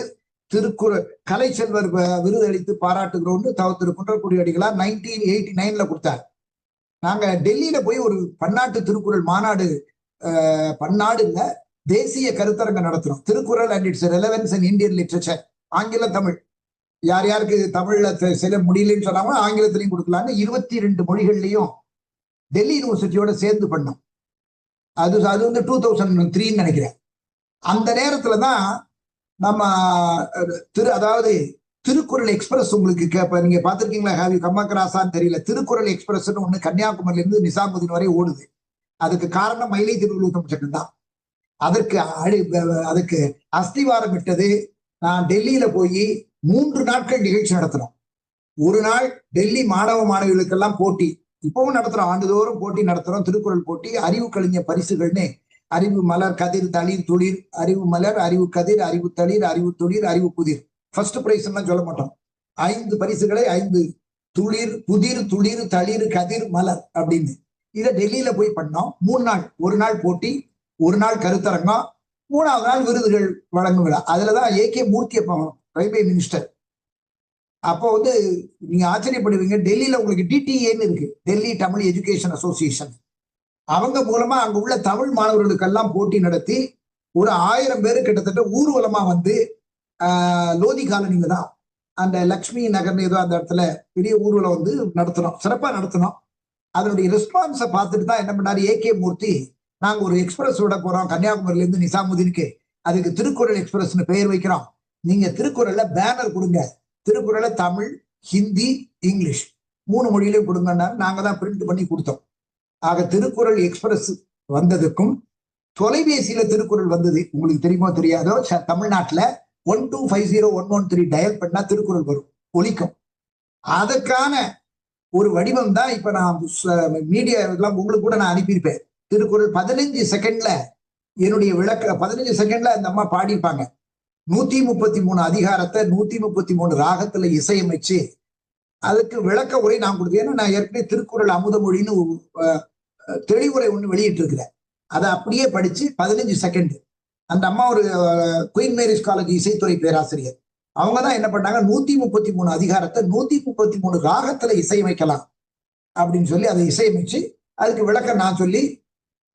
[SPEAKER 1] திருக்குறள் கலை செல்வர் விருது அளித்து பாராட்டுகிறோம்னு தவத்திரு குன்றக்குடி அடிகளார் 1989ல கொடுத்தார். நாங்க டெல்லியில போய் ஒரு பன்னாட்டு திருக்குறள் மாநாடு, பன்னாடு இல்ல தேசிய கருத்தரங்க நடத்துறோம். Thirukkural and its relevance in Indian literature, ஆங்கில தமிழ். யாருக்கு தமிழ்ல சில முடியலன்னு சொன்னாங்க ஆங்கிலத்திலையும் கொடுக்கலான்னு 22 மொழிகள்லையும் டெல்லி யூனிவர்சிட்டியோட சேர்ந்து பண்ணோம். அது 2003 நினைக்கிறேன். அந்த நேரத்துலதான் நம்ம அதாவது திருக்குறள் எக்ஸ்பிரஸ், உங்களுக்கு நீங்க பாத்திருக்கீங்களா, ஹாவி கம்மக்கராசான்னு தெரியல. திருக்குறள் எக்ஸ்பிரஸ் ஒண்ணு கன்னியாகுமரியில இருந்து நிசாமுதீன் வரை ஓடுது. அதுக்கு காரணம் மயிலை திருவள்ளுவர் தமிழ்ச்சங்கம் தான். அதுக்கு அஸ்திவாரம் விட்டது. நான் டெல்லியில போய் 3 நாட்கள் நிகழ்ச்சி நடத்துறோம். ஒரு நாள் டெல்லி மாணவ மாணவிகளுக்கெல்லாம் போட்டி, இப்பவும் நடத்துறோம், ஆண்டுதோறும் போட்டி நடத்துறோம். திருக்குறள் போட்டி, அறிவு கலைஞர் பரிசுகள்னு அறிவு மலர், கதிர், தளிர், துளிர், அறிவு மலர், அறிவு கதிர், அறிவு தளிர், அறிவு துளிர், அறிவு புதிர். ஃபர்ஸ்ட் பிரைஸ் எல்லாம் சொல்ல மாட்டோம். 5 பரிசுகளை 5 துளிர், புதிர், துளிர், தளிர், கதிர், மலர் அப்படின்னு. இதை டெல்லியில போய் பண்ணோம். 3 நாள், ஒரு நாள் போட்டி, ஒரு நாள் கருத்தரங்கம், 3ஆவது நாள் விருதுகள் வழங்கும் விழா. அதுலதான் ஏகே மூர்த்தி அப்போ ரயில்வே மினிஸ்டர். அப்போ நீங்க ஆச்சரியப்படுவீங்க, டெல்லியில உங்களுக்கு டிடிஏன்னு இருக்கு, டெல்லி தமிழ் எஜுகேஷன் அசோசியேஷன். அவங்க மூலமா அங்க உள்ள தமிழ் மாணவர்களுக்கெல்லாம் போட்டி நடத்தி ஒரு 1000 பேரு கிட்டத்தட்ட ஊர்வலமா லோதி காலனில தான், அந்த லக்ஷ்மி நகர்னு ஏதோ அந்த இடத்துல பெரிய ஊர்வலம் நடத்தினோம், சிறப்பா நடத்தினோம். அதனுடைய ரெஸ்பான்ஸை பார்த்துட்டு தான் என்ன பண்ணாரு ஏகே மூர்த்தி, நாங்க ஒரு எக்ஸ்பிரஸ் விட போறோம் கன்னியாகுமரியில இருந்து நிசாமுதீனுக்கு, அதுக்கு திருக்குறள் எக்ஸ்பிரஸ்னு பெயர் வைக்கிறோம், நீங்க திருக்குறள்ல பேனர் கொடுங்க, திருக்குறளை தமிழ், ஹிந்தி, இங்கிலீஷ் 3 மொழியிலையும் கொடுங்கன்னா நாங்க தான் பிரிண்ட் பண்ணி கொடுத்தோம். ஆக திருக்குறள் எக்ஸ்பிரஸ் வந்ததுக்கும் தொலைபேசியில திருக்குறள் வந்தது. உங்களுக்கு தெரியுமோ தெரியாதோ, தமிழ்நாட்டுல 1250113 டயல் பண்ணா திருக்குறள் வரும், ஒலிக்கும். அதற்கான ஒரு வடிவம் தான் இப்ப நான் மீடியா எல்லாம் உங்களுக்கு கூட நான் அனுப்பியிருப்பேன். திருக்குறள் 15 செகண்ட்ல என்னுடைய 15 செகண்ட்ல அந்த அம்மா பாடியிருப்பாங்க. 133 அதிகாரத்தை 133 ராகத்துல இசையமைச்சு அதுக்கு விளக்க உரை நான் கொடுத்தேன். ஏன்னா நான் ஏற்கனவே திருக்குறள் அமுதமொழின்னு தெளிவுரை ஒண்ணு வெளியிட்டு இருக்கிறேன். அதை அப்படியே படிச்சு 15 செகண்ட். அந்த அம்மா ஒரு குயின் மேரிஸ் காலேஜ் இசைத்துறை பேராசிரியர். அவங்கதான் என்ன பண்ணாங்க, 133 அதிகாரத்தை 133 ராகத்துல இசையமைக்கலாம் அப்படின்னு சொல்லி அதை இசையமைச்சு அதுக்கு விளக்கம் நான் சொல்லி,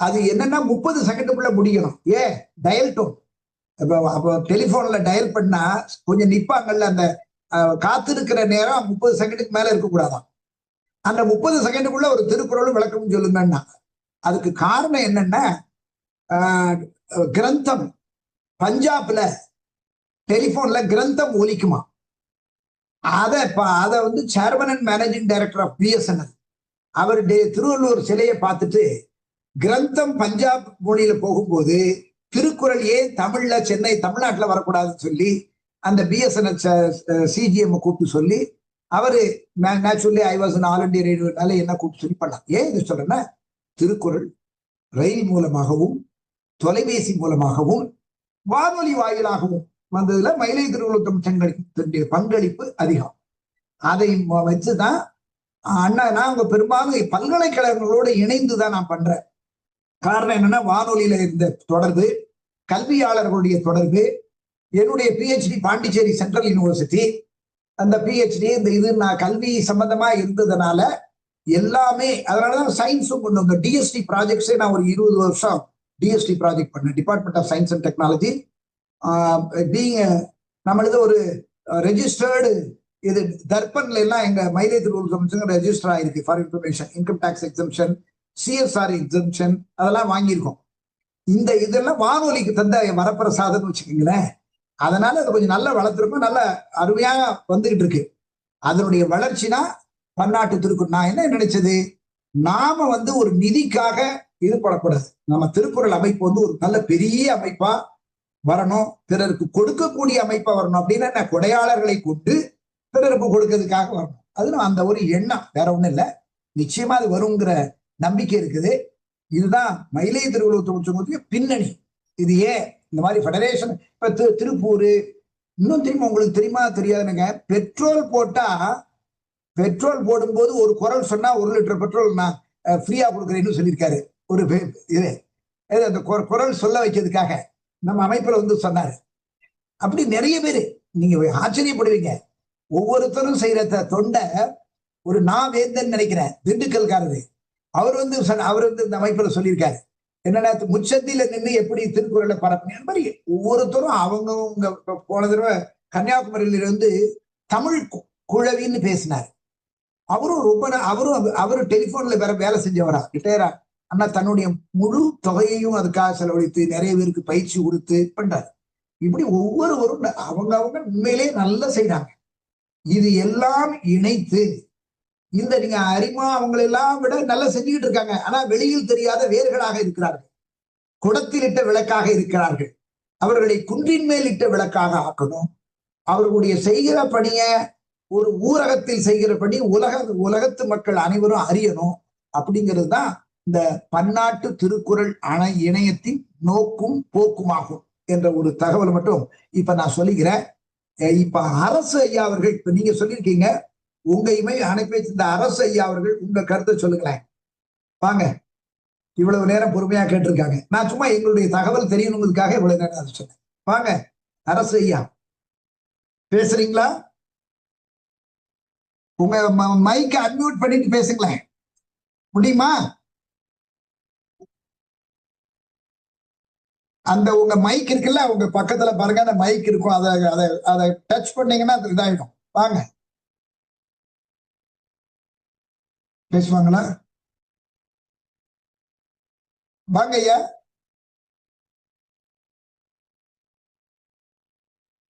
[SPEAKER 1] அது என்னன்னா 30 செகண்டுக்குள்ள முடிக்கணும். Dial tone. அப்போ டெலிபோன்ல டயல் பண்ணா கொஞ்சம் நிப்பாங்கல்ல, அந்த காத்திருக்கிற நேரம் 30 செகண்டுக்கு மேல இருக்கக்கூடாதான். அந்த 30 செகண்டுக்குள்ள ஒரு திருக்குறளும் விளக்கமும் சொல்லுங்கன்னா, அதுக்கு காரணம் என்னன்னா, கிரந்தம் பஞ்சாப்ல டெலிபோன்ல கிரந்தம் ஒலிக்குமா, அதை chairman and managing director of BSNL அவர் திருவள்ளுவர் சிலையை பார்த்துட்டு கிரந்தம் பஞ்சாப் மொழியில போகும்போது திருக்குறள் ஏன் தமிழ்நாட்டுல வரக்கூடாதுன்னு சொல்லி அந்த பிஎஸ்என்எல் சிஜிஎம் கூப்பிட்டு சொல்லி, அவரு naturally I was All India ரேடியோனால என்ன கூப்பிட்டு சொல்லி பண்ணார். ஏன் இது சொல்றேன்னா, திருக்குறள் ரயில் மூலமாகவும் தொலைபேசி மூலமாகவும் வானொலி வாயிலாகவும் வந்ததுல மயிலை திருவள்ளுவர் தமிழ்ச்சங்கத்தினுடைய பங்களிப்பு அதிகம். அதை வச்சுதான் நாங்க பெரும்பாலும் பல்கலைக்கழகங்களோடு இணைந்துதான் நான் பண்றேன். காரணம் என்னன்னா, வானொலியில இருந்த தொடர்பு, கல்வியாளர்களுடைய தொடர்பு. என்னுடைய பிஹெச்டி பாண்டிச்சேரி சென்ட்ரல் யூனிவர்சிட்டி, அந்த பிஹெச்டி இந்த நான் கல்வி சம்பந்தமா இருந்ததுனால எல்லாமே, அதனாலதான் சயின்ஸும் கொண்டு வந்தோம். டிஎஸ்டி ப்ராஜெக்ட்ஸே நான் ஒரு 20 வருஷம் டிஎஸ்டி ப்ராஜெக்ட் பண்ணேன், department of science and technology. நம்மளது ஒரு ரெஜிஸ்டர்டு இது தர்பன்ல எல்லாம் எங்க மயிலை திருவள்ளுவர் ரெஜிஸ்டர் ஆயிருக்கு for information, income tax exemption, CSR exemption, அதெல்லாம் வாங்கியிருக்கோம். இதெல்லாம் வானொலிக்கு தந்த வரப்பிரசாதம்னு வச்சுக்கோங்களேன். அதனால அது கொஞ்சம் நல்லா வளர்த்துருக்கோம், நல்ல அருமையாக வந்துகிட்டு இருக்கு. அதனுடைய வளர்ச்சினா பன்னாட்டு திருக்குறள். நான் என்ன நினைச்சது, நாம ஒரு நிதிக்காக ஈடுபடக்கூடாது. நம்ம திருக்குறள் அமைப்பு ஒரு நல்ல பெரிய அமைப்பா வரணும், பிறருக்கு கொடுக்கக்கூடிய அமைப்பா வரணும். அப்படின்னா கொடையாளர்களை கொண்டு பிறருக்கு கொடுக்கறதுக்காக வரணும். அது அந்த ஒரு எண்ணம், வேற ஒண்ணும் இல்லை. நிச்சயமா அது வருங்கிற நம்பிக்கை இருக்குது. இதுதான் மயிலை திருவள்ளுவர் தமிழ்ச்சங்கத்துக்கு பின்னணி. இது ஏன் இந்த மாதிரி ஃபெடரேஷன் இப்ப திருப்பூர், இன்னும் தெரியுமா உங்களுக்கு, தெரியுமா தெரியாதுங்க, பெட்ரோல் போடும்போது ஒரு குரல் சொன்னா 1 லிட்டர் பெட்ரோல் நான் ஃப்ரீயா கொடுக்குறேன்னு சொல்லியிருக்காரு. ஒரு இது அந்த குரல் சொல்ல வைக்கிறதுக்காக நம்ம அமைப்புல சொன்னாரு. அப்படி நிறைய பேரு நீங்க ஆச்சரியப்படுவீங்க. ஒவ்வொருத்தரும் செய்யற தொண்டை ஒரு நான் வேந்தன் நினைக்கிறேன், திண்டுக்கல்காரரு, அவர் இந்த அமைப்புல சொல்லியிருக்காரு. என்னன்னா, முச்சந்தில நின்று எப்படி திருக்குறளை பரப்பின மாதிரி ஒவ்வொருத்தரும் அவங்க போன தடவை கன்னியாகுமரியிலிருந்து தமிழ் குழவின்னு பேசினார். அவரும் டெலிபோன்ல வேலை செஞ்சவரா, ரிட்டையரா. ஆனா தன்னுடைய முழு தொகையையும் அதுக்காக செலவழித்து நிறைய பேருக்கு பயிற்சி கொடுத்து பண்றாரு. இப்படி ஒவ்வொருவரும் அவங்க உண்மையிலேயே நல்லா செய்யறாங்க. இது எல்லாம் இணைத்து நீங்க அரிமா அவங்களெல்லாம் விட நல்லா செஞ்சுக்கிட்டு இருக்காங்க. ஆனா வெளியில் தெரியாத வேர்களாக இருக்கிறார்கள். குடத்தில் இட்ட விளக்காக இருக்கிறார்கள். அவர்களை குன்றின் மேல் இட்ட விளக்காக ஆக்கணும். அவர்களுடைய செய்கிற பணிய ஒரு ஊரகத்தில் செய்கிற பணி உலகத்து மக்கள் அனைவரும் அறியணும். அப்படிங்கிறது தான் இந்த பன்னாட்டு திருக்குறள் இணையத்தின் நோக்கும் போக்குமாகும் என்ற ஒரு தகவல் மட்டும் இப்ப நான் சொல்லிக்கிறேன். இப்ப அரசு ஐயா அவர்கள், இப்ப நீங்க சொல்லியிருக்கீங்க, உங்க இமெயில் அனுப்பி வச்சிருந்த அரசு ஐயா அவர்கள் உங்க கருத்தை சொல்லுங்களேன். வாங்க, இவ்வளவு நேரம் பொறுமையா கேட்டிருக்காங்க. நான் சும்மா எங்களுடைய தகவல் தெரியணுங்கிறதுக்காக இவ்வளவு நேரம் அதை சொன்னேன். வாங்க அரசு ஐயா, பேசுறீங்களா? உங்க மைக்க அன்மியூட் பண்ணிட்டு பேசுங்களேன், முடியுமா? அந்த உங்க மைக் இருக்குல்ல, உங்க பக்கத்துல பாருங்க, அந்த மைக் இருக்கும், அதை டச் பண்ணீங்கன்னா அது இதாயிடும். வாங்க, பேசுவாங்களா? வாங்க ஐயா.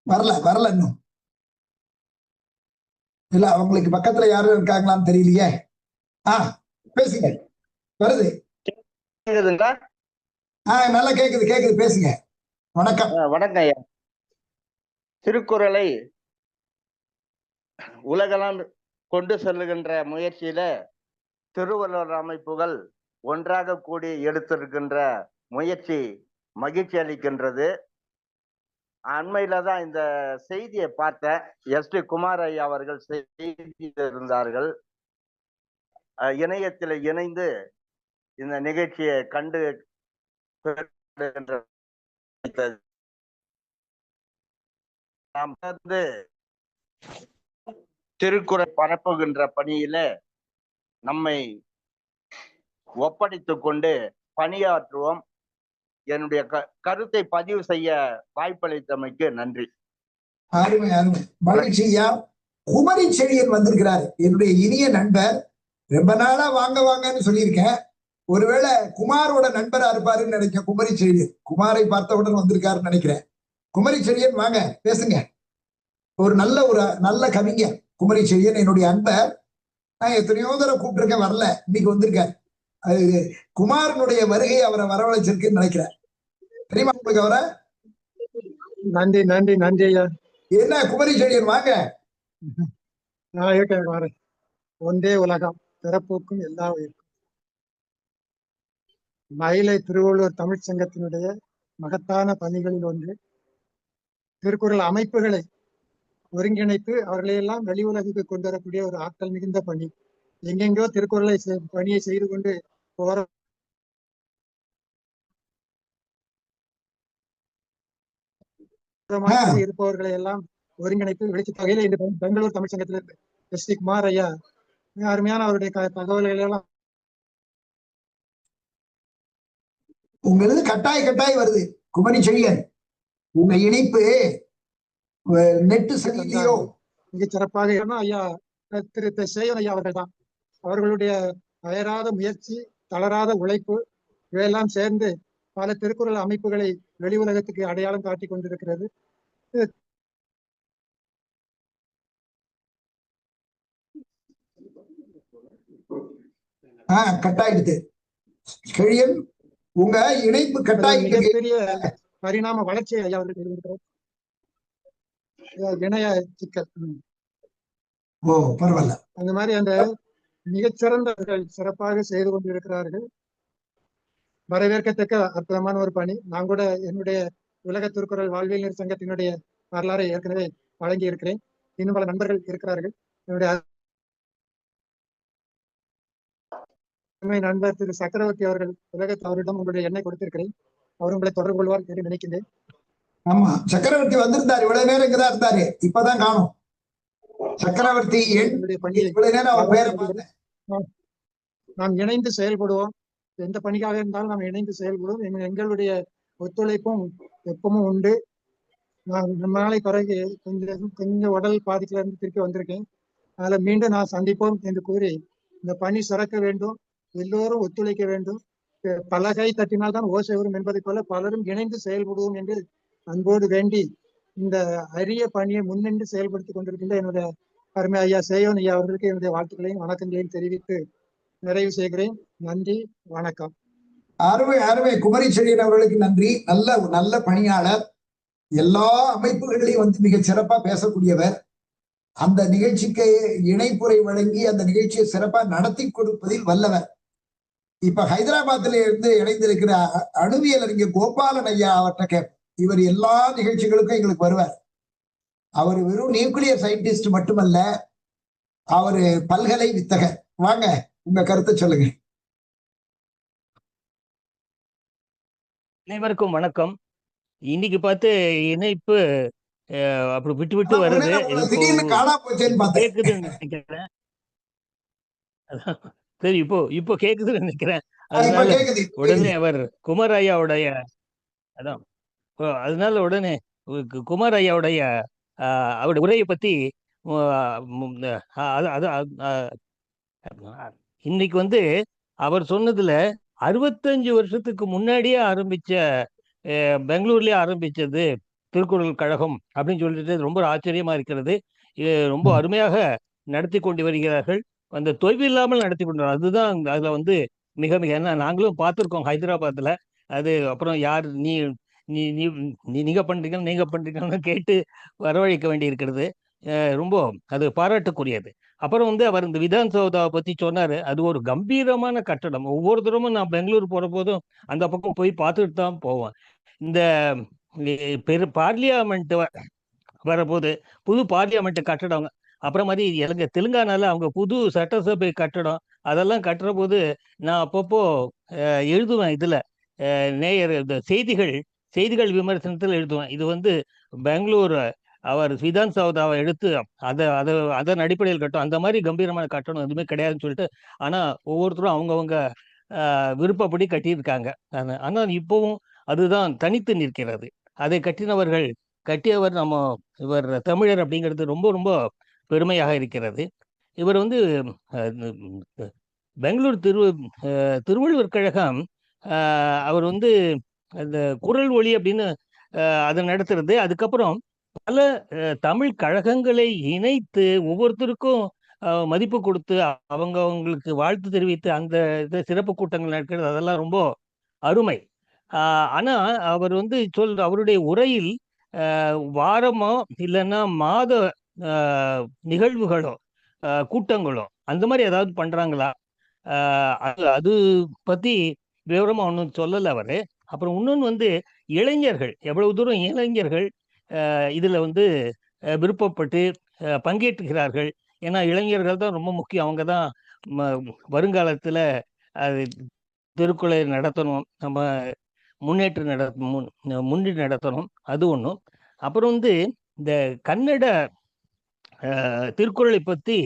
[SPEAKER 1] வரல இன்னும் இல்ல, அவங்களுக்கு பக்கத்துல யாரும் இருக்காங்களான்னு தெரியலையே. பேசுங்க. வருது, நல்லா கேக்குது, பேசுங்க. வணக்கம்.
[SPEAKER 7] வணக்கம் ஐயா. திருக்குறளை உலகெல்லாம் கொண்டு செல்லுகின்ற முயற்சியில திருவள்ளுவர் அமைப்புகள் ஒன்றாக கூடி எடுத்திருக்கின்ற முயற்சி மகிழ்ச்சி அளிக்கின்றது. அண்மையில தான் இந்த செய்தியை பார்த்தேன். எஸ்டி குமார் ஐயா அவர்கள் செய்தி இருந்தார்கள். இணையத்தில் இணைந்து இந்த நிகழ்ச்சியை கண்டு நாம் வந்து திருக்குறள் பரப்புகின்ற பணியில நம்மை ஒப்படைத்துக் கொண்டு பணியாற்றுவோம். என்னுடைய கருத்தை பதிவு செய்ய வாய்ப்பளித்தமைக்கு நன்றி.
[SPEAKER 1] அருமை அருமை, மகிழ்ச்சியா. குமரி செழியன் வந்திருக்கிறார், என்னுடைய இனிய நண்பர். ரொம்ப நாளா வாங்க வாங்கன்னு சொல்லியிருக்கேன். ஒருவேளை குமாரோட நண்பரா இருப்பாருன்னு நினைக்கிறேன். குமரி செழியன் குமாரை பார்த்தவுடன் வந்திருக்காருன்னு நினைக்கிறேன். குமரி செழியன் வாங்க, பேசுங்க. ஒரு நல்ல கவிஞர் குமரி செழியன், என்னுடைய அன்பர். நான் எத்தனையோ தடவை கூப்பிட்டுருக்கேன், வரல, இன்னைக்கு வந்திருக்காரு. அது குமாரனுடைய வருகை அவரை வரவழைச்சிருக்குன்னு நினைக்கிறேன். தெரியுமா உங்களுக்கு அவரை?
[SPEAKER 8] நன்றி நன்றி நன்றி ஐயா.
[SPEAKER 1] என்ன குமரி செழியன் வாங்க.
[SPEAKER 8] நான் இருக்கேன், வரேன். ஒன்றே உலகம், பிறப்போக்கும் எல்லா உயிருக்கும். மயிலை திருவள்ளுவர் தமிழ் சங்கத்தினுடைய மகத்தான பணிகளில் ஒன்று திருக்குறள் அமைப்புகளை ஒருங்கிணைத்து அவர்களையெல்லாம் வெளி உலகுக்கு கொண்டு வரக்கூடிய ஒரு ஆற்றல் மிகுந்த பணி. எங்கெங்கோ திருக்குறளை பணியை செய்து கொண்டு போற இருப்பவர்களை எல்லாம் ஒருங்கிணைத்து வெளிச்ச வகையில இந்த பெங்களூர் தமிழ் சங்கத்திலிருந்து எஸ்டி குமார் ஐயா மிக அருமையான அவருடைய தகவல்கள் எல்லாம்
[SPEAKER 1] உங்களுக்கு கட்டாய் வருது. குமரி செழியன், உங்க இணைப்பு நெட்டு சரியில்லையோ?
[SPEAKER 8] மிக சிறப்பாக ஐயா திரு சேவன் ஐயா அவர்கள் தான். அவர்களுடைய அயராத முயற்சி, தளராத உழைப்பு இவையெல்லாம் சேர்ந்து பல திருக்குறள் அமைப்புகளை வெளி உலகத்துக்கு அடையாளம் காட்டி கொண்டிருக்கிறது.
[SPEAKER 1] கட்டாயிடுது. செழியன், உங்க இணைப்பு கட்டாயம்
[SPEAKER 8] மிகப்பெரிய பரிணாம வளர்ச்சியை ஐயா அவர்கள் தெரிவிக்கிறார். இணைய சிக்கல்
[SPEAKER 1] பரவாயில்ல,
[SPEAKER 8] அந்த மாதிரி அந்த மிகச்சிறந்தவர்கள் சிறப்பாக செய்து கொண்டிருக்கிறார்கள். வரவேற்கத்தக்க அற்புதமான ஒரு பணி. நான் கூட என்னுடைய உலக திருக்குறள் வாழ்வியல் சங்கத்தினுடைய வரலாறை ஏற்கனவே வழங்கி இருக்கிறேன். இன்னும் பல நண்பர்கள் இருக்கிறார்கள். என்னுடைய நண்பர் திரு சக்கரவர்த்தி அவர்கள் அவரிடம் உங்களுடைய எண்ணை கொடுத்திருக்கிறேன். அவர் உங்களை தொடர்பு கொள்வார் என்று நினைக்கின்றேன்.
[SPEAKER 1] ஆமா, சக்கரவர்த்தி வந்திருந்தாரு, இவ்வளவு நேரம் இங்கதான் இருந்தாரு, இப்பதான் காணும். சக்கரவர்த்தி
[SPEAKER 8] நாம் இணைந்து செயல்படுவோம். எந்த பணிக்காக இருந்தாலும் நாம் இணைந்து செயல்படுவோம். எங்களுடைய ஒத்துழைப்பும் எப்பவும் உண்டு. நான் ரொம்ப நாளை பிறகு கொஞ்சம் உடல் பாதிப்புல இருந்து திருப்பி வந்திருக்கேன். அதுல மீண்டும் நான் சந்திப்போம் என்று கூறி இந்த பணி சிறக்க வேண்டும், எல்லோரும் ஒத்துழைக்க வேண்டும். பலகை தட்டினால்தான் ஓசை வரும் என்பதை போல பலரும் இணைந்து செயல்படுவோம் என்று அன்போடு வேண்டி இந்த அரிய பணியை முன்னின்று செயல்படுத்திக் கொண்டிருக்கின்ற என்னுடைய அருமை ஐயா சேயோன் ஐயா அவர்களுக்கு என்னுடைய வாழ்த்துக்களையும் வணக்கங்களையும் தெரிவித்து நிறைவு செய்கிறேன். நன்றி, வணக்கம்.
[SPEAKER 1] அருமை அருமை. குமரி செழியன் அவர்களுக்கு நன்றி. நல்ல நல்ல பணியாளர், எல்லா அமைப்புகளையும் வந்து மிக சிறப்பா பேசக்கூடியவர். அந்த நிகழ்ச்சிக்கு இணைப்புரை வழங்கி அந்த நிகழ்ச்சியை சிறப்பா நடத்தி கொடுப்பதில் வல்லவர். இப்ப ஹைதராபாத்ல இருந்து இணைந்திருக்கிற அணுவியல் அறிஞர் கோபாலன் ஐயா அவர்கிட்ட கேட்போம். இவர் எல்லா நிகழ்ச்சிகளுக்கும் எங்களுக்கு வருவார். அவர் வெறும் நியூக்ளியர் சயின்டிஸ்ட் மட்டுமல்ல, அவரு பல்கலை வித்தகர். வாங்க, உங்க கருத்தை சொல்லுங்க.
[SPEAKER 9] அனைவருக்கும் வணக்கம். இன்னைக்கு பார்த்து இணைப்பு அப்படி விட்டு விட்டு வருது.
[SPEAKER 1] திடீர்னு காணா போச்சேன்னு பார்த்தேன்.
[SPEAKER 9] கேக்குதுன்னு நினைக்கிறேன். சரி, இப்போ கேக்குதுன்னு நினைக்கிறேன். அதனால உடனே அவர் குமார் ஐயாவுடைய அதனால உடனே குமார் ஐயாவுடைய அவருடைய உரையை பத்தி இன்னைக்கு வந்து அவர் சொன்னதுல 65 வருஷத்துக்கு முன்னாடியே ஆரம்பிச்ச பெங்களூர்லயே ஆரம்பிச்சது திருக்குறள் கழகம் அப்படின்னு சொல்லிட்டு ரொம்ப ஆச்சரியமா இருக்கிறது. ரொம்ப அருமையாக நடத்தி கொண்டு வருகிறார்கள். அந்த தொய்வு இல்லாமல் நடத்தி கொண்டு அதுதான் அதுல வந்து மிக மிக என்ன நாங்களும் பார்த்துருக்கோம் ஹைதராபாத்ல. அது அப்புறம் யார் நீங்க பண்றீங்கன்னு கேட்டு வரவழைக்க வேண்டி இருக்கிறது. ரொம்ப அது பாராட்டுக்குரியது. அப்புறம் வந்து அவர் இந்த விதான் சௌதாவை பத்தி சொன்னாரு. அது ஒரு கம்பீரமான கட்டடம். ஒவ்வொரு தரமும் நான் பெங்களூர் போற போதும் அந்த பக்கம் போய் பார்த்துட்டு தான் போவேன். இந்த பார்லியாமெண்ட் வரபோது புது பார்லியாமெண்ட் கட்டடம், அப்புறம் மாதிரி தெலுங்கானால அவங்க புது சட்டசபை கட்டடம் அதெல்லாம் கட்டுற போது நான் அப்பப்போ எழுதுவேன். இதுல நேயர் இந்த செய்திகள் விமர்சனத்தில் எழுதுவேன். இது வந்து பெங்களூர் அவர் விதான் சௌதாவை எடுத்து அதன் அடிப்படையில் கட்டும், அந்த மாதிரி கம்பீரமான கட்டணம் எதுவுமே கிடையாதுன்னு சொல்லிட்டு, ஆனா ஒவ்வொருத்தரும் அவங்கவுங்க விருப்பப்படி கட்டியிருக்காங்க. ஆனால் இப்பவும் அதுதான் தனித்து நிற்கிறது. அதை கட்டியவர் இவர் தமிழர் அப்படிங்கிறது ரொம்ப ரொம்ப பெருமையாக இருக்கிறது. இவர் வந்து பெங்களூர் திருவள்ளுவர் கழகம் அவர் வந்து அந்த குரல் ஒளி அப்படின்னு அதை நடத்துறது. அதுக்கப்புறம் பல தமிழ் கழகங்களை இணைத்து ஒவ்வொருத்தருக்கும் மதிப்பு கொடுத்து அவங்களுக்கு வாழ்த்து தெரிவித்து அந்த சிறப்பு கூட்டங்கள் நடக்கிறது. அதெல்லாம் ரொம்ப அருமை. ஆனா அவர் வந்து அவருடைய உரையில் வாரமோ இல்லைன்னா மாத நிகழ்வுகளோ கூட்டங்களோ அந்த மாதிரி ஏதாவது பண்றாங்களா? அது பத்தி விவரமா ஒன்றும் சொல்லலை அவரு. அப்புறம் இன்னொன்று வந்து இளைஞர்கள் எவ்வளவு தூரம் இளைஞர்கள் இதுல வந்து விருப்பப்பட்டு பங்கேற்றுகிறார்கள். ஏன்னா இளைஞர்கள் தான் ரொம்ப முக்கியம். அவங்க தான் வருங்காலத்துல திருக்குறளை நடத்தணும், நம்ம முன்னேற்றி நடத்தணும். அது ஒன்றும். அப்புறம் வந்து இந்த கன்னட திருக்குறளை பத்தி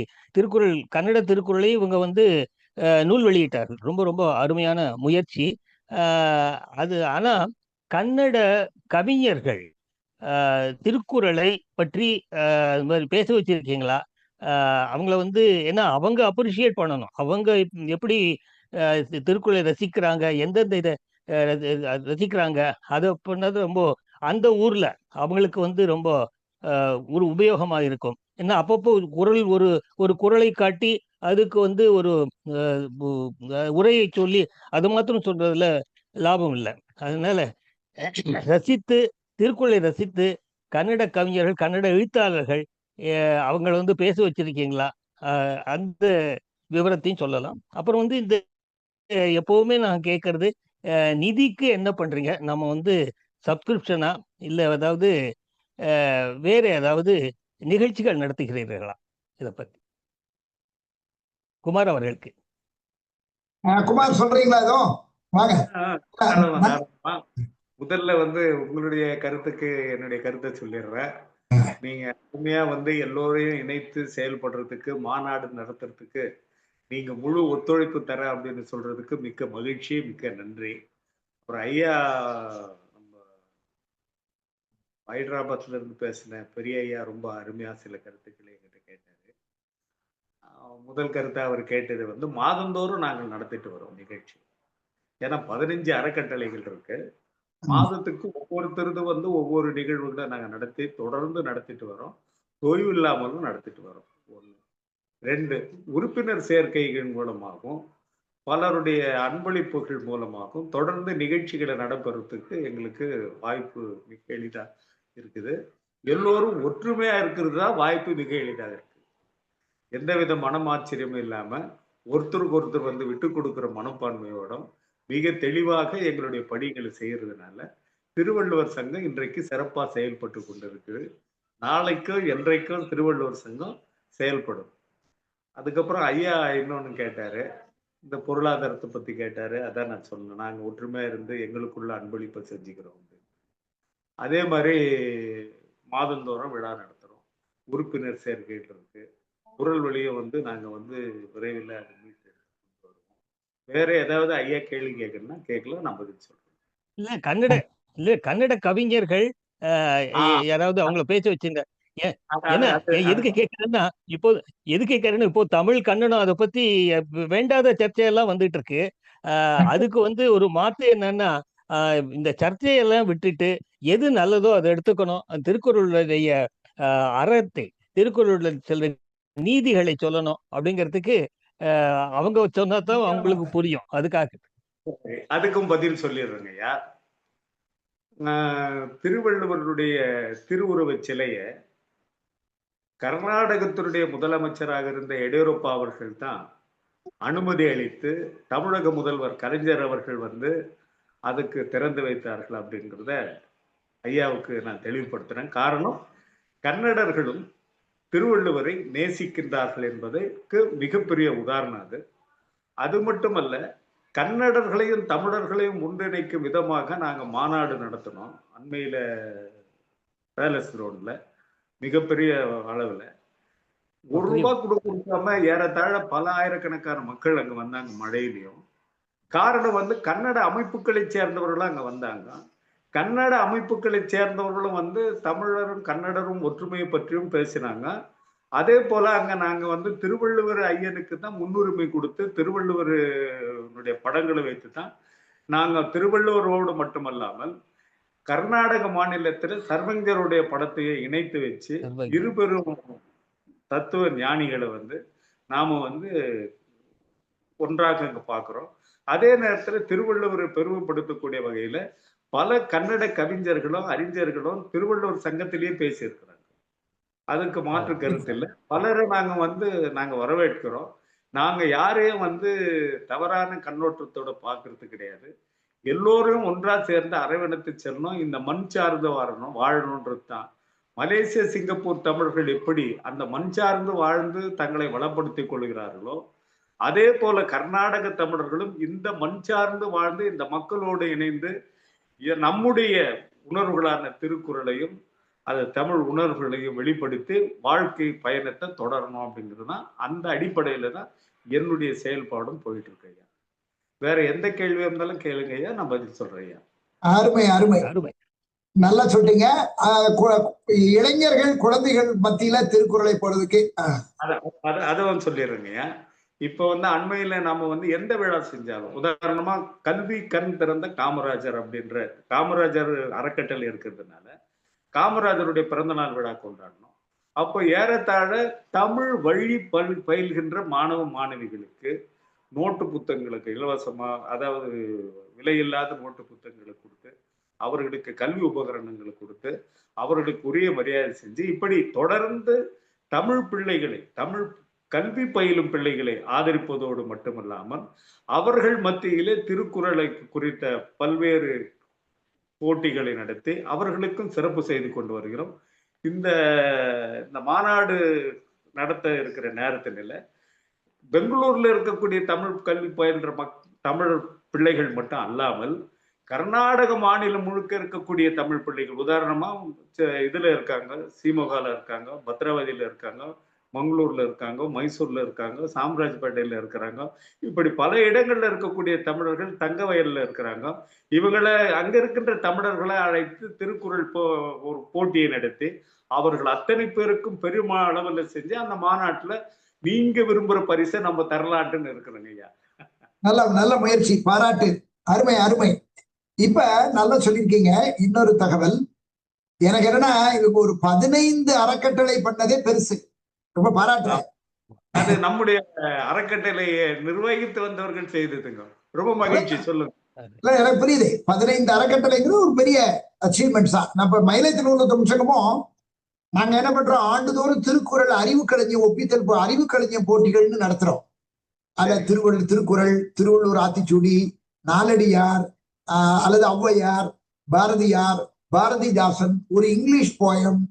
[SPEAKER 9] கன்னட திருக்குறளை இவங்க வந்து நூல் வெளியிட்டார்கள். ரொம்ப ரொம்ப அருமையான முயற்சி அது. ஆனா கன்னட கவிஞர்கள் திருக்குறளை பற்றி அது மாதிரி பேச வச்சிருக்கீங்களா? அவங்கள வந்து ஏன்னா அவங்க அப்ரிஷியேட் பண்ணணும். அவங்க எப்படி திருக்குறளை ரசிக்கிறாங்க, எந்தெந்த இதை ரசிக்கிறாங்க, அதை பண்ணது ரொம்ப அந்த ஊர்ல அவங்களுக்கு வந்து ரொம்ப ஒரு உபயோகமா இருக்கும். ஏன்னா அப்பப்போ குரல் ஒரு குரலை காட்டி அதுக்கு வந்து ஒரு உரையை சொல்லி அது மாத்திரம் சொல்றதுல லாபம் இல்லை. அதனால திருக்குறளை ரசித்து கன்னட கவிஞர்கள் கன்னட எழுத்தாளர்கள் அவங்களை வந்து பேச வச்சிருக்கீங்களா? அந்த விவரத்தையும் சொல்லலாம். அப்புறம் வந்து இந்த எப்பவுமே நான் கேட்கறது, நிதிக்கு என்ன பண்றீங்க? நம்ம வந்து சப்ஸ்கிரிப்ஷனா இல்லை ஏதாவது வேற ஏதாவது நிகழ்ச்சிகள் நடத்துகிறீர்களா? இதை பத்தி குமார் அவர்களுக்கு.
[SPEAKER 1] குமார் சொல்றீங்களா? வாங்க.
[SPEAKER 6] முதல்ல வந்து உங்களுடைய கருத்துக்கு என்னுடைய கருத்தை சொல்லிடுறேன். நீங்க உண்மையா வந்து எல்லோரையும் இணைத்து செயல்படுறதுக்கு, மாநாடு நடத்துறதுக்கு நீங்க முழு ஒத்துழைப்பு தர அப்படின்னு சொல்றதுக்கு மிக்க மகிழ்ச்சி, மிக்க நன்றி. அப்புறம் ஐயா நம்ம ஹைதராபாத்ல இருந்து பேசின பெரிய ஐயா ரொம்ப அருமையா சில கருத்துக்களை என்கிட்ட கேட்டாரு. முதல் கருத்தை அவர் கேட்டது வந்து மாதந்தோறும் நாங்கள் நடத்திட்டு வரோம் நிகழ்ச்சி. ஏன்னா 15 அறக்கட்டளைகள் இருக்கு. மாதத்துக்கு ஒவ்வொருத்தருது வந்து ஒவ்வொரு நிகழ்வுகளை நாங்கள் தொடர்ந்து நடத்திட்டு வரோம். தொய்வு இல்லாமலும் நடத்திட்டு வரோம். 1 2 உறுப்பினர் சேர்க்கைகள் மூலமாகவும் பலருடைய அன்பளிப்புகள் மூலமாகவும் தொடர்ந்து நிகழ்ச்சிகளை நடைபெறத்துக்கு எங்களுக்கு வாய்ப்பு மிக எளிதா இருக்குது. எல்லோரும் ஒற்றுமையா இருக்கிறது தான் வாய்ப்பு மிக எளிதாக இருக்கு. எந்தவித மனமாச்சரியமும் இல்லாம ஒருத்தருக்கு ஒருத்தர் வந்து விட்டு கொடுக்கிற மனப்பான்மையோட மிக தெளிவாக எங்களுடைய பணிகளை செய்யறதுனால திருவள்ளுவர் சங்கம் இன்றைக்கு சிறப்பா செயல்பட்டு கொண்டிருக்கு. நாளைக்கும் என்றைக்கும் திருவள்ளுவர் சங்கம் செயல்படும். அதுக்கப்புறம் ஐயா இன்னொன்னு கேட்டாரு, இந்த பொருளாதாரத்தை பத்தி கேட்டாரு. அதான் நான் சொன்னேன், நாங்க ஒற்றுமையா இருந்து எங்களுக்குள்ள அன்பளிப்பை செஞ்சுக்கிறோம். அதே மாதிரி மாதந்தோறும் விழா நடத்துறோம். உறுப்பினர் சேர்க்கைகள் இருக்கு. குரல் வழியை வந்து நாங்க வந்து விரைவில் அது மீட்டு கொண்டு வருவோம். வேற ஏதாவது ஐயா கேள்வி கேட்கணும்னா கேட்கலாம், நான் பதில் சொல்றேன்.
[SPEAKER 9] கன்னட கவிஞர்கள் யாராவது அவங்கள பேச வச்சுங்க. ஏன்னா எதுக்கு கேட்கறேன்னா இப்போ தமிழ் கன்னடம் அதை பத்தி வேண்டாத சர்ச்சையெல்லாம் வந்துட்டு இருக்கு. அதுக்கு வந்து ஒரு மாற்று என்னன்னா, இந்த சர்ச்சையெல்லாம் விட்டுட்டு எது நல்லதோ அதை எடுத்துக்கணும். திருக்குறளுடைய அறத்தை, திருக்குறளுடைய சில நீதிகளை சொல்லணும் அப்படிங்கிறதுக்கு அவங்க சொன்னாதான் அவங்களுக்கு புரியும்.
[SPEAKER 6] அதுக்கும் பதில் சொல்லிடுறேங்க ஐயா. திருவள்ளுவருடைய திருவுருவச் சிலைய கர்நாடகத்தினுடைய முதலமைச்சராக இருந்த எடியூரப்பா அவர்கள் தான் அனுமதி அளித்து தமிழக முதல்வர் கலைஞர் அவர்கள் வந்து அதுக்கு திறந்து வைத்தார்கள் அப்படிங்கிறத ஐயாவுக்கு நான் தெளிவுபடுத்துறேன். காரணம், கன்னடர்களும் திருவள்ளுவரை நேசிக்கின்றார்கள் என்பதற்கு மிகப்பெரிய உதாரணம் அது. அது மட்டுமல்ல, கன்னடர்களையும் தமிழர்களையும் ஒன்றிணைக்கும் விதமாக நாங்க மாநாடு நடத்தினோம். அண்மையில பேலஸ் ரோட்ல மிகப்பெரிய அளவுல ₹1 கொடுக்காம ஏறத்தாழ பல ஆயிரக்கணக்கான மக்கள் அங்க வந்தாங்க மழையிலையும். காரணம் வந்து கன்னட அமைப்புகளை சேர்ந்தவர்களும் அங்க வந்தாங்க. கன்னட அமைப்புகளை சேர்ந்தவர்களும் வந்து தமிழரும் கன்னடரும் ஒற்றுமையை பற்றியும் பேசினாங்க. அதே போல அங்க நாங்க வந்து திருவள்ளுவர் ஐயனுக்கு தான் முன்னுரிமை கொடுத்து திருவள்ளுவருடைய படங்களை வைத்து தான் நாங்க திருவள்ளுவரோடு மட்டுமல்லாமல் கர்நாடக மாநிலத்தில் சர்வஞ்சருடைய படத்தையே இணைத்து வச்சு இருபெரும் தத்துவ ஞானிகளை வந்து நாம வந்து ஒன்றாக அங்க பாக்குறோம். அதே நேரத்தில் திருவள்ளுவரை பெருமைப்படுத்தக்கூடிய வகையில பல கன்னட கவிஞர்களும் அறிஞர்களும் திருவள்ளுவர் சங்கத்திலேயே பேசியிருக்கிறாங்க. அதுக்கு மாற்று கருத்து இல்லை. பலரை நாங்க வரவேற்கிறோம். நாங்க யாரையும் வந்து தவறான கண்ணோட்டத்தோட பாக்குறது கிடையாது. எல்லோரும் ஒன்றா சேர்ந்து அரவணைத்து செல்லணும், இந்த மண் சார்ந்து வாழணும்ன்றது தான். மலேசிய சிங்கப்பூர் தமிழர்கள் எப்படி அந்த மண் சார்ந்து வாழ்ந்து தங்களை வளப்படுத்திக் கொள்கிறார்களோ, அதே போல கர்நாடக தமிழர்களும் இந்த மண் சார்ந்து வாழ்ந்து இந்த மக்களோடு இணைந்து நம்முடைய உணர்வுகளான திருக்குறளையும் அது தமிழ் உணர்வுகளையும் வெளிப்படுத்தி வாழ்க்கை பயணத்தை தொடரணும் அப்படிங்கிறது தான். அந்த அடிப்படையில தான் என்னுடைய செயல்பாடும் போயிட்டு இருக்கு ஐயா. வேற எந்த கேள்வியா இருந்தாலும் கேளுங்க ஐயா, நான் பதில் சொல்றேன் ஐயா.
[SPEAKER 1] அருமை அருமை அருமை, நல்லா சொல்றீங்க. இளைஞர்கள் குழந்தைகள் மத்தியில திருக்குறளை போறதுக்கு
[SPEAKER 6] அதான் சொல்லிடுறேங்க ஐயா. இப்ப வந்து அண்மையில நாம வந்து எந்த விழா செஞ்சாலும், உதாரணமா கல்வி கண் திறந்த காமராஜர் அப்படின்ற காமராஜர் அறக்கட்டளை இருக்கிறதுனால காமராஜருடைய பிறந்த நாள் விழா கொண்டாடணும். அப்போ ஏறத்தாழ தமிழ் வழி பயில்கின்ற மாணவ மாணவிகளுக்கு நோட்டு புத்தகங்களுக்கு இலவசமா, அதாவது விலையில்லாத நோட்டு புத்தகங்களை கொடுத்து, அவர்களுக்கு கல்வி உபகரணங்களை கொடுத்து, அவர்களுக்கு உரிய மரியாதை செஞ்சு, இப்படி தொடர்ந்து தமிழ் பிள்ளைகளை, தமிழ் கல்வி பயிலும் பிள்ளைகளை ஆதரிப்பதோடு மட்டுமல்லாமல் அவர்கள் மத்தியிலே திருக்குறளை குறித்த பல்வேறு போட்டிகளை நடத்தி அவர்களுக்கும் சிறப்பு செய்து கொண்டு வருகிறோம். இந்த மாநாடு நடத்த இருக்கிற நேரத்தில பெங்களூர்ல இருக்கக்கூடிய தமிழ் கல்வி பயின்ற தமிழ் பிள்ளைகள் மட்டும் அல்லாமல் கர்நாடக மாநிலம் முழுக்க இருக்கக்கூடிய தமிழ் பிள்ளைகள், உதாரணமா இதுல இருக்காங்க, சீமோகால இருக்காங்க, பத்ராவதியில இருக்காங்க, மங்களூர்ல இருக்காங்க, மைசூர்ல இருக்காங்க, சாம்ராஜ்பேட்டையில இருக்கிறாங்க, இப்படி பல இடங்கள்ல இருக்கக்கூடிய தமிழர்கள் தங்க வயல்ல இருக்கிறாங்க. இவங்களை அங்க இருக்கின்ற தமிழர்களை அழைத்து திருக்குறள் ஒரு போட்டியை நடத்தி அவர்கள் அத்தனை பேருக்கும் பெருமா அளவுல செஞ்சு அந்த மாநாட்டுல நீங்க விரும்புற பரிசை நம்ம தரலாட்டுன்னு இருக்கிறோங்க ஐயா.
[SPEAKER 1] நல்ல முயற்சி, பாராட்டு, அருமை அருமை. இப்ப நல்லா சொல்லியிருக்கீங்க. இன்னொரு தகவல் எனக்கு என்னன்னா, இதுக்கு ஒரு 15 அறக்கட்டளை பண்ணதே பெருசு, ரொம்ப பாராட்டுறேன்.
[SPEAKER 6] அது நம்முடைய அறக்கட்டளையை நிர்வகித்து வந்தவர்கள் செய்ததுங்க. ரொம்ப மகிழ்ச்சி. சொல்லுங்க.
[SPEAKER 1] இல்ல, எனக்கு புரியுது. 15 அறக்கட்டளைங்கிறது ஒரு பெரிய அச்சீவ்மெண்ட்ஸ் தான். நம்ம மயிலை திருவள்ளுவர் தமிழ் சங்கமும் நாங்க என்ன பண்றோம், ஆண்டுதோறும் திருக்குறள் அறிவு களஞ்சியம் ஒப்பித்தல் அறிவு களஞ்சியம் போட்டிகள்னு நடத்துறோம். அதுல திருக்குறள், திருவள்ளுவர் ஆத்திச்சூடி, நாலடியார், அல்லது ஔவையார், பாரதியார், பாரதிதாசன், ஒரு இங்கிலீஷ் போயம்,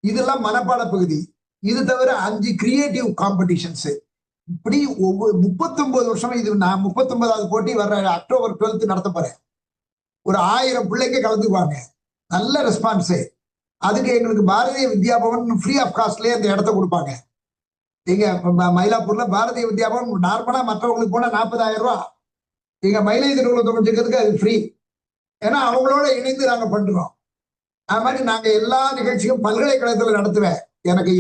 [SPEAKER 1] இதெல்லாம் மனப்பாட பகுதி. இது தவிர 5 கிரியேட்டிவ் காம்படிஷன்ஸ். இப்படி ஒவ்வொரு 39 வருஷம் இது. நான் 39வது போட்டி வர்ற அக்டோபர் 12 நடத்த போறேன். ஒரு 1000 பிள்ளைங்க கலந்துக்குவாங்க. நல்ல ரெஸ்பான்ஸ். அதுக்கு எங்களுக்கு பாரதிய வித்யாபவன் ஃப்ரீ ஆஃப் காஸ்ட்லயே அந்த இடத்த கொடுப்பாங்க. இங்க மயிலாப்பூர்ல பாரதிய வித்யாபவன் நார்மலா மற்றவங்களுக்கு போனா 40,000 ரூபாய். இங்க மயிலை திருவள்ளுவர் தமிழ்ச்சங்கத்துக்கு அது ஃப்ரீ. ஏன்னா அவங்களோட இணைந்து நாங்க பண்றோம். அது மாதிரி நாங்க எல்லா நிகழ்ச்சியும் பல்கலைக்கழகத்துல நடத்துவேன். எனக்கு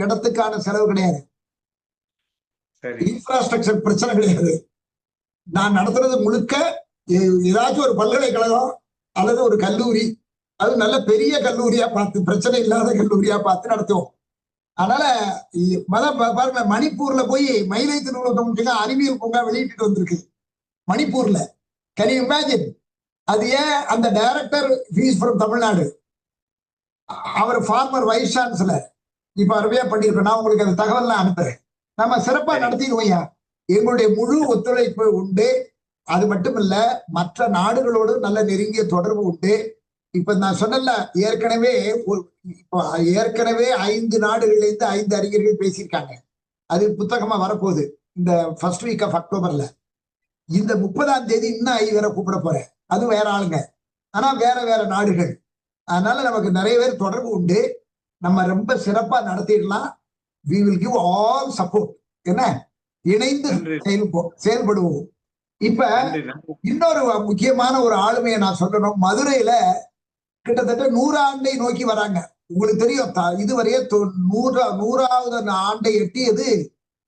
[SPEAKER 1] இடத்துக்கான செலவு கிடையாது, இன்ஃப்ராஸ்ட்ரக்சர் பிரச்சனை கிடையாது. நான் நடத்துறது முழுக்க ஏதாச்சும் ஒரு பல்கலைக்கழகம் அல்லது ஒரு கல்லூரி, அது நல்ல பெரிய கல்லூரியா பார்த்து, பிரச்சனை இல்லாத கல்லூரியா பார்த்து நடத்துவோம். அதனால பாருங்க, மணிப்பூர்ல போய் மயிலை திருவள்ளுவர் தமிழ்ச்சங்கம் அறிவியல் பூங்கா வெளியிட்டு வந்திருக்கு மணிப்பூர்ல. Can you imagine? அது ஏன்? அந்த director fees from Tamil Nadu, our farmer vice chancellor. இப்ப அருமையா பண்ணிருக்கோம். நான் உங்களுக்கு அந்த தகவல்லாம் அனுப்புறேன். நம்ம சிறப்பா நடத்திடுவோம்யா. எங்களுடைய முழு ஒத்துழைப்பு உண்டு. அது மட்டும் இல்ல, மற்ற நாடுகளோடு நல்ல நெருங்கிய தொடர்பு உண்டு. இப்ப நான் சொன்னல, ஏற்கனவே 5 நாடுகள்ல இருந்து 5 அறிஞர்கள் பேசியிருக்காங்க. அது புத்தகமா வரப்போகுது இந்த ஃபர்ஸ்ட் வீக் ஆஃப் அக்டோபர்ல. இந்த 30ஆம் தேதி இன்னும் 5 பேரை கூப்பிட போறேன். அது வேற ஆளுங்க, ஆனா வேற வேற நாடுகள். அதனால நமக்கு நிறைய பேர் தொடர்பு உண்டு. நம்ம ரொம்ப சிறப்பா நடத்திடலாம். we will give all support. என்ன, இணைந்து செயல்படுவோம். இப்ப இன்னொரு முக்கியமான ஒரு ஆளுமையை நான் சொல்லணும். மதுரையில கிட்டத்தட்ட 100 ஆண்டை நோக்கி வராங்க. உங்களுக்கு தெரியும், இதுவரையே 100வது ஆண்டை எட்டியது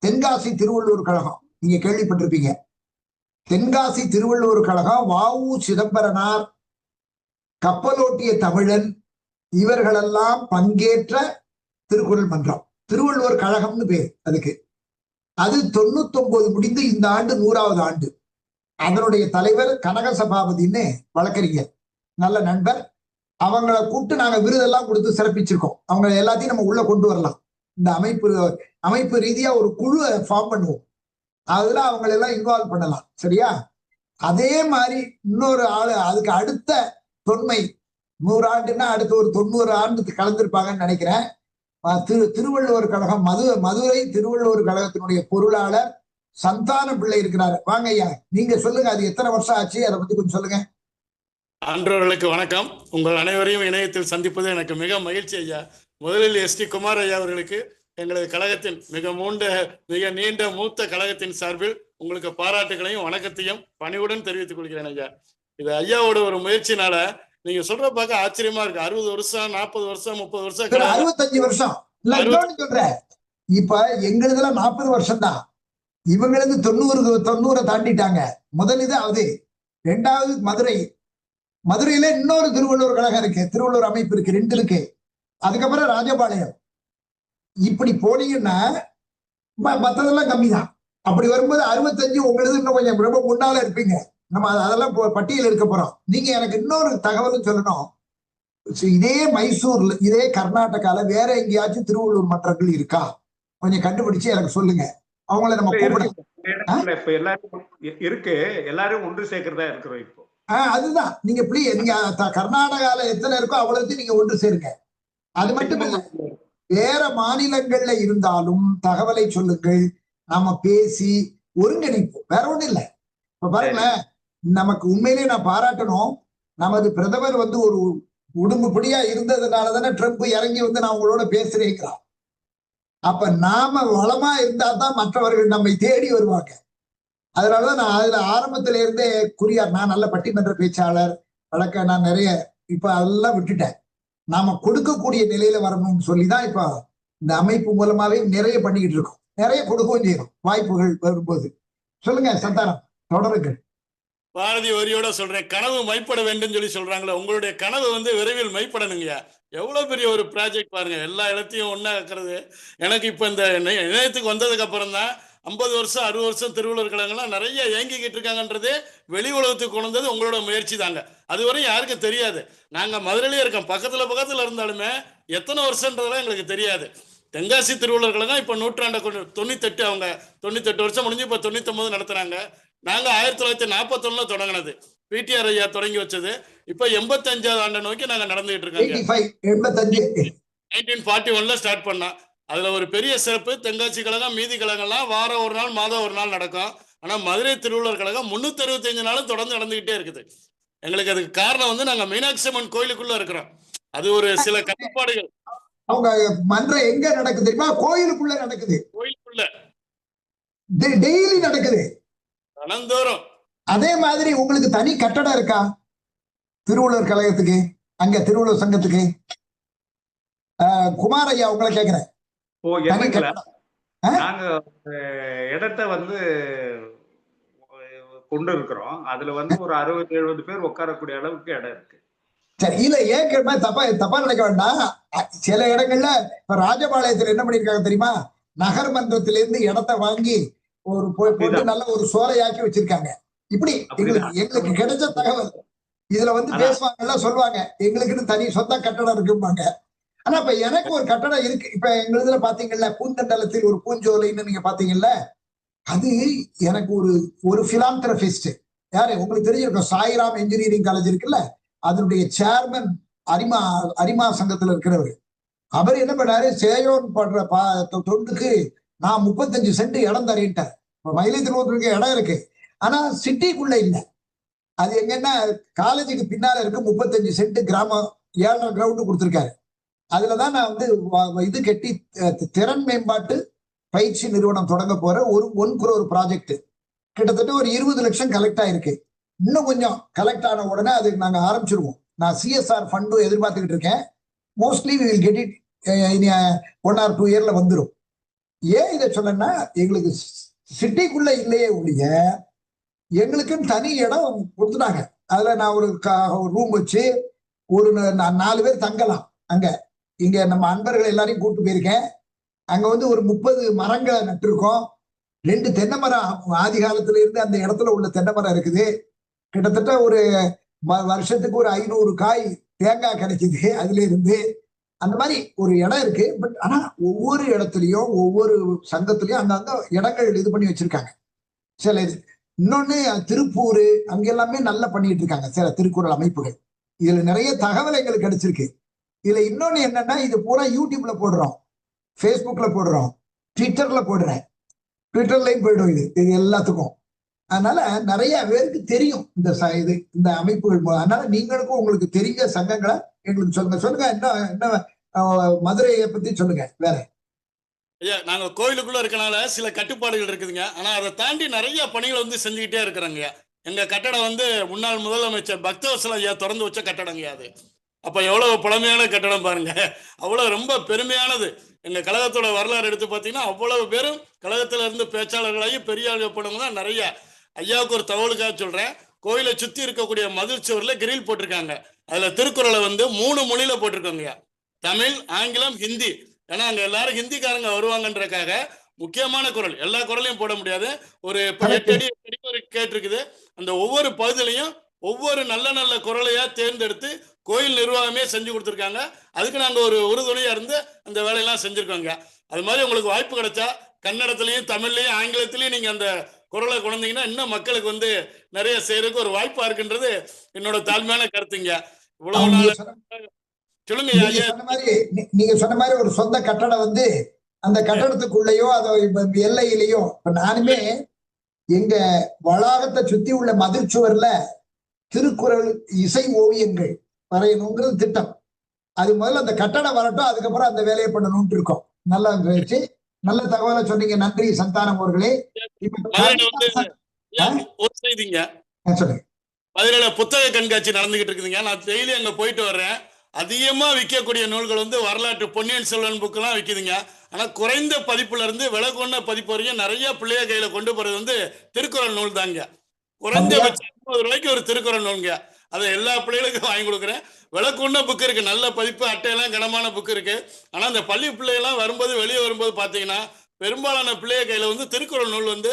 [SPEAKER 1] தென்காசி திருவள்ளுவர் கழகம். நீங்க கேள்விப்பட்டிருப்பீங்க. தென்காசி திருவள்ளுவர் கழகம், வ.உ. சிதம்பரனார், கப்பலோட்டிய தமிழன், இவர்களெல்லாம் பங்கேற்ற திருக்குறள் மன்றம், திருவள்ளுவர் கழகம்னு பேர் அதுக்கு. அது 99 முடிந்து இந்த ஆண்டு 100வது ஆண்டு. அதனுடைய தலைவர் கனக சபாபதினு வழக்கறிஞர், நல்ல நண்பர். அவங்கள கூப்பிட்டு நாங்க விருதெல்லாம் கொடுத்து சிறப்பிச்சிருக்கோம். அவங்க எல்லாத்தையும் நம்ம உள்ள கொண்டு வரலாம். இந்த அமைப்பு ரீதியா ஒரு குழு ஃபார்ம் பண்ணுவோம். அதுல அவங்களை எல்லாம் இன்வால்வ் பண்ணலாம். சரியா? அதே மாதிரி இன்னொரு ஆளு, அதுக்கு அடுத்த தொன்மை 100 ஆண்டுன்னா அடுத்து ஒரு 90 ஆண்டு கலந்திருப்பாங்கன்னு நினைக்கிறேன். திருவள்ளுவர் கழகம், மதுரை திருவள்ளுவர் கழகத்தினுடைய பொருளாளர் சந்தான பிள்ளை இருக்கிறாரு. வாங்க ஐயா, நீங்க சொல்லுங்க, அது எத்தனை வருஷம் ஆச்சு, அதை பத்தி கொஞ்சம் சொல்லுங்க.
[SPEAKER 10] அன்றவர்களுக்கு வணக்கம். உங்கள் அனைவரையும் இணையத்தில் சந்திப்பது எனக்கு மிக மகிழ்ச்சி ஐயா. முதலில் எஸ்.டி. குமார் ஐயா அவர்களுக்கு எங்களது கழகத்தின் மிக நீண்ட மூத்த கழகத்தின் சார்பில் உங்களுக்கு பாராட்டுகளையும் வணக்கத்தையும் பணிவுடன் தெரிவித்துக் கொள்கிறேன் ஐயா. இது ஐயாவோட ஒரு முயற்சினால நீங்க சொல்ற பார்க்க ஆச்சரியமா இருக்கு. 60 வருஷம், 40 வருஷம், 30 வருஷம்,
[SPEAKER 1] 65 வருஷம் சொல்றேன். இப்ப எங்களுதுல 40 வருஷம் தான். இவங்களது 90 தாண்டிட்டாங்க. முதல் இது அது. 2வது மதுரையில இன்னொரு திருவள்ளுவர் கழகம் இருக்கு, திருவள்ளுவர் அமைப்பு இருக்கு, 2 இருக்கு. அதுக்கப்புறம் ராஜபாளையம். இப்படி போனீங்கன்னா மற்றதெல்லாம் கம்மி தான். அப்படி வரும்போது 65 உங்களது இன்னும் கொஞ்சம் ரொம்ப முன்னால இருப்பீங்க. நம்ம அதெல்லாம் பட்டியல் எடுக்க போறோம். நீங்க எனக்கு இன்னொரு தகவலும் சொல்லணும். இதே மைசூர்ல, இதே கர்நாடகால வேற எங்கேயாச்சும் திருவள்ளுவர் மன்றங்கள் இருக்கா? கொஞ்சம் கண்டுபிடிச்சு எனக்கு சொல்லுங்க. அவங்கள நம்ம கூப்பிடலாம்.
[SPEAKER 6] இப்ப எல்லாரும் இருக்கு, எல்லாரும் ஒன்று சேர்க்கிறதா இருக்கிறோம் இப்போ.
[SPEAKER 1] அதுதான். நீங்க நீங்க கர்நாடகால எத்தனை இருக்கோ அவ்வளவு நீங்க ஒன்று சேருங்க. அது மட்டும் இல்ல, வேற மாநிலங்கள்ல இருந்தாலும் தகவலை சொல்லுங்கள். நாம பேசி ஒருங்கிணைப்போம். வேற ஒண்ணும் இல்லை. இப்ப பாருங்களேன், நமக்கு உண்மையிலேயே நான் பாராட்டணும். நமது பிரதமர் ஒரு உடும்புப்படியா இருந்ததுனால தானே ட்ரம்ப் இறங்கி நான் உங்களோட பேசுறேங்கிறான். அப்ப நாம வளமா இருந்தா தான் மற்றவர்கள் நம்மை தேடி வருவாங்க. அதனாலதான் நான் அதுல ஆரம்பத்தில இருந்தே குறியார், நான் நல்ல பட்டிமன்ற பேச்சாளர் வழக்க நான் நிறைய இப்ப அதெல்லாம் விட்டுட்டேன். நாம கொடுக்கக்கூடிய நிலையில வரணும்னு சொல்லிதான் இப்ப இந்த அமைப்பு மூலமாவே நிறைய பண்ணிக்கிட்டு இருக்கோம். நிறைய கொடுக்கவும் செய்யணும் வாய்ப்புகள் வரும்போது. சொல்லுங்க சந்தானம், தொடருங்கள்.
[SPEAKER 10] பாரதி வரியோட சொல்றேன், கனவு மைப்பட வேண்டும் சொல்லி சொல்றாங்களே, உங்களுடைய கனவு வந்து விரைவில் மைப்படணுங்கய்யா. எவ்வளவு பெரிய ஒரு ப்ராஜெக்ட் பாருங்க, எல்லா இடத்தையும் ஒண்ணா இருக்கிறது. எனக்கு இப்ப இந்த இணையத்துக்கு வந்ததுக்கு அப்புறம் தான் 50 வருஷம் 60 வருஷம் திருவள்ளுவர் கழகங்கள்லாம் நிறைய இயங்கிக்கிட்டு இருக்காங்கன்றதே வெளி உலகத்துக்கு கொண்டு வந்தது உங்களோட முயற்சி தாங்க. அதுவரை யாருக்கும் தெரியாது. நாங்க மதுரையிலே இருக்கோம், பக்கத்துல இருந்தாலுமே எத்தனை வருஷம்ன்றதெல்லாம் எங்களுக்கு தெரியாது. தென்காசி திருவள்ளுவர் கழகம் இப்ப 98 அவங்க 98 வருஷம் முடிஞ்சு இப்ப 99 நடத்துறாங்க. நாங்க 1941 தொடங்கினது, பிடிஆர் ஐயா தொடங்கி வச்சது. இப்ப 85வது ஆண்டை நோக்கி நாங்க நடந்துகிட்டு இருக்கோம். 1941 ஸ்டார்ட் பண்ணோம். அதுல ஒரு பெரிய சிறப்பு, தென்காசி கழகம் மீதி கழகம்லாம் வாரம் ஒரு நாள் மாதம் ஒரு நாள் நடக்கும். ஆனா மதுரை திருவள்ளுவர் கழகம் 365 நாளும் தொடர்ந்து நடந்துகிட்டே இருக்குது. எங்களுக்கு அதுக்கு காரணம் வந்து நாங்க மீனாட்சி அம்மன் கோயிலுக்குள்ள இருக்கிறோம். அது ஒரு சில கட்டுப்பாடுகள்.
[SPEAKER 1] அவங்க மன்றம் எங்க நடக்குது தெரியுமா? கோயிலுக்குள்ள நடக்குது.
[SPEAKER 10] கோயிலுக்குள்ள
[SPEAKER 1] டெய்லி நடக்குது
[SPEAKER 10] தினந்தோறும்.
[SPEAKER 1] அதே மாதிரி உங்களுக்கு தனி கட்டடம் இருக்கா திருவள்ளுவர் கழகத்துக்கு, அங்க திருவள்ளுவர் சங்கத்துக்கு? குமார் ஐயா உங்களை கேக்குறேன்.
[SPEAKER 6] நாங்க இடத்தை வந்து கொண்டு இருக்கிறோம். அதுல வந்து ஒரு 60-70 பேர் உட்காரக்கூடிய அளவுக்கு இடம் இருக்கு.
[SPEAKER 1] சரி, இல்ல ஏன் தப்பா நினைக்க வேண்டாம். சில இடங்கள்ல இப்ப ராஜபாளையத்துல என்ன பண்ணிருக்காங்க தெரியுமா? நகர் மன்றத்திலிருந்து இடத்தை வாங்கி ஒரு போட்டு நல்ல ஒரு சோலையாக்கி வச்சிருக்காங்க. இப்படி எங்களுக்கு கிடைச்ச தகவல். இதுல வந்து பேசுவாங்கல்ல, சொல்லுவாங்க எங்களுக்குன்னு தனி சொந்த கட்டடம் இருக்கும்பாங்க. ஆனா இப்ப எனக்கு ஒரு கட்டடம் இருக்கு. இப்ப எங்க இதுல பாத்தீங்கல்ல, பூந்தண்டலத்தில் ஒரு பூஞ்சோலைன்னு நீங்க பாத்தீங்கல்ல, அது எனக்கு ஒரு பிலாந்திரபிஸ்ட் யாரு உங்களுக்கு தெரிஞ்சிருக்கும், சாய்ராம் இன்ஜினியரிங் காலேஜ் இருக்குல்ல, அதனுடைய சேர்மன் அரிமா சங்கத்துல இருக்கிறவர். அவர் என்ன பண்ணாரு, சேயோன் படுற தொண்டுக்கு நான் 35 சென்ட் இடம் தரேன்ட்டார். மயிலத்திற்கு இடம் இருக்கு, ஆனா சிட்டிக்குள்ள இல்லை. அது எங்கன்னா காலேஜுக்கு பின்னால இருக்கு. 35 சென்ட் கிராமம் 7.5 கிரவுண்டு கொடுத்துருக்காரு. அதுலதான் நான் வந்து இது கட்டி திறன் மேம்பாட்டு பயிற்சி நிறுவனம் தொடங்க போற ஒரு 1 crore ப்ராஜெக்ட். கிட்டத்தட்ட ஒரு 20 லட்சம் கலெக்ட் ஆயிருக்கு. இன்னும் கொஞ்சம் கலெக்ட் ஆன உடனே அதுக்கு நாங்க ஆரம்பிச்சிருவோம். நான் CSR ஃபண்டும் எதிர்பார்த்துக்கிட்டு இருக்கேன். Mostly we will get it in 1 or 2 years வந்துடும். ஏன் இதை சொன்னா, எங்களுக்கு சிட்டிக்குள்ள இல்லையே ஒழிய எங்களுக்குன்னு தனி இடம் கொடுத்துட்டாங்க. அதுல நான் ஒரு ரூம் வச்சு ஒரு 4 பேர் தங்கலாம். அங்க இங்க நம்ம அன்பர்கள் எல்லாரையும் கூப்பிட்டு போயிருக்கேன். அங்க வந்து ஒரு 30 மரங்களை நட்டிருக்கோம். 2 தென்னை மரம் ஆதி காலத்துல இருந்து அந்த இடத்துல உள்ள தென்னை மரம் இருக்குது. கிட்டத்தட்ட ஒரு வருஷத்துக்கு ஒரு 500 காய் தேங்காய் கிடைக்குது அதுல இருந்து. அந்த மாதிரி ஒரு இடம் இருக்கு. பட் ஆனா ஒவ்வொரு இடத்துலயும் ஒவ்வொரு சங்கத்திலயும் அங்கங்க இடங்கள் இது பண்ணி வச்சிருக்காங்க. சில இது இன்னொன்னு திருப்பூர் அங்க எல்லாமே நல்லா பண்ணிட்டு இருக்காங்க சில திருக்குறள் அமைப்புகள். இதுல நிறைய தகவல் எங்களுக்கு கிடைச்சிருக்கு. இதுல இன்னொன்னு என்னன்னா, இது பூரா யூடியூப்ல போடுறோம், ஃபேஸ்புக்ல போடுறோம், ட்விட்டர்ல போடுறேன். ட்விட்டர்லயும் போயிடும் இது எல்லாத்துக்கும். அதனால நிறைய பேருக்கு தெரியும் இந்த அமைப்புகள். அதனால நீங்களுக்கும் உங்களுக்கு தெரிஞ்ச சங்கங்களை எங்களுக்கு சொல்லுங்க. என்ன மதுரையை பத்தி சொல்லுங்க. வேற
[SPEAKER 10] ஐயா, நாங்க கோயிலுக்குள்ள இருக்கனால சில கட்டுப்பாடுகள் இருக்குதுங்க. ஆனா அதை தாண்டி நிறைய பணிகள் வந்து செஞ்சுக்கிட்டே இருக்கிறாங்க. எங்க கட்டடம் வந்து முன்னாள் முதலமைச்சர் பக்தவத்சல ஐயா திறந்து வச்ச கட்டடங்க. அது அப்ப எவ்வளவு பழமையான கட்டடம் பாருங்க. அவ்வளவு ரொம்ப பெருமையானது. எங்க கழகத்தோட வரலாறு எடுத்து பார்த்தீங்கன்னா அவ்வளவு பேரும் கழகத்துல இருந்து பேச்சாளர்களாகி பெரிய ஆளுப்படவங்க தான் நிறைய. ஐயாவுக்கு ஒரு தகவலுக்காக சொல்றேன், கோயிலை சுத்தி இருக்கக்கூடிய மதில் சுவர்ல கிரில் போட்டிருக்காங்க. அதுல திருக்குறளை வந்து 3 மொழியில போட்டிருக்காங்க, தமிழ், ஆங்கிலம், ஹிந்தி. ஏன்னா அங்க எல்லாரும் ஹிந்திக்காரங்க வருவாங்கன்றக்காக முக்கியமான குரல், எல்லா குரலையும் போட முடியாது, ஒரு 8 அடி ஒரு கேட்டிருக்குது. அந்த ஒவ்வொரு பகுதியிலையும் ஒவ்வொரு நல்ல நல்ல குரலையா தேர்ந்தெடுத்து கோயில் நிர்வாகமே செஞ்சு கொடுத்துருக்காங்க. அதுக்கு நாங்க ஒரு உறுதுணையா இருந்து அந்த வேலையெல்லாம் செஞ்சிருக்கோங்க. அது மாதிரி உங்களுக்கு வாய்ப்பு கிடைச்சா கன்னடத்திலையும் தமிழ்லையும் ஆங்கிலத்திலையும் நீங்க அந்த குரலை கொண்டீங்கன்னா இன்னும் மக்களுக்கு வந்து நிறைய செய்யறதுக்கு ஒரு வாய்ப்பா இருக்குன்றது என்னோட தாழ்மையான கருத்துங்க. இவ்வளவு நாள் சொல்லுங்க.
[SPEAKER 1] நீங்க சொன்ன மாதிரி ஒரு சொந்த கட்டடம் வந்து அந்த கட்டடத்துக்குள்ளேயோ அதை எல்லையிலேயோ, இப்ப நானுமே எங்க வளாகத்தை சுத்தி உள்ள மதில் சுவர்ல திருக்குறள் இசை ஓவியங்கள் வரையணுங்கிறது திட்டம். அது முதல்ல அந்த கட்டடம் வரட்டும், அதுக்கப்புறம் அந்த வேலையை பண்ணணும்னு இருக்கோம். நல்லா இருந்துச்சு, நல்ல தகவலை சொன்னீங்க. நன்றி சந்தானம் அவர்களே.
[SPEAKER 10] ஒரு செய்திங்க, மதுரையில புத்தக கண்காட்சி நடந்துகிட்டு இருக்குதுங்க. நான் டெய்லி அங்க போயிட்டு வர்றேன். அதிகமா விற்கக்கூடிய நூல்கள் வந்து வரலாற்று பொன்னியின் செல்வன் புக் எல்லாம் விற்குதுங்க. ஆனா குறைந்த பதிப்புல இருந்து விலை கொண்ட பதிப்பு வரைக்கும் நிறைய பிள்ளைய கையில கொண்டு போறது வந்து திருக்குறள் நூல் தாங்க. குறைந்தபட்சம் ரூபாய்க்கு ஒரு திருக்குறள் நூலுங்க. அதை எல்லா பிள்ளைகளுக்கும் வாங்கி கொடுக்குறேன். விளக்குன்ன புக் இருக்கு, நல்ல பதிப்பு, அட்டையெல்லாம் கனமான புக் இருக்கு. ஆனா இந்த பள்ளி பிள்ளைகள்லாம் வரும்போது, வெளியே வரும்போது பாத்தீங்கன்னா பெரும்பாலான பிள்ளைய கையில வந்து திருக்குறள் நூல் வந்து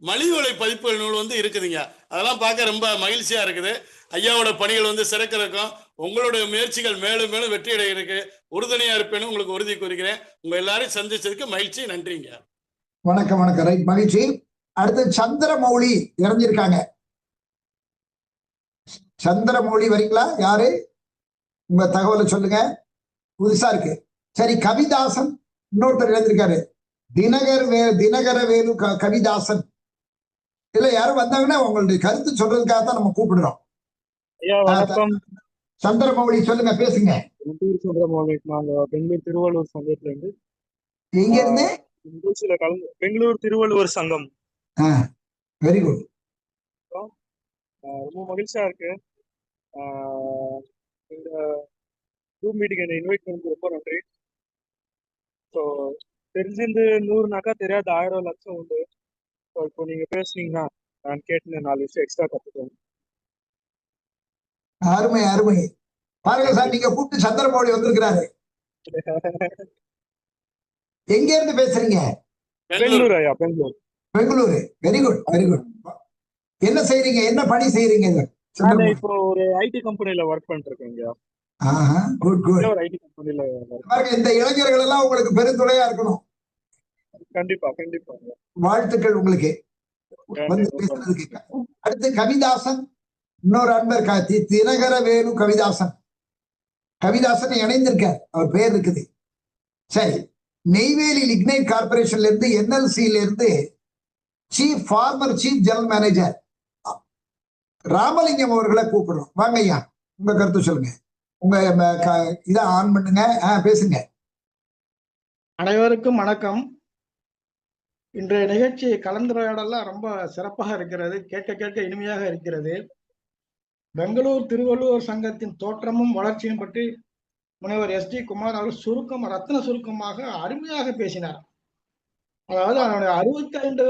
[SPEAKER 10] மலிவு விலை பதிப்புகள் நூல் வந்து இருக்குதுங்க. அதெல்லாம் பார்க்க ரொம்ப மகிழ்ச்சியா இருக்குது. ஐயாவோட பணிகள் வந்து சிறக்கிறதுக்கும் உங்களுடைய முயற்சிகள் மேலும் மேலும் வெற்றி அடைகிறதுக்கு உறுதுணையா இருப்பேன்னு உங்களுக்கு உறுதி கூறுகிறேன். உங்க எல்லாரையும் சந்திச்சதுக்கு மகிழ்ச்சி, நன்றிங்க.
[SPEAKER 1] வணக்கம் வணக்கம். ரைட், மகிழ்ச்சி. அடுத்து சந்திரமௌலி இறஞ்சிருக்காங்க. சந்திரமௌலி வரீங்களா? யாரு உங்க தகவலை சொல்லுங்க, புதுசா இருக்கு. சரி, கவிதாசன் இன்னொருத்தர் இறந்திருக்காரு, தினகர வேலு கவிதாசன். இல்ல யாரும் வந்தாங்கன்னா உங்களுடைய கருத்து சொல்றதுக்காக தான் நம்ம கூப்பிடுறோம். சந்திரமௌலி சொல்லுங்க, பேசுங்க.
[SPEAKER 11] சந்திரமௌலி, நாங்க பெங்களூர் திருவள்ளுவர் சங்கத்துல இருந்து.
[SPEAKER 1] எங்க இருந்து?
[SPEAKER 11] பெங்களூர் திருவள்ளுவர் சங்கம்.
[SPEAKER 1] Very good.
[SPEAKER 11] ரொம்ப மகிழ்ச்சியா இருக்கு. இந்த ஜூம் மீட்டிங் என்னை இன்வைட் பண்ணது ரொம்ப நன்றி. ஸோ தெரிஞ்சிருந்து 100னாக்கா தெரியாத 1000 லட்சம் உண்டு. ஸோ இப்போ நீங்க பேசுனீங்கன்னா நான் கேட்டு 4 விஷயம் எக்ஸ்ட்ரா கத்துக்கணும்.
[SPEAKER 1] அருமை அருமை. பாருங்க சார், நீங்க கூப்பிட்டு சந்திரமௌலி வந்திருக்கிறாரு. எங்க இருந்து பேசுறீங்க?
[SPEAKER 11] பெங்களூர் ஐயா, Bangalore.
[SPEAKER 1] Bengaluru. Very good very good. என்ன செய்றீங்க, என்ன பணி செய்றீங்க?
[SPEAKER 11] நான் இப்போ ஒரு ஐடி கம்பெனில ஒர்க் பண்ணிட்டு இருக்கேங்க.
[SPEAKER 1] Good good.
[SPEAKER 11] ஒரு ஐடி கம்பெனில
[SPEAKER 1] பாருங்க, இந்த இளைஞர்கள் எல்லாம் உங்களுக்கு பெருந்துணையா இருக்கணும்.
[SPEAKER 11] கண்டிப்பா கண்டிப்பா.
[SPEAKER 1] வாழ்த்துக்கள் உங்களுக்கு வந்து பேசுறதுக்கு. அடுத்து கவிதாசன், இன்னொரு அன்பர் தினகர வேலு கவிதாசன். கவிதாசன் இணைந்திருக்கார், அவர் பேர் இருக்குது. சரி, நெய்வேலி லிக்னைட் கார்பரேஷன்ல இருந்து NLC-ல இருந்து farmer chief general manager Ramalingam அவர்களை கூப்பிடுறோம். வாங்க ஐயா, உங்க கருத்து சொல்லுங்க. உங்க இதை ஆன் பண்ணுங்க, பேசுங்க.
[SPEAKER 8] அனைவருக்கும் வணக்கம். இன்றைய நிகழ்ச்சி கலந்துரையாடலாம் ரொம்ப சிறப்பாக இருக்கிறது, கேட்க கேட்க இனிமையாக இருக்கிறது. பெங்களூர் திருவள்ளுவர் சங்கத்தின் தோற்றமும் வளர்ச்சியும் பற்றி முனைவர் SD குமார் அவர்கள் ரத்ன சுருக்கமாக அருமையாக பேசினார். அதாவது அவனுடைய 65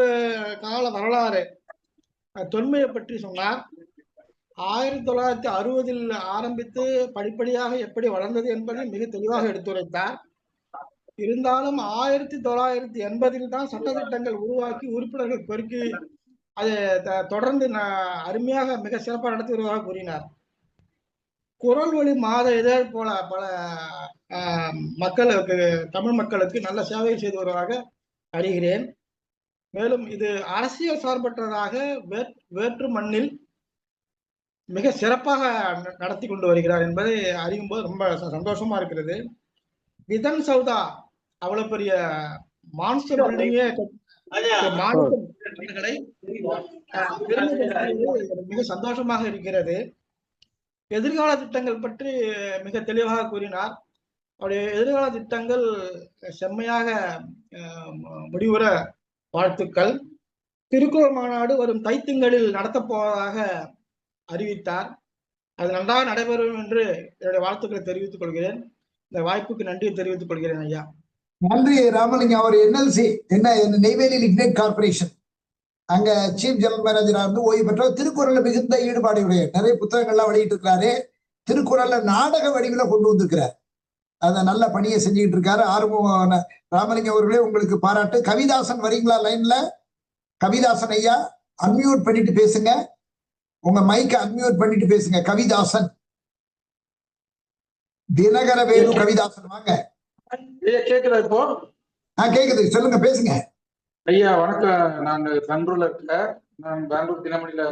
[SPEAKER 8] கால வரலாறு தொன்மையை பற்றி சொன்னார். 1960-இல் ஆரம்பித்து படிப்படியாக எப்படி வளர்ந்தது என்பதை மிக தெளிவாக எடுத்துரைத்தார். இருந்தாலும் 1980-இல் தான் சட்டத்திட்டங்கள் உருவாக்கி உறுப்பினர்கள் பெருக்கி அதை தொடர்ந்து அருமையாக மிக சிறப்பாக நடத்தி வருவதாக கூறினார். குரல் வழி மாத இதழ் போல பல மக்களுக்கு, தமிழ் மக்களுக்கு நல்ல சேவை செய்து வருவதாக அறிகிறேன். மேலும் இது அரசியல் சார்பற்றதாக வேற்று மண்ணில் மிக சிறப்பாக நடத்தி கொண்டு வருகிறார் என்பதை அறியும் போது ரொம்ப சந்தோஷமா இருக்கிறது. விதன் சௌதா அவ்வளவு பெரிய மான்ஸ்டர் பில்டிங்கே மிக சந்தோஷமாக இருக்கிறது. எதிர்கால திட்டங்கள் பற்றி மிக தெளிவாக கூறினார். அவருடைய எதிர்கால திட்டங்கள் செம்மையாக முடிவுற வாழ்த்துக்கள். திருக்குறள் மாநாடு வரும் தைத்திங்களில் நடத்தப் போவதாக அறிவித்தார். அது நன்றாக நடைபெறும் என்று என்னுடைய வாழ்த்துக்களை தெரிவித்துக் கொள்கிறேன். இந்த வாய்ப்புக்கு நன்றியை தெரிவித்துக் கொள்கிறேன் ஐயா.
[SPEAKER 1] நன்றி ராமலிங்கம். அவர் NLC நெய்வேலி லிக்னைட் கார்பரேஷன் அங்க சீஃப் ஜெனரல் மேனேஜரா இருந்து ஓய்வு பெற்ற திருக்குறள்ல மிகுந்த ஈடுபாடுடைய நிறைய புத்தகங்கள்லாம் வெளியிட்டு இருக்கிறாரு. திருக்குறள்ல நாடக வடிவில் கொண்டு வந்திருக்கிறார். அதை நல்ல பணியை செஞ்சுக்கிட்டு இருக்காரு. ஆர்வமான ராமலிங்கம் அவர்களே உங்களுக்கு பாராட்டு. கவிதாசன் வரீங்களா லைன்ல? கவிதாசன் ஐயா, அன்மியூட் பண்ணிட்டு பேசுங்க. உங்க மைக்க அன்மியூட் பண்ணிட்டு பேசுங்க. கவிதாசன், தினகர வேலு கவிதாசன், வாங்க.
[SPEAKER 12] கேக்குதா இப்போ?
[SPEAKER 1] கேக்குது, சொல்லுங்க, பேசுங்க.
[SPEAKER 12] ஐயா வணக்கம். நான் பெங்களூர்ல இருக்கேன். நான் பெங்களூர் தினமணில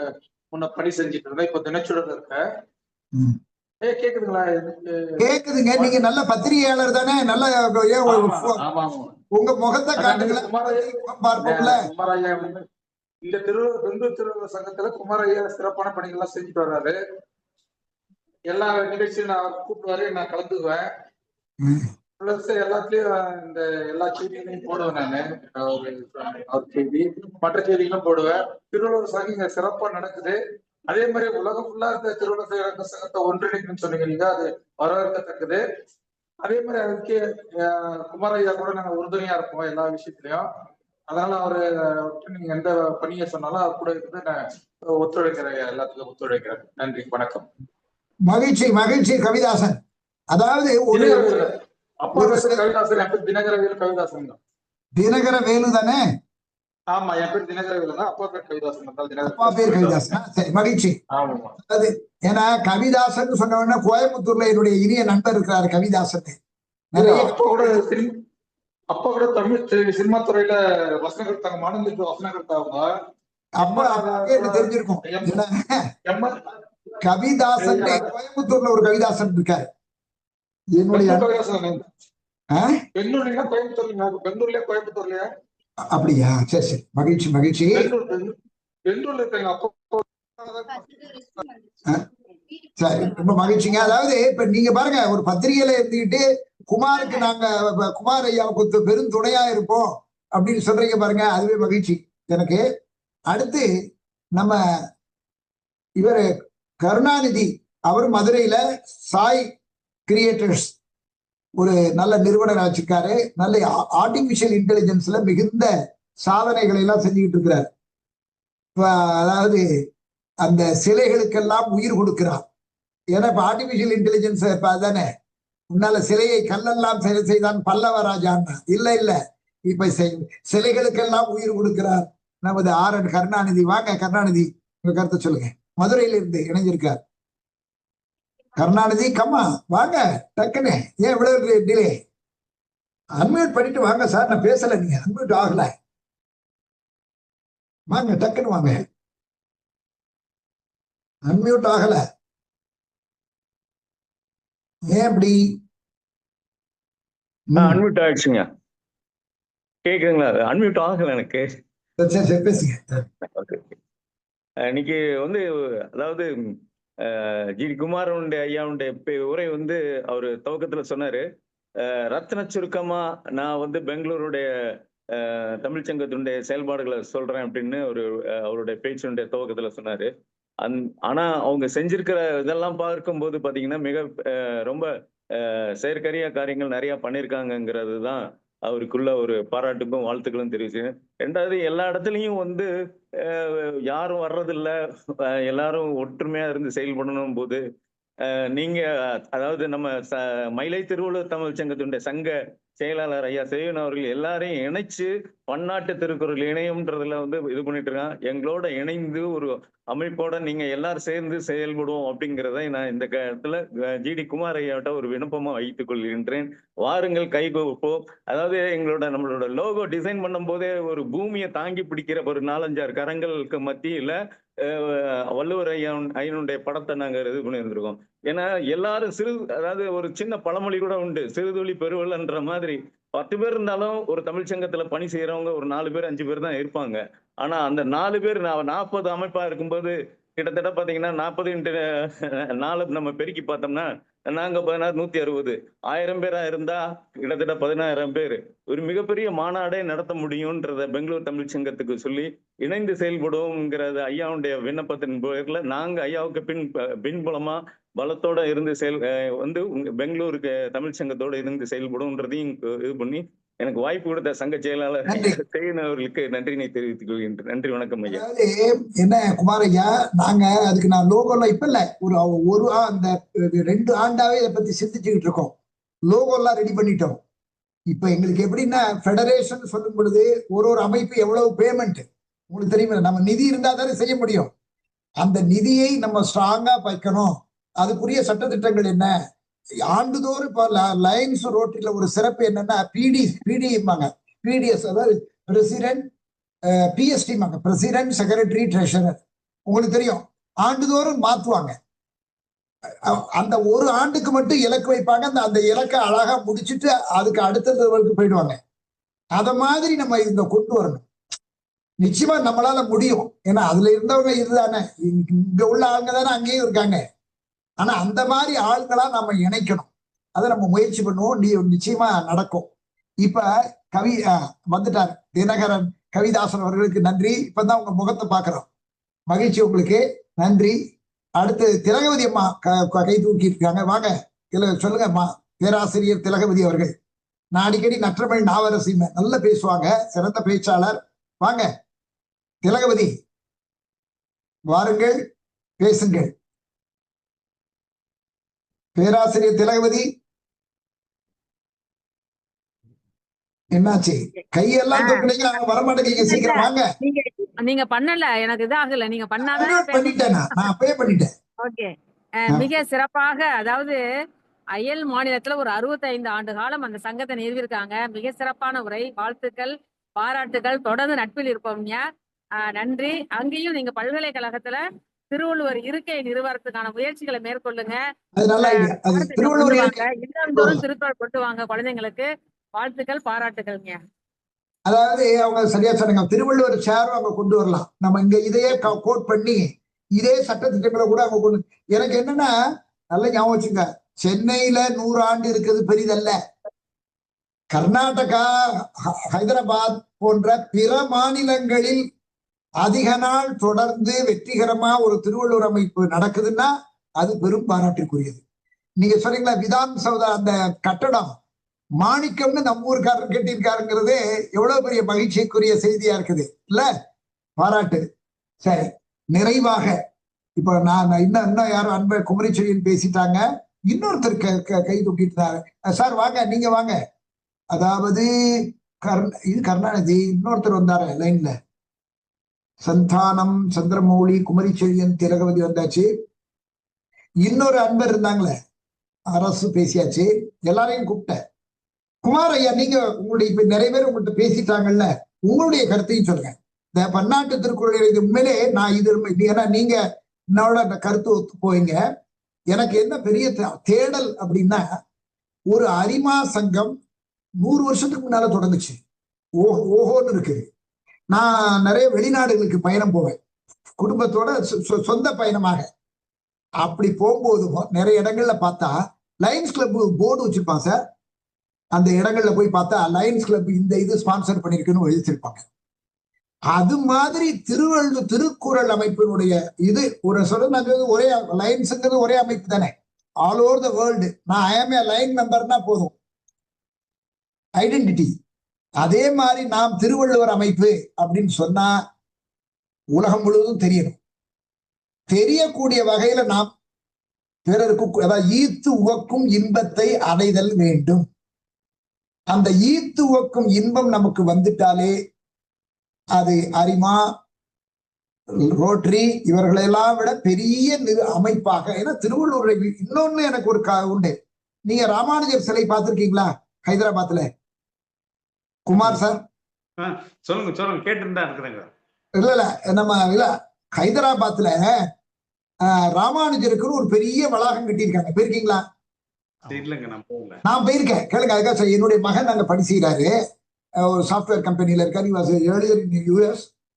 [SPEAKER 12] முன்ன பணி செஞ்சுட்டு இருந்தேன். இப்போ தினச்சுடர்ல இருக்கேன். கேக்குதுங்களா?
[SPEAKER 1] கேக்குதுங்க. நீங்க நல்ல பத்திரிகையாளர் தானே? நல்ல உங்க முகத்தை காட்டுங்களேன்.
[SPEAKER 12] குமாரையா இந்த பெங்களூர் திருவள்ளுவர் சங்கத்துல குமாரையா சிறப்பான பணிகள்லாம் செஞ்சுட்டு வர்றாரு. எல்லா நிகழ்ச்சியும் நான் கூப்பிடுவாரு, நான் கலந்துக்குவேன். பிளஸ் எல்லாத்துலயும் இந்த எல்லா செய்திகளையும் போடுவேன். நானு அவர் செய்தி, மற்ற செய்திகளும் போடுவேன். திருவள்ளுவர் சங்கம் இங்க சிறப்பா நடக்குது. அதே மாதிரி உலகம் ஃபுல்லா இருந்த திருவள்ளுவர் சங்கத்தை ஒன்றிணைக்கணும்னு சொன்னீங்க, அது வரவேற்கத்தக்கது. அதே மாதிரி அதுக்கு குமாரையா கூட நாங்க உறுதுணையா இருப்போம் எல்லா விஷயத்திலயும். அதனால அவரு நீங்க எந்த பணியை சொன்னாலும் அவர் கூட இருந்து நான் ஒத்துழைக்கிறேன், எல்லாத்துக்கும் ஒத்துழைக்கிறேன். நன்றி, வணக்கம்.
[SPEAKER 1] மகிழ்ச்சி மகிழ்ச்சி கவிதாசன். அதாவது ஒரு
[SPEAKER 12] அப்பா பேர் கவிதாசன், என் பேர் தினகரவேலு கவிதாசன் தான்.
[SPEAKER 1] தினகர வேலு தானே?
[SPEAKER 12] ஆமா, என் பேர் தினகரவேலு தான். அப்பா பேர் கவிதாசன்.
[SPEAKER 1] அப்பா பேர் கவிதாசன். சரி, மகிழ்ச்சி. அது ஏன்னா கவிதாசன் சொன்ன உடனே கோயம்புத்தூர்ல என்னுடைய இனிய நண்பர் இருக்கிறாரு கவிதாசன்.
[SPEAKER 12] அப்பா கூட தமிழ் சினிமா துறையில வசனம் கொடுத்தாங்க, மாநிலத்துக்கு வசனம் கொடுத்தாங்க.
[SPEAKER 1] அப்ப தெரிஞ்சிருக்கும். கவிதாசன் கோயம்புத்தூர்ல ஒரு கவிதாசன் இருக்காரு. என்னுடைய
[SPEAKER 12] கோயம்புத்தூர்லயா?
[SPEAKER 1] அப்படியா? சரி சரி, மகிழ்ச்சி மகிழ்ச்சி. சரி, ரொம்ப மகிழ்ச்சிங்க. அதாவது இப்ப நீங்க பாருங்க, ஒரு பத்திரிகையில இருந்துகிட்டு குமாருக்கு நாங்க குமார் ஐயாவுக்கு பெரும் துணையா இருப்போம் அப்படின்னு சொல்றீங்க பாருங்க, அதுவே மகிழ்ச்சி எனக்கு. அடுத்து நம்ம இவரு கருணாநிதி, அவர் மதுரையில சாய் கிரியேட்டர்ஸ் ஒரு நல்ல நிறுவனம் வச்சிருக்காரு. நல்ல ஆர்டிபிஷியல் இன்டெலிஜென்ஸ்ல மிகுந்த சாதனைகளை எல்லாம் செஞ்சுக்கிட்டு இருக்கிறார். அதாவது அந்த சிலைகளுக்கெல்லாம் உயிர் கொடுக்கிறார். ஏன்னா இப்ப ஆர்டிபிஷியல் இன்டெலிஜென்ஸ் இப்ப அதானே, முன்னால சிலையை கல்லெல்லாம் செய்தான் பல்லவராஜான்னா, இல்ல இல்ல, இப்ப சிலைகளுக்கெல்லாம் உயிர் கொடுக்கிறார் நமது RN கருணாநிதி. வாங்க கருணாநிதி, உங்க கருத்தை சொல்லுங்க. மதுரையில இருந்து இணைஞ்சிருக்கார் கருணாநிதி. கம்மா வாங்க டக்குன்னு. ஏன் இவ்வளவு டிலே? அன்மியூட் பண்ணிட்டு வாங்க சார். நான் பேசல, நீங்க அன்மியூட் ஆகல. வாங்க டக்குன்னு வாங்க. அன்மியூட் ஆகல, ஏன் அப்படி?
[SPEAKER 13] அன்மியூட் ஆயிடுச்சுங்க. கேக்குதுங்களா? அன்மியூட் ஆகல எனக்கு. இன்னைக்கு அதாவது ஜி.டி. குமாரனுடைய ஐயாவுடைய உரை அவரு துவக்கத்துல சொன்னாரு, ரத்ன சுருக்கமா நான் பெங்களூருடைய தமிழ்ச்சங்கத்தினுடைய செயல்பாடுகளை சொல்றேன் அப்படின்னு அவருடைய பேச்சினுடைய துவக்கத்துல சொன்னாரு. ஆனா அவங்க செஞ்சிருக்கிற இதெல்லாம் பார்க்கும்போது பாத்தீங்கன்னா மிக ரொம்ப செயற்கரிய காரியங்கள் நிறைய பண்ணியிருக்காங்கிறது தான் அவருக்குள்ள ஒரு பாராட்டுக்கும் வாழ்த்துக்களும் தெரிவிச்சு. ரெண்டாவது, எல்லா இடத்துலையும் யாரும் வர்றதில்ல, எல்லாரும் ஒற்றுமையா இருந்து செயல்படணும் போது நீங்க அதாவது நம்ம மயிலை திருவள்ளுவர் தமிழ் சங்கத்தினுடைய சங்க செயலாளர் ஐயா செய்வன் அவர்கள் எல்லாரையும் இணைச்சு பன்னாட்டு திருக்குறள் இணையம்ன்றதுல இது பண்ணிட்டு இருக்கான். எங்களோட இணைந்து ஒரு அமைப்போட நீங்க எல்லாரும் சேர்ந்து செயல்படுவோம் அப்படிங்கிறத நான் இந்த இடத்துல ஜி.டி. குமார் ஐயாவிட்ட ஒரு விண்ணப்பமா வைத்துக் கொள்கின்றேன். வாருங்கள் கைகோப்போம். அதாவது நம்மளோட லோகோ டிசைன் பண்ணும் போதே ஒரு பூமியை தாங்கி பிடிக்கிற ஒரு 4-5 கரங்களுக்கு மத்தியில வள்ளுவர் ஐயனுடைய படத்தை நாங்க இது பண்ணியிருந்திருக்கோம். ஏன்னா எல்லாரும் அதாவது ஒரு சின்ன பழமொழி கூட உண்டு, சிறுதுளி பெருவெள்ளன்ற மாதிரி 10 பேர் இருந்தாலும் ஒரு தமிழ் சங்கத்துல பணி செய்யறவங்க ஒரு 4 பேர் 5 பேர் தான் இருப்பாங்க. ஆனா அந்த 4 பேர் 40 அமைப்பா இருக்கும்போது கிட்டத்தட்ட பாத்தீங்கன்னா 40x4 நம்ம பெருக்கி பார்த்தோம்னா நாங்க 160 1000 பேரா இருந்தா கிட்டத்தட்ட 10000 பேர் ஒரு மிகப்பெரிய மாநாடே நடத்த முடியும்ன்றத பெங்களூர் தமிழ் சங்கத்துக்கு சொல்லி இணைந்து செயல்படுவோம்ங்கிறது ஐயாவுடைய விண்ணப்பத்தின் பேர்ல நாங்க ஐயாவுக்கு பின்புலமா பலத்தோட இருந்து பெங்களூருக்கு தமிழ் சங்கத்தோட இருந்து செயல்படும்ன்றதையும் இது பண்ணி எனக்கு வாய்ப்பு கொடுத்த சங்க செயலாளர் அவர்களுக்கு நன்றினை தெரிவித்துக் கொள்கின்றேன். நன்றி, வணக்கம் ஐயா.
[SPEAKER 1] என்ன குமார் ஐயா, நாங்க அதுக்கு நான் லோகோல இப்ப இல்ல ஒரு அந்த 2 ஆண்டாவே இதை பத்தி சிந்திச்சுக்கிட்டு இருக்கோம். லோகோ எல்லாம் ரெடி பண்ணிட்டோம். இப்ப எங்களுக்கு எப்படின்னா ஃபெடரேஷன் சொல்லும் பொழுது ஒரு அமைப்பு எவ்வளவு பேமெண்ட் உங்களுக்கு தெரியுமா? நம்ம நிதி இருந்தா தானே செய்ய முடியும். அந்த நிதியை நம்ம ஸ்ட்ராங்கா வைக்கணும். அதுக்குரிய சட்டத்திட்டங்கள் என்ன? ஆண்டுதோறும் இப்ப லயன்ஸ் ரோட்டரியில ஒரு சிறப்பு என்னன்னா பிடிஎஸ், அதாவது president PST, president secretary treasurer. உங்களுக்கு தெரியும், ஆண்டுதோறும் மாத்துவாங்க. அந்த ஒரு ஆண்டுக்கு மட்டும் இலக்கு வைப்பாங்க. அந்த இலக்கை அழகா முடிச்சுட்டு அதுக்கு அடுத்த லெவலுக்கு போயிடுவாங்க. அத மாதிரி நம்ம இங்க கொண்டு வரணும். நிச்சயமா நம்மளால முடியும். ஏன்னா அதுல இருந்தவங்க இதுதானே, இங்க உள்ள ஆளுங்க தானே அங்கேயும் இருக்காங்க. ஆனா அந்த மாதிரி ஆளுங்களா நம்ம இணைக்கணும். அதை நம்ம முயற்சி பண்ணுவோம். நிச்சயமா நடக்கும். இப்ப வந்துட்டார் தினகரன் கவிதாசன் அவர்களுக்கு நன்றி. இப்பதான் உங்க முகத்தை பாக்குறோம். மகிழ்ச்சி, உங்களுக்கு நன்றி. அடுத்து திலகவதி அம்மா கை தூக்கி இருக்காங்க. வாங்க சொல்லுங்க அம்மா. பேராசிரியர் திலகவதி அவர்கள் நான் அடிக்கடி நற்றமிழ் நாவரசிமை நல்லா பேசுவாங்க, சிறந்த பேச்சாளர். வாங்க திலகவதி, வாருங்கள் பேசுங்கள். பேராசிரியர் திலகவதி என்னாச்சு? கையெல்லாம் தூக்குனீங்க, வரமாட்டேங்க. சீக்கிரம் வாங்க.
[SPEAKER 5] நீங்க பண்ணல, எனக்கு இது ஆகல. நீங்க பண்ணாதான்
[SPEAKER 1] பண்ணிட்டேன், நான் அப்பவே பண்ணிட்டேன்.
[SPEAKER 5] ஓகே. மிக சிறப்பாக, அதாவது அயல் மாநிலத்துல ஒரு 65 ஆண்டு காலம் அந்த சங்கத்தை நிறுவிருக்காங்க. மிக சிறப்பான உரை. வாழ்த்துக்கள், பாராட்டுகள். தொடர்ந்து நட்பில் இருப்போம்யா. நன்றி. அங்கேயும் நீங்க பல்கலைக்கழகத்துல திருவள்ளுவர் இருக்கை நிறுவனத்துக்கான முயற்சிகளை மேற்கொள்ளுங்க. இல்லந்தோறும் திருக்குறள் கொண்டு வாங்க குழந்தைங்களுக்கு. வாழ்த்துக்கள், பாராட்டுகள்ங்க.
[SPEAKER 1] அதாவது அவங்க சரியா சொன்னாங்க, திருவள்ளுவர் சேரும் அவங்க கொண்டு வரலாம். நம்ம இங்க இதையே கோட் பண்ணி இதே சட்டத்திட்டங்களை கூட அவங்க கொண்டு. எனக்கு என்னன்னா, நல்ல ஞாபகம் வச்சுங்க, சென்னையில 100 ஆண்டு இருக்குது பெரிதல்ல. கர்நாடகா, ஹைதராபாத் போன்ற பிற மாநிலங்களில் அதிக நாள் தொடர்ந்து வெற்றிகரமா ஒரு திருவள்ளுவர் அமைப்பு நடக்குதுன்னா அது பெரும் பாராட்டிற்குரியது. நீங்க சொன்னீங்களா விதான் சௌதா, அந்த கட்டடம் மாணிக்கம்னு நம்ம ஊருக்காரர் கட்டியிருக்காருங்கிறது எவ்வளவு பெரிய மகிழ்ச்சிக்குரிய செய்தியா இருக்குது இல்ல? பாராட்டு. சரி, நிறைவாக இப்ப நான் இன்னும் யாரும் அன்பை குமரிச்செழியன் பேசிட்டாங்க. இன்னொருத்தர் கை தூக்கிட்டாங்க. சார் வாங்க, நீங்க வாங்க. அதாவது இது கருணாநிதி, இன்னொருத்தர் வந்தாரு லைன்ல. சந்தானம், சந்திரமௌலி, குமரிச்செழியன், திலகவதி வந்தாச்சு. இன்னொரு அன்பர் இருந்தாங்களே, அரசு பேசியாச்சு. எல்லாரையும் கூப்பிட்டேன். குமார் ஐயா, நீங்க உங்களுடைய இப்ப நிறைய பேர் உங்கள்கிட்ட பேசிட்டாங்கல்ல, உங்களுடைய கருத்தையும் சொல்லுங்க. இந்த பன்னாட்டு திருக்குறள் இது உண்மையிலே நான் இது ஏன்னா நீங்க என்னோட அந்த கருத்து ஒத்து போயிங்க. எனக்கு என்ன பெரிய தேடல் அப்படின்னா, ஒரு அரிமா சங்கம் 100 வருஷத்துக்கு முன்னால தொடங்குச்சு. ஓஹோன்னு இருக்குது. நான் நிறைய வெளிநாடுகளுக்கு பயணம் போவேன், குடும்பத்தோட சொந்த பயணமாக. அப்படி போகும்போதும் நிறைய இடங்கள்ல பார்த்தா லயன்ஸ் கிளப் போர்டு வச்சிருப்பாங்க சார். அந்த இடங்கள்ல போய் பார்த்தா லயன்ஸ் கிளப் இந்த இது ஸ்பான்சர் பண்ணிருக்குன்னு எழுதிருப்பாங்க. அது மாதிரி திருக்குறள் அமைப்பினுடைய இது ஒரு சொல்றது ஒரே லயன்ஸுங்கிறது ஒரே அமைப்பு தானே, ஆல் ஓவர் த வேர்ல்டு. நான் ஐஎம் ஏ லைன் மெம்பர்னா போதும், ஐடென்டிட்டி. அதே மாதிரி நாம் திருவள்ளுவர் அமைப்பு அப்படின்னு சொன்னா உலகம் முழுவதும் தெரியணும். தெரியக்கூடிய வகையில நாம் பிறருக்கு, அதாவது ஈத்து உவக்கும் இன்பத்தை அடைதல் வேண்டும். அந்த ஈத்து உவக்கும் இன்பம் நமக்கு வந்துட்டாலே அது அரிமா, ரோட்டரி இவர்களெல்லாம் விட பெரிய அமைப்பாக. ஏன்னா திருவள்ளுவர் இன்னொன்னு எனக்கு ஒரு உண்டு. நீங்க ராமானுஜர் சிலை பார்த்திருக்கீங்களா ஹைதராபாத்ல? குமார் சார்
[SPEAKER 6] சொல்லுங்க சொல்லுங்க, கேட்டுதான் இருக்கிறேங்க.
[SPEAKER 1] இல்ல நம்ம இல்ல ஹைதராபாத்ல ராமானுஜருக்கு ஒரு பெரிய வளாகம் கட்டியிருக்காங்க. போயிருக்கீங்களா? நான் போயிருக்கேன், கேளுங்க. அதுக்காக என்னுடைய மகன் அங்க படிச்சுக்கிறாரு, ஒரு சாஃப்ட்வேர் கம்பெனில இருக்காரு.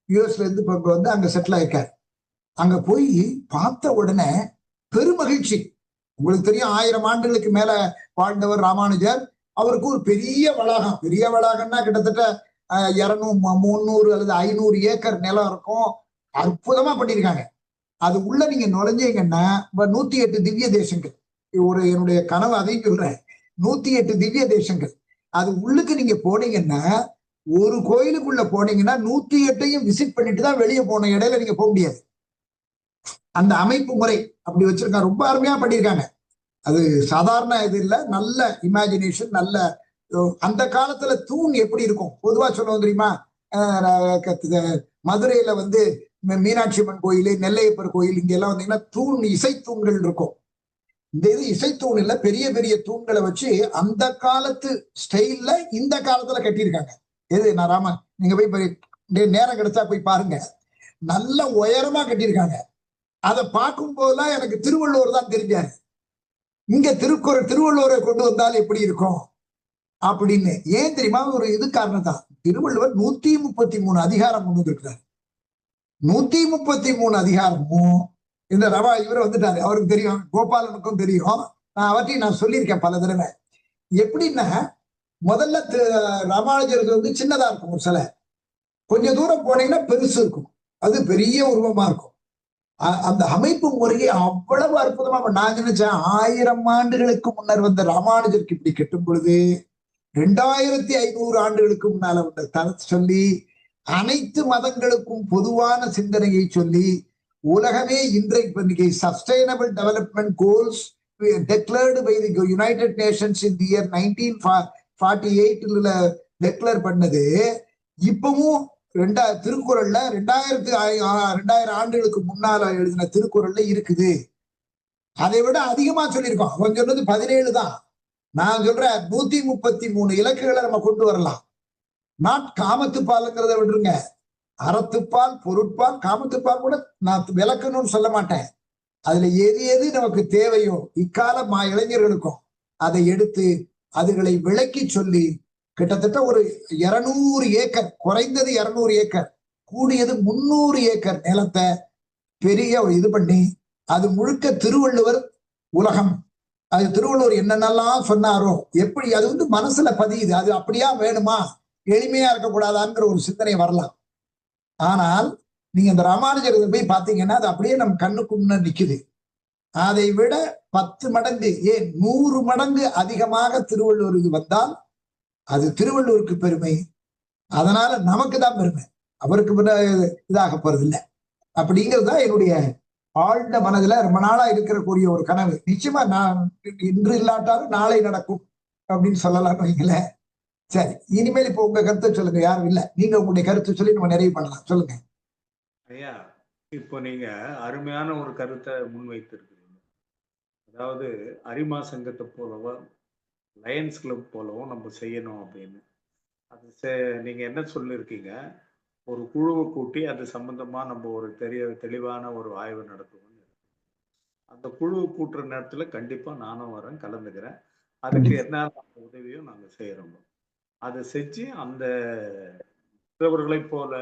[SPEAKER 1] யூஎஸ்ல இருந்து இப்ப வந்து அங்க செட்டில் ஆயிருக்காரு. அங்க போய் பார்த்த உடனே பெருமகிழ்ச்சி. உங்களுக்கு தெரியும், 1000 ஆண்டுகளுக்கு மேல வாழ்ந்தவர் ராமானுஜர். அவருக்கு ஒரு பெரிய வளாகம், பெரிய வளாகம்னா கிட்டத்தட்ட 200, 300 அல்லது 500 ஏக்கர் நிலம் இருக்கும். அற்புதமா பண்ணியிருக்காங்க. அது உள்ள நீங்க நுழைஞ்சீங்கன்னா 108 திவ்ய தேசங்கள். ஒரு என்னுடைய கனவு அதையும் சொல்றேன், 108 திவ்ய தேசங்கள். அது உள்ளுக்கு நீங்க போனீங்கன்னா, ஒரு கோயிலுக்குள்ள போனீங்கன்னா 108ஐயும் விசிட் பண்ணிட்டு தான் வெளியே போன. இடையில நீங்க போக முடியாது. அந்த அமைப்பு முறை அப்படி வச்சிருக்காங்க. ரொம்ப அருமையா பண்ணியிருக்காங்க. அது சாதாரண இது இல்ல, நல்ல இமேஜினேஷன். நல்ல அந்த காலத்துல தூண் எப்படி இருக்கும் பொதுவா சொல்லுவோம் தெரியுமா? மதுரையில வந்து மீனாட்சி அம்மன் கோயில், நெல்லையப்பர் கோயில், இங்க எல்லாம் வந்தீங்கன்னா தூண், இசைத்தூண்கள் இருக்கும். இந்த இது இசைத்தூண் இல்ல, பெரிய பெரிய தூண்களை வச்சு அந்த காலத்து ஸ்டைல்ல இந்த காலத்துல கட்டியிருக்காங்க. எது நான் ராமன், நீங்க போய் நேரம் கிடைச்சா போய் பாருங்க. நல்ல உயரமா கட்டியிருக்காங்க. அதை பார்க்கும் போதுதான் எனக்கு திருவள்ளுவர் தான் தெரிஞ்சாரு. இங்க திருவள்ளுவரை கொண்டு வந்தால் எப்படி இருக்கும் அப்படின்னு. ஏன் தெரியுமா? ஒரு இது காரணம் தான். திருவள்ளுவர் 133 அதிகாரம் கொண்டு வந்திருக்கிறார். 133 அதிகாரமும் இந்த இவர் வந்துட்டாரு, அவருக்கு தெரியும், கோபாலனுக்கும் தெரியும். நான் அவற்றையும் நான் சொல்லியிருக்கேன் பல தடவை. எப்படின்னா, முதல்ல ராமானுஜருக்கு வந்து சின்னதா இருக்கும் ஒரு சிலை, கொஞ்சம் தூரம் போனீங்கன்னா பெருசு இருக்கும், அது பெரிய உருவமா இருக்கும். அந்த அமைப்பு முறையை அவ்வளவு அற்புதமா. நான் நினைச்சேன் 1000 ஆண்டுகளுக்கு முன்னர் வந்த ராமானுஜருக்கு இப்படி கட்டும் பொழுது 2500 ஆண்டுகளுக்கு முன்னால உள்ள சொல்லி அனைத்து மதங்களுக்கும் பொதுவான சிந்தனையை சொல்லி உலகமே இன்றைக்கு sustainable development goals declared by the United Nations in the year 1948 declare பண்ணது இப்பவும் திருக்குறள்ல 2000 ஆண்டுகளுக்கு முன்னால எழுதின திருக்குறள்ல இருக்குது. அதை விட அதிகமா சொல்லியிருக்கோம். அவன் சொன்னது 17 தான். நான் சொல்றேன் 133 இலக்குகளை நம்ம கொண்டு வரலாம். நாட் காமத்துப்பாலுங்கிறத விட்டுருங்க, அறத்துப்பால், பொருட்பால், காமத்துப்பால் கூட நான் விளக்கணும்னு சொல்ல மாட்டேன். அதுல எது எது நமக்கு தேவையோ இக்கால இளைஞர்களுக்கும் அதை எடுத்து அதுகளை விளக்கி சொல்லி கிட்டத்தட்ட ஒரு 200 ஏக்கர், குறைந்தது 200 ஏக்கர், கூடியது 300 ஏக்கர் நிலத்தை பெரிய இது பண்ணி அது முழுக்க திருவள்ளுவர் உலகம், அது திருவள்ளுவர் என்னென்னலாம் சொன்னாரோ எப்படி அது மனசுல பதியுது. அது அப்படியா வேணுமா, எளிமையா இருக்கக்கூடாதாங்கிற ஒரு சிந்தனை வரலாம். ஆனால் நீங்க இந்த ராமானுஜர் போய் பாத்தீங்கன்னா அது அப்படியே நம்ம கண்ணுக்கு முன்ன நிக்குது. அதை விட 10 மடங்கு, ஏன் 100 மடங்கு அதிகமாக திருவள்ளுவர் இது வந்தால் அது திருவள்ளுவருக்கு பெருமை. அதனால நமக்கு தான் பெருமை, அவருக்கு இதாக போறது இல்லை. அப்படிங்கிறது தான் என்னுடைய ஆழ்ந்த மனதுல ரொம்ப நாளா இருக்கக்கூடிய ஒரு கனவு. நிச்சயமா நான் இன்று இல்லாட்டாலும் நாளை நடக்கும் அப்படின்னு சொல்லலாம் வைங்களேன். சரி, இனிமேல் இப்ப உங்க கருத்தை சொல்லுங்க. யாரும் இல்ல, நீங்க உங்களுடைய கருத்தை சொல்லி நம்ம நிறைவு பண்ணலாம். சொல்லுங்க
[SPEAKER 6] ஐயா. இப்போ நீங்க அருமையான ஒரு கருத்தை முன்வைத்திருக்கிறீங்க. அதாவது அரிமா சங்கத்தை போலவும் லயன்ஸ் கிளப் போலவும் நம்ம செய்யணும் அப்படின்னு. அது நீங்க என்ன சொல்லியிருக்கீங்க, ஒரு குழுவை கூட்டி அது சம்பந்தமா நம்ம ஒரு தெளிவான ஒரு ஆய்வு நடத்துவோம். அந்த குழுவை கூட்டுற நேரத்துல கண்டிப்பா நானும் வரேன், கலந்துக்கிறேன். அதுக்கு என்ன உதவியும் நாங்க செய்யறோம். அதை செஞ்சு அந்த மற்றவர்களை போல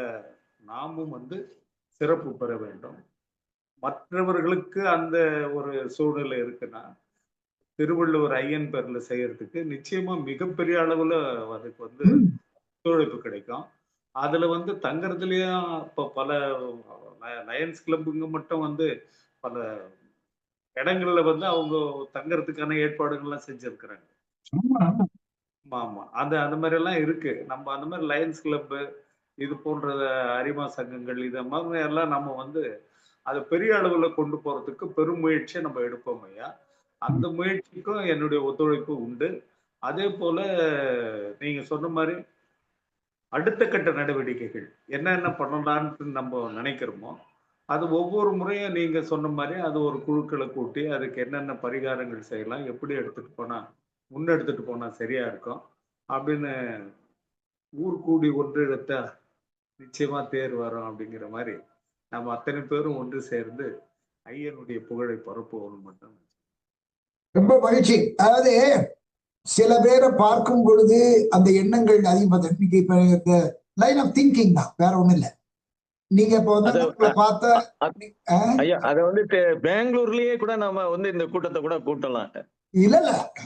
[SPEAKER 6] நாமும் சிறப்பு பெற வேண்டும். மற்றவர்களுக்கு அந்த ஒரு சூழ்நிலை இருக்குன்னா திருவள்ளுவர் ஐயன் பேர்ல செய்யறதுக்கு நிச்சயமா மிகப்பெரிய அளவுல அதுக்கு ஒத்துழைப்பு கிடைக்கும். அதுல தங்கறதுலயும் இப்ப பல லயன்ஸ் கிளப்புங்க மட்டும் பல இடங்கள்ல அவங்க தங்கறதுக்கான ஏற்பாடுகள்லாம் செஞ்சிருக்கிறாங்க. ஆமா, அந்த மாதிரி எல்லாம் இருக்கு. நம்ம அந்த மாதிரி லயன்ஸ் கிளப் இது போன்ற அரிமா சங்கங்கள் இத மாதிரி எல்லாம் நம்ம அதை பெரிய அளவுல கொண்டு போறதுக்கு பெரும் முயற்சியை நம்ம எடுப்போம் ஐயா. அந்த முயற்சிக்கும் என்னுடைய ஒத்துழைப்பு உண்டு. அதே போல நீங்க சொன்ன மாதிரி அடுத்த கட்ட நடவடிக்கைகள் என்னென்ன பண்ணலான்னு நம்ம நினைக்கிறோமோ அது ஒவ்வொரு முறையும் நீங்க சொன்ன மாதிரி அது ஒரு குழுக்களை கூட்டி அதுக்கு என்னென்ன பரிகாரங்கள் செய்யலாம், எப்படி முன்னெடுத்துட்டு போனா சரியா இருக்கும் அப்படின்னு ஊர் கூடி ஒன்றிடத்த நிச்சயமா தேர் வரும் அப்படிங்கிற மாதிரி நம்ம அத்தனை பேரும் ஒன்று சேர்ந்து ஐயனுடைய புகழை பரப்புவோம் மட்டும்.
[SPEAKER 1] ரொம்ப மகிழ்ச்சி. அதாவது சில பேரை பார்க்கும் பொழுது அந்த எண்ணங்கள் அதிகமாக இப்ப இந்த லைன் ஆஃப் திங்கிங் தான், வேற ஒண்ணும் இல்லை. நீங்க இப்ப பார்த்தா
[SPEAKER 13] பெங்களூர்லயே கூட நம்ம இந்த கூட்டத்தை கூட கூட்டலாம்.
[SPEAKER 1] இல்ல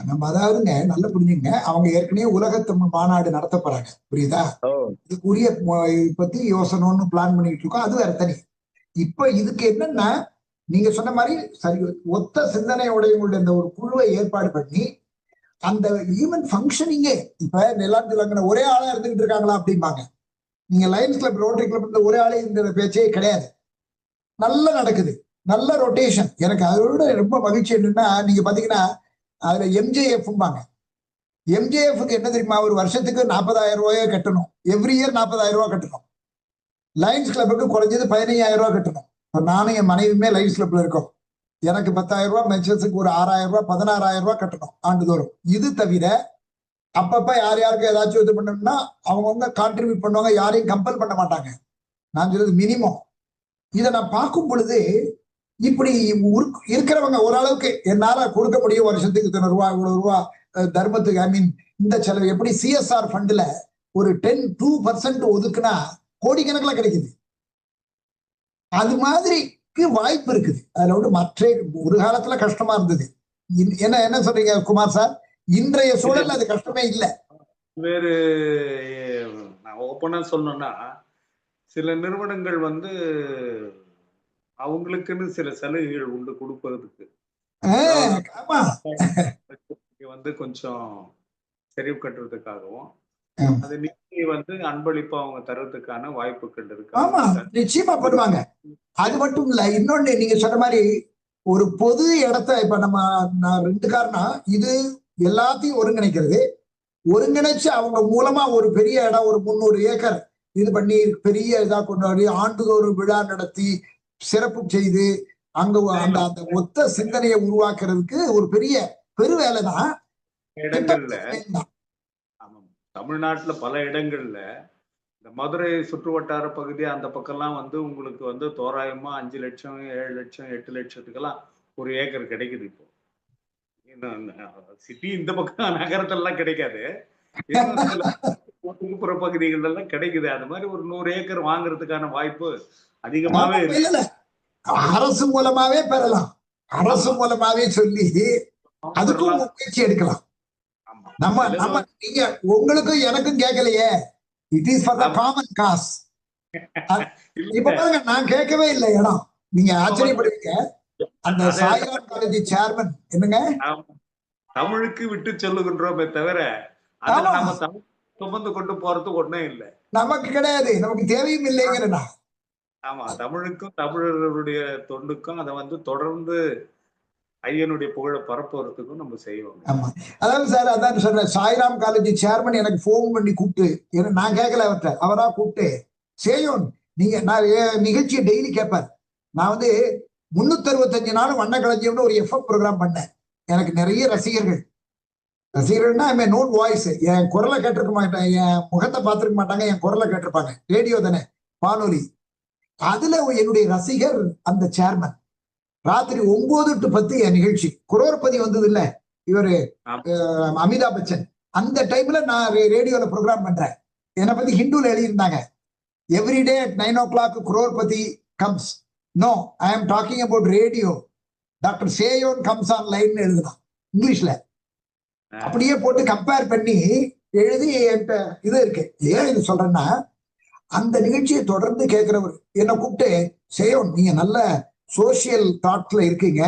[SPEAKER 1] நம்ம அதாவதுங்க நல்லா புரிஞ்சுங்க, அவங்க ஏற்கனவே உலக தமிழ் மாநாடு நடத்த போறாங்க, புரியுதா? இதுக்குரிய பத்தி யோசனைன்னு பிளான் பண்ணிட்டு இருக்கோம், அது வேற தனி. இப்ப இதுக்கு என்னன்னா நீங்க சொன்ன மாதிரி சரி ஒத்த சிந்தனையோடைய இந்த ஒரு குழுவை ஏற்பாடு பண்ணி அந்த ஈவன் ஃபங்க்ஷனிங்கே இப்ப எல்லாத்துல ஒரே ஆளா இருந்துகிட்டு இருக்காங்களா அப்படிம்பாங்க. நீங்க லயன்ஸ் கிளப், ரோட்டரி கிளப் ஒரே ஆளே இந்த பேச்சே கிடையாது. நல்லா நடக்குது, நல்ல ரொட்டேஷன். எனக்கு அதோட ரொம்ப மகிழ்ச்சி என்னன்னா நீங்க பாத்தீங்கன்னா அதுல எம்ஜேஎஃப்பாங்க. எம்ஜேஎஃப்க்கு என்ன தெரியுமா, ஒரு வருஷத்துக்கு 40,000 ரூபாயோ கட்டணும், எவ்ரி இயர் 40,000 ரூபாய் கட்டணும். லயன்ஸ் கிளப்புக்கு குறைஞ்சது 15,000 ரூபாய் கட்டணும். இப்ப நானும் என் மனைவியுமே லயன்ஸ் கிளப்ல இருக்கோம். எனக்கு 10,000 ரூபாய், மென்ஷன்ஸுக்கு ஒரு 6,000 ரூபாய், 16,000 ரூபாய் கட்டணும் ஆண்டுதோறும். இது தவிர அப்பப்ப யார் யாருக்கு ஏதாச்சும் இது பண்ணணும்னா அவங்க கான்ட்ரிபியூட் பண்ணுவாங்க, யாரையும் கம்பல் பண்ண மாட்டாங்க. நான் சொல்றது மினிமம். இதை நான் பார்க்கும் பொழுது இப்படி இருக்கிறவங்க ஓரளவுக்கு என்னால கொடுக்க முடியும், வருஷத்துக்கு இத்தனை ரூபா, இவ்வளவு ரூபா தர்மத்துக்கு, ஐ மீன் இந்த செலவு எப்படி சிஎஸ்ஆர் ஃபண்ட்ல ஒரு 2% ஒதுக்குனா கோடிக்கணக்கில் கிடைக்குது. அது மாதிரிக்கு வாய்ப்பு இருக்குது. அதுல மற்ற ஒரு காலத்துல கஷ்டமா இருந்தது. என்ன சொல்றீங்க குமார் சார்? இன்றைய சூழல் அது கஷ்டமே இல்லை.
[SPEAKER 6] வேறு நான் ஓப்பனா சொல்லணும்னா சில நிறுவனங்கள் அவங்களுக்குன்னு சில சலுகைகள் உண்டு கொடுப்பதற்கு. கொஞ்சம் செறிவு கட்டுறதுக்காகவும் அது நிதி வந்து அன்பளிப்பு அவங்க தர்றதுக்கான வாய்ப்புகள் இருக்கு.
[SPEAKER 1] ஆமா, நிச்சயமா பண்ணுவாங்க. அது மட்டும் இல்ல, இன்னொன்னு நீங்க சொன்ன மாதிரி ஒரு பொது இடத்த இப்ப நான் 2 காரணம். இது எல்லாத்தையும் ஒருங்கிணைச்சு அவங்க மூலமா ஒரு பெரிய இடம், ஒரு 300 ஏக்கர் இது பண்ணி பெரிய இதா கொண்டாடி ஆண்டுதோறும் விழா நடத்தி சிறப்பு செய்து அங்க அந்த அந்த ஒத்த சிந்தனையை உருவாக்குறதுக்கு ஒரு பெரு வேலை தான்.
[SPEAKER 6] இடங்கள்ல தமிழ்நாட்டுல பல இடங்கள்ல இந்த மதுரை சுற்று வட்டார பகுதி அந்த பக்கம்லாம் வந்து உங்களுக்கு வந்து தோராயமா 5 லட்சம் 7 லட்சம் 8 லட்சத்துக்கெல்லாம் ஒரு ஏக்கர் கிடைக்குது. இப்போ சிட்டி இந்த பக்கம் நகரத்தெல்லாம் கிடைக்காது, புற பகுதிகள் எல்லாம் கிடைக்குது. அது மாதிரி ஒரு 100 ஏக்கர் வாங்குறதுக்கான வாய்ப்பு அதிகமாவே இருக்கு.
[SPEAKER 1] அரசு மூலமாவே பெறலாம், அரசு மூலமாவே சொல்லி அதுக்கும் முயற்சி எடுக்கலாம். நீங்க உங்களுக்கும் எனக்கும் கேட்கலையே, it is for the common cos. இப்ப பாருங்க, நான் கேட்கவே இல்லை இடம், நீங்க ஆச்சரியப்படுவீங்க. அந்த சாய்ராம் காலேஜ் சேர்மன் என்னங்க,
[SPEAKER 6] தமிழுக்கு விட்டு சொல்லுகின்றோமே தவிர அதுல நம்ம தமிழ் சுமந்து கொண்டு போறதுக்கு ஒண்ணும் இல்லை, நமக்கு
[SPEAKER 1] கிடையாது, நமக்கு தேவையும் இல்லைங்கிறா.
[SPEAKER 6] ஆமா, தமிழுக்கும் தமிழர்களுடைய தொண்டுக்கும் அதை வந்து தொடர்ந்து ஐயனுடைய புகழை பரப்புறதுக்கும் நம்ம செய்வோம்.
[SPEAKER 1] ஆமா, அதாவது சார் அதான் சொல்றேன், சாய்ராம் காலேஜ் சேர்மன் எனக்கு போன் பண்ணி கூப்பிட்டு, நான் கேட்கல அவர்கிட்ட, அவரா கூப்பிட்டு சேயோன் நீங்க, நான் நிகழ்ச்சியை டெய்லி கேட்பார். நான் வந்து 365 நாளும் வண்ண களஞ்சியம்னு ஒரு எஃப்எம் ப்ரோக்ராம் பண்ணேன். எனக்கு நிறைய ரசிகர்கள்னா ஐ மே நோன் வாய்ஸ், என் குரலை கேட்டிருக்க மாட்டேன், என் முகத்தை பார்த்திருக்க மாட்டாங்க, என் குரலை கேட்டிருப்பாங்க. ரேடியோ தானே, வானொலி. அதுல என்னுடைய ரசிகர் அந்த சேர்மன். ராத்திரி 9 to 10 என் நிகழ்ச்சி, குரோர்பதி வந்தது இல்ல இவரு அமிதாப் பச்சன், அந்த டைம்ல நான் ரேடியோல ப்ரோக்ராம் பண்றேன். என்னை பத்தி ஹிந்துல எழுதியிருந்தாங்க, everyday at 9 o'clock Crorepati comes. No, I am talking about radio, doctor Seyon comes on line எழுதுனான் இங்கிலீஷ்ல. அப்படியே போட்டு கம்பேர் பண்ணி எழுதி என்கிட்ட இது இருக்கு. ஏன் இது சொல்றேன்னா, அந்த நிகழ்ச்சியை தொடர்ந்து கேட்கிறவர் என்னை கூப்பிட்டு, சேயோன் நீங்க நல்ல சோசியல் தாட்ல இருக்கீங்க,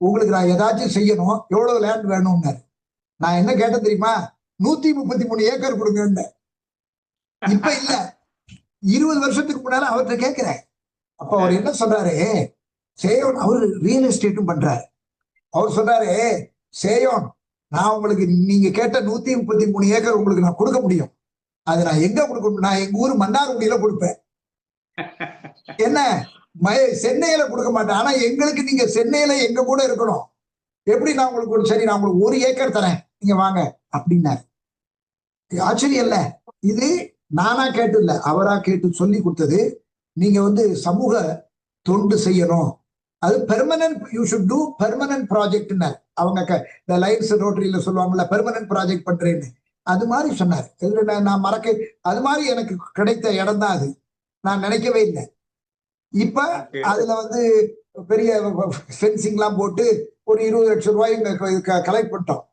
[SPEAKER 1] உங்களுக்கு நான் ஏதாச்சும் செய்யணும், எவ்வளவு லேண்ட் வேணும்னாரு. நான் என்ன கேட்டேன் தெரியுமா, 133 ஏக்கர் கொடுங்க. இப்ப இல்ல, 20 வருஷத்துக்கு முன்னால அவர்கிட்ட கேட்கிறேன். அப்ப அவர் என்ன சொல்றாரு, சேயோன் அவரு ரியல் எஸ்டேட்டும் பண்றாரு. அவர் சொல்றாரு, சேயோன் நான் உங்களுக்கு நீங்க கேட்ட 133 ஏக்கர் உங்களுக்கு நான் கொடுக்க முடியும். அது நான் எங்க கொடுக்கணும், நான் எங்க ஊர் மன்னார்குடியில கொடுப்பேன். என்ன சென்னையில கொடுக்க மாட்டேன், ஆனா எங்களுக்கு நீங்க சென்னையில எங்க கூட இருக்கணும். எப்படி நான் உங்களுக்கு சரி, நான் உங்களுக்கு 1 ஏக்கர் தரேன், நீங்க வாங்க அப்படின்னாரு. ஆச்சரியம் இல்ல, இது நானா கேட்டு இல்ல, அவரா கேட்டு சொல்லி கொடுத்தது. நீங்க வந்து சமூக தொண்டு செய்யணும், அது permanent, you should do permanent ப்ராஜெக்ட்னு அவங்க இந்த லைன்ஸ் ரோட்டரியில சொல்லுவாங்கல்ல, பெர்மனன்ட் ப்ராஜெக்ட் பண்றேன்னு. அது மாதிரி சொன்னார். நான் அது மாதிரி எனக்கு கிடைத்த இடம் தான் அது, நான் நினைக்கவே இல்லை. இப்ப அதுல வந்து பெரிய ஃபென்சிங் எல்லாம் போட்டு ஒரு 20 லட்சம் ரூபாய் கலெக்ட் பண்ணிட்டோம்.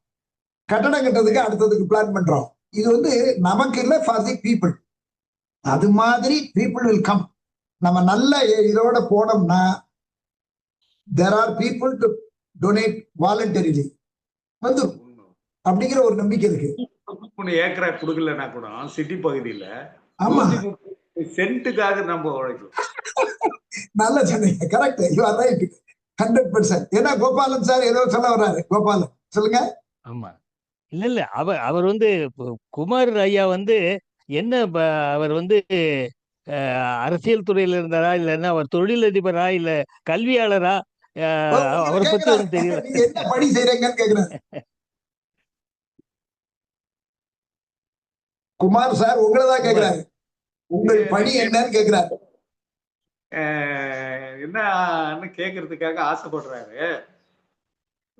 [SPEAKER 1] கட்டடம் கட்டுறதுக்கு அடுத்ததுக்கு பிளான் பண்றோம். இது வந்து நமக்கு இல்ல, ஃபார் தி பீப்புள். அது மாதிரி பீப்புள் வில் கம். நம்ம நல்ல இதோட போனோம்னா there are people to donate voluntarily வந்து அப்படிங்கிற ஒரு நம்பிக்கை இருக்கு.
[SPEAKER 6] 3 ஏக்கரா கொடுக்கலன்னா கூட சிட்டி பகுதியில
[SPEAKER 1] ஆமா
[SPEAKER 6] சென்ட்டுக்காக நம்ம உழைக்கலாம்.
[SPEAKER 1] நல்ல சொன்னீங்க, கரெக்ட், யூ ஆர் ரைட் 100%. ஏன்னா கோபாலன் சார் ஏதோ சொல்ல வர்றாரு. கோபாலன் சொல்லுங்க.
[SPEAKER 9] ஆமா, இல்ல அவர் வந்து குமார் ஐயா வந்து என்ன, அவர் வந்து அரசியல் துறையில இருந்தாரா, இல்லன்னா அவர் தொழிலதிபரா, இல்ல கல்வியாளரா, அவரை பத்தி ஒன்றும் தெரியல.
[SPEAKER 1] என்ன பணி செய்றீங்கன்னு கேக்குறாரு குமார் சார். உங்களதான் கேக்குறாரு, உங்கள் பணி என்னன்னு கேக்குறாரு.
[SPEAKER 6] என்ன கேக்குறதுக்காக ஆசைப்படுறாரு.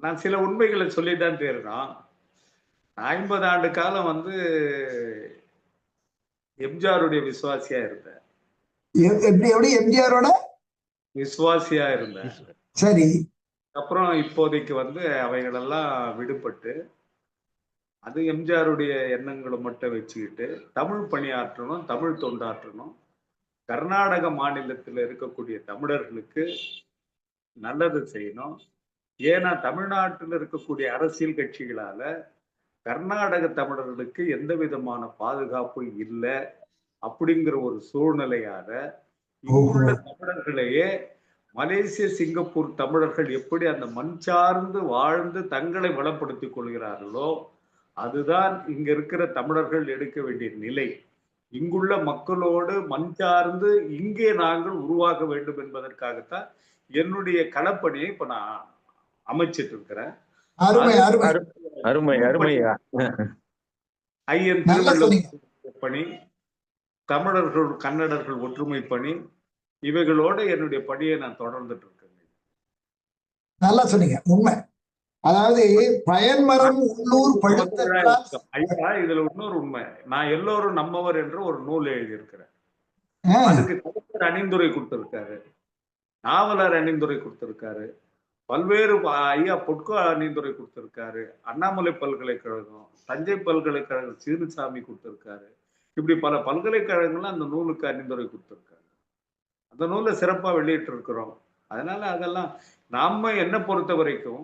[SPEAKER 6] நான் சில உண்மைகளை சொல்லிதான் தேர்றோம். 50 ஆண்டு காலம் வந்து எம்ஜிஆருடைய விசுவாசியா இருந்தேன்.
[SPEAKER 1] எப்படி எம்ஜிஆரோட
[SPEAKER 6] விசுவாசியா இருந்தேன்.
[SPEAKER 1] சரி.
[SPEAKER 6] அப்புறம் இப்போதைக்கு வந்து அவைகளெல்லாம் விடுபட்டு அது எம்ஜிஆருடைய எண்ணங்களை மட்டும் வச்சுக்கிட்டு தமிழ் பணியாற்றணும், தமிழ் தொண்டாற்றணும், கர்நாடக மாநிலத்தில் இருக்கக்கூடிய தமிழர்களுக்கு நல்லது செய்யணும். ஏன்னா தமிழ்நாட்டில் இருக்கக்கூடிய அரசியல் கட்சிகளால கர்நாடக தமிழர்களுக்கு எந்த விதமான பாதுகாப்பு இல்லை அப்படிங்கிற ஒரு சூழ்நிலையால இங்குள்ள தமிழர்களையே மலேசிய சிங்கப்பூர் தமிழர்கள் எப்படி அந்த மண் சார்ந்து வாழ்ந்து தங்களை வளப்படுத்திக் கொள்கிறார்களோ அதுதான் இங்க இருக்கிற தமிழர்கள் எடுக்க வேண்டிய நிலை. இங்குள்ள மக்களோடு மண் சார்ந்து இங்கே நாங்கள் உருவாக வேண்டும் என்பதற்காகத்தான் என்னுடைய களப்பணியை இப்ப நான் அமைச்சிட்டு இருக்கிறேன்.
[SPEAKER 13] அருமை அருமையா.
[SPEAKER 6] ஐயன் திருவள்ளுவர் பணி, தமிழர்கள் கன்னடர்கள் ஒற்றுமை பணி, இவைகளோட என்னுடைய பணியை நான் தொடர்ந்துட்டு இருக்கேன்.
[SPEAKER 1] நல்லா சொன்னீங்க, உண்மை. அதாவது பயன்மரம் உள்ளூர் பழுத்த
[SPEAKER 6] ஐயா, இதுல இன்னொரு உண்மை, நான் எல்லோரும் நம்மவர் என்று ஒரு நூல் எழுதியிருக்கிறேன். அதுக்கு கவிஞர் அணிந்துரை கொடுத்திருக்காரு, நாவலர் அணிந்துரை கொடுத்திருக்காரு, பல்வேறு ஐயா பொட்கோ அணிந்துரை கொடுத்திருக்காரு, அண்ணாமலை பல்கலைக்கழகம், தஞ்சை பல்கலைக்கழகம் சீனுசாமி கொடுத்திருக்காரு. இப்படி பல பல்கலைக்கழகங்கள்லாம் அந்த நூலுக்கு அணிந்துரை கொடுத்திருக்காரு. அந்த நூலை சிறப்பா வெளியிட்டு இருக்கிறோம். அதனால அதெல்லாம் நாம என்ன பொறுத்த வரைக்கும்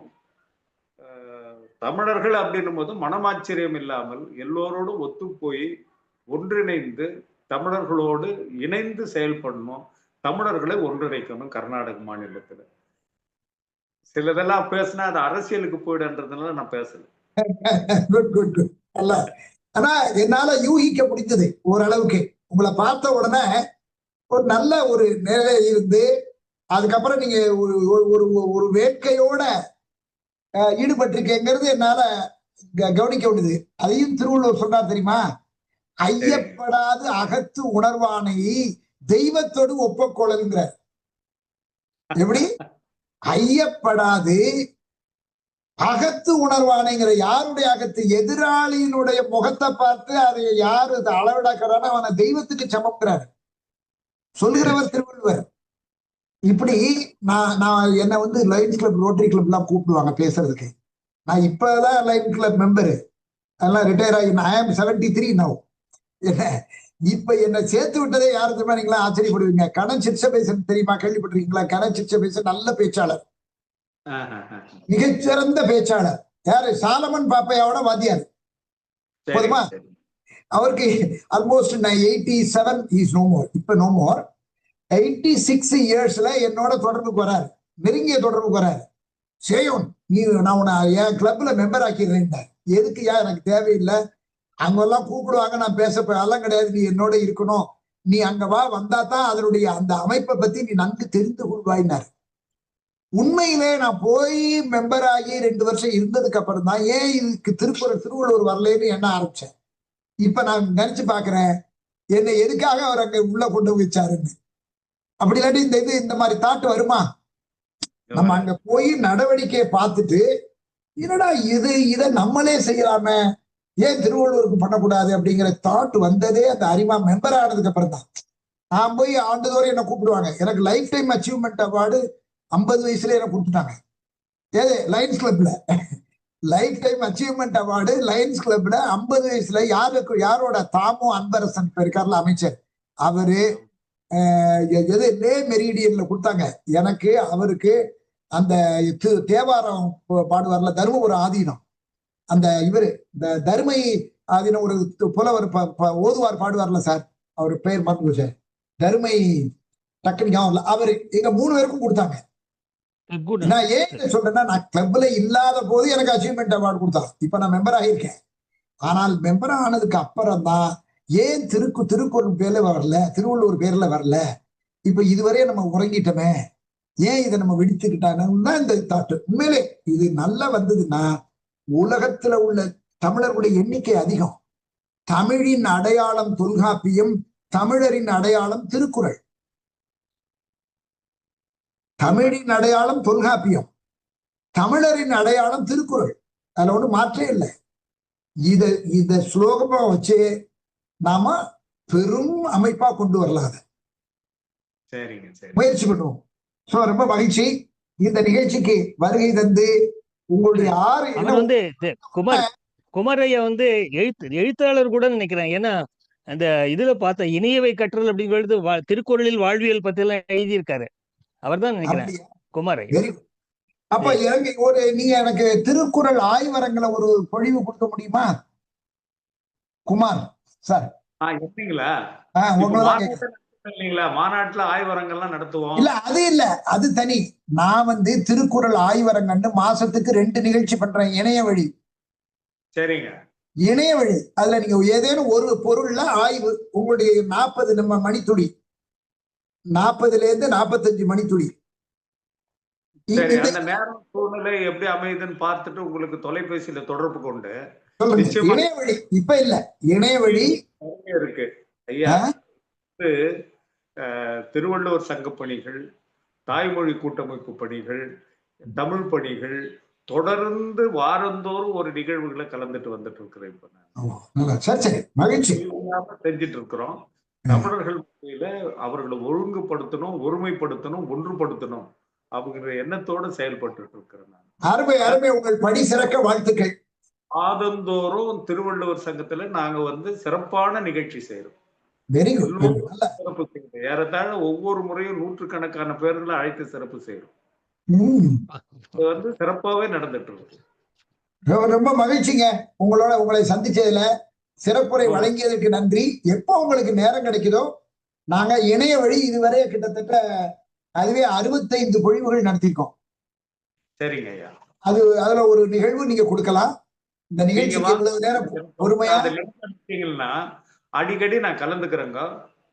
[SPEAKER 6] தமிழர்கள் அப்படின்னும் போது மனமாச்சரியம் இல்லாமல் எல்லோரோடும் ஒத்து போய் ஒன்றிணைந்து தமிழர்களோடு இணைந்து செயல்படணும், தமிழர்களை ஒன்றிணைக்கணும். கர்நாடக மாநிலத்துல சிலதெல்லாம் பேசினா அது அரசியலுக்கு போயிடுன்றதுனால நான் பேசல.
[SPEAKER 1] ஆனா என்னால யூகிக்க முடிஞ்சது ஓரளவுக்கு. உங்களை பார்த்த உடனே ஒரு நல்ல ஒரு நிலை இருந்து அதுக்கப்புறம் நீங்க ஒரு வேட்கையோட ஈடுபட்டிருக்கேங்கிறது என்னால கவனிக்க முடியுது. அதையும் திருவள்ளுவர் சொன்னார் தெரியுமா, ஐயப்படாது அகத்து உணர்வானை தெய்வத்தோடு ஒப்பக்கொள்ளல்ங்கிற. எப்படி ஐயப்படாது அகத்து உணர்வானைங்கிற? யாருடைய அகத்து? எதிராளியினுடைய முகத்தை பார்த்து அதை யாரு அளவிடாக்கிறானோ அவனை தெய்வத்துக்கு சமக்கிறாரு சொல்லுகிறவர் திருவள்ளுவர். இப்படி நான் என்ன லயன்ஸ் கிளப், ரோட்டரி கிளப் எல்லாம் கூப்பிடுவாங்க பேசுறதுக்கு. நான் இப்பதான் லயன்ஸ் கிளப் மெம்பரு, அதெல்லாம் ரிட்டையர் ஆகி ஐ ஆம் 73 நவ். என்ன இப்ப என்ன சேர்த்து விட்டதே யாரு தெரியுமா? நீங்களா ஆச்சரியப்படுவீங்க. கணன் சிற்சபேசன் தெரியுமா? கேள்விப்பட்டிருக்கீங்களா? கணன் சிற்சபேசன் நல்ல பேச்சாளர், மிகச்சிறந்த பேச்சாளர். யாரு? சாலமன் பாப்பையாவோட வாத்தியார். போதுமா? அவருக்கு ஆல்மோஸ்ட் 87 இஸ் நோ மோர். இப்ப நோ மோர். 86 இயர்ஸ்ல என்னோட தொடர்புக்கு வராரு, நெருங்கிய தொடர்புக்கு வராரு. சேயோன், நீ நான் உன்னை என் கிளப்ல மெம்பர் ஆக்கிடுறேன். எதுக்கு? எனக்கு தேவையில்லை, அங்கெல்லாம் கூப்பிடுவாங்க, நான் அதெல்லாம் கிடையாது, நீ என்னோட இருக்கணும், நீ அங்க வா, வந்தா தான் அதனுடைய அந்த அமைப்பை பத்தி நீ நன்கு தெரிந்து கொள்வாயினார். உண்மையிலே நான் போய் மெம்பர் ஆகி 2 வருஷம் இருந்ததுக்கு அப்புறம் தான் ஏன் இதுக்கு திருவள்ளுவர் வரலன்னு என்ன ஆரம்பிச்சேன். இப்ப நான் நினைச்சு பாக்குறேன், என்னை எதுக்காக அவர் அங்க உள்ள கொண்டு வச்சாருன்னு. அப்படி இல்லாட்டி இந்த மாதிரி தாட்டு வருமா? நம்ம அங்க போய் நடவடிக்கையை பார்த்துட்டு என்னடா இதை நம்மளே செய்யலாமே, ஏன் திருவள்ளுவருக்கு பண்ணக்கூடாது அப்படிங்கிற தாட் வந்ததே அந்த அரிமா மெம்பர் ஆனதுக்கு அப்புறம் தான். நான் போய் ஆண்டுதோறும் என்ன கூப்பிடுவாங்க. எனக்கு லைஃப் டைம் அச்சீவ்மெண்ட் அவார்டு 50 வயசுல எனக்கு கொடுத்துட்டாங்க. ஏது லயன்ஸ் கிளப்ல life time achievement award Lions கிளப்ல 50 வயசுல யாரோட? தாமோ அன்பரசன் இருக்கார்ல அமைச்சர், அவரு லே மெரிடியன்ல கொடுத்தாங்க எனக்கு. அவருக்கு அந்த தேவாரம் பாடுவார்ல தருமபுர ஆதீனம், அந்த இவரு இந்த தருமை ஆதீனம் ஒரு புலவர் ஓதுவார் பாடுவார்ல சார், அவர் பேர் மறந்து சார், தருமை டக்குனு அவரு எங்க 3 பேருக்கும் கொடுத்தாங்க. நான் ஏன் சொல்றேன்னா, நான் கிளப்ல இல்லாத போது எனக்கு அச்சீவ்மெண்ட் அவார்டு கொடுத்தாங்க. இப்ப நான் மெம்பர் ஆகியிருக்கேன். ஆனால் மெம்பர் ஆனதுக்கு அப்புறம் தான் ஏன் திருக்குறள் பேர்ல வரல, திருவள்ளுவர் பேர்ல வரல, இப்ப இதுவரையே நம்ம உறங்கிட்டோமே, ஏன் இதை நம்ம வெடித்துக்கிட்டாங்கன்னா இந்த தாட்டு. உண்மையிலே இது நல்லா வந்ததுன்னா உலகத்துல உள்ள தமிழர்களுடைய எண்ணிக்கை அதிகம். தமிழின் அடையாளம் தொல்காப்பியம், தமிழரின் அடையாளம் திருக்குறள். தமிழின் அடையாளம் தொல்காப்பியம், தமிழரின் அடையாளம் திருக்குறள். அதுல ஒண்ணு மாற்றே இல்லை. இத ஸ்லோகமா வச்சு நாம பெரும் அமைப்பா கொண்டு வரலாம். முயற்சி பண்ணுவோம். சோ ரொம்ப மகிழ்ச்சி இந்த நிகழ்ச்சிக்கு வருகை தந்து உங்களுடைய
[SPEAKER 9] குமார் ஐயா எழுத்தாளர் கூட நினைக்கிறேன். ஏன்னா அந்த இதுல பார்த்த இனியவை கற்றல் அப்படிங்கிறது திருக்குறளில் வாழ்வியல் பத்தி எல்லாம் எழுதியிருக்காரு. அவர் தான் நினைக்கிறேன் குமார் ஐயா.
[SPEAKER 1] அப்ப நீங்க எனக்கு திருக்குறள் ஆய்வரங்களை ஒரு பொழிவு கொடுக்க முடியுமா குமார் சார்?
[SPEAKER 6] எப்படிங்களா?
[SPEAKER 1] இல்லைங்களா,
[SPEAKER 6] மாநாட்டுல ஆய்வரங்கள்லாம் நடத்துவோம்.
[SPEAKER 1] இல்ல அது இல்ல, அது தனி. நான் திருக்குறள் ஆய்வரங்கன்னு மாசத்துக்கு 2 நிகழ்ச்சி பண்றேன் இணைய வழி.
[SPEAKER 6] சரிங்க.
[SPEAKER 1] இணைய வழி. அதுல நீங்க ஏதேனும் ஒரு பொருள்ல ஆய்வு, உங்களுடைய 40 மணித்துளி, 40ல இருந்து 45 மணித்துளி.
[SPEAKER 6] சரி, அந்த நேரம் சூழ்நிலை எப்படி அமையுதுன்னு பார்த்துட்டு உங்களுக்கு தொலைபேசியில தொடர்பு கொண்டு
[SPEAKER 1] இணைய வழி. இப்ப இல்ல, இணைய வழி
[SPEAKER 6] இருக்கு ஐயா. திருவள்ளுவர் சங்க பணிகள், தாய்மொழி கூட்டமைப்பு பணிகள், தமிழ் பணிகள் தொடர்ந்து வாரந்தோறும் ஒரு நிகழ்வுகளை கலந்துட்டு வந்துட்டு இருக்கிறேன். இப்ப
[SPEAKER 1] மகிழ்ச்சி
[SPEAKER 6] செஞ்சிட்டு இருக்கிறோம். தமிழர்கள் மத்தியில அவர்களை ஒழுங்குபடுத்தணும், ஒருமைப்படுத்தணும், ஒன்றுபடுத்தணும் அப்படிங்கிற எண்ணத்தோடு செயல்பட்டு இருக்கிறேன்.
[SPEAKER 1] அருமை அருமை. உங்கள் பணி சிறக்க வாழ்த்துக்கள்.
[SPEAKER 6] மாதந்தோறும் திருவள்ளுவர் சங்கத்துல நாங்க சிறப்பான நிகழ்ச்சி செய்யறோம்.
[SPEAKER 1] Very good.
[SPEAKER 6] சிறப்பு செய்யறோம். ஏறத்தாழ ஒவ்வொரு முறையும் நூற்றுக்கணக்கான பேர்களை அழைத்து சிறப்பு செய்யறோம். சிறப்பாவே நடந்துட்டு இருக்கு.
[SPEAKER 1] ரொம்ப மகிழ்ச்சிங்க உங்களை சந்திச்சதுல. சிறப்புரை வழங்கியதுக்கு நன்றி. எப்போ உங்களுக்கு நேரம் கிடைக்குதோ நாங்க இணைய வழி இதுவரை கிட்டத்தட்ட அதுவே 65 பொழிவுகள் நடத்திருக்கோம்.
[SPEAKER 6] சரிங்க ஐயா.
[SPEAKER 1] அதுல ஒரு நிகழ்வு நீங்க கொடுக்கலாம். இந்த நிகழ்ச்சிக்கு இவ்வளவு நேரம் பொறுமையா
[SPEAKER 6] அடிக்கடி நான் கலந்துக்கிறேங்க.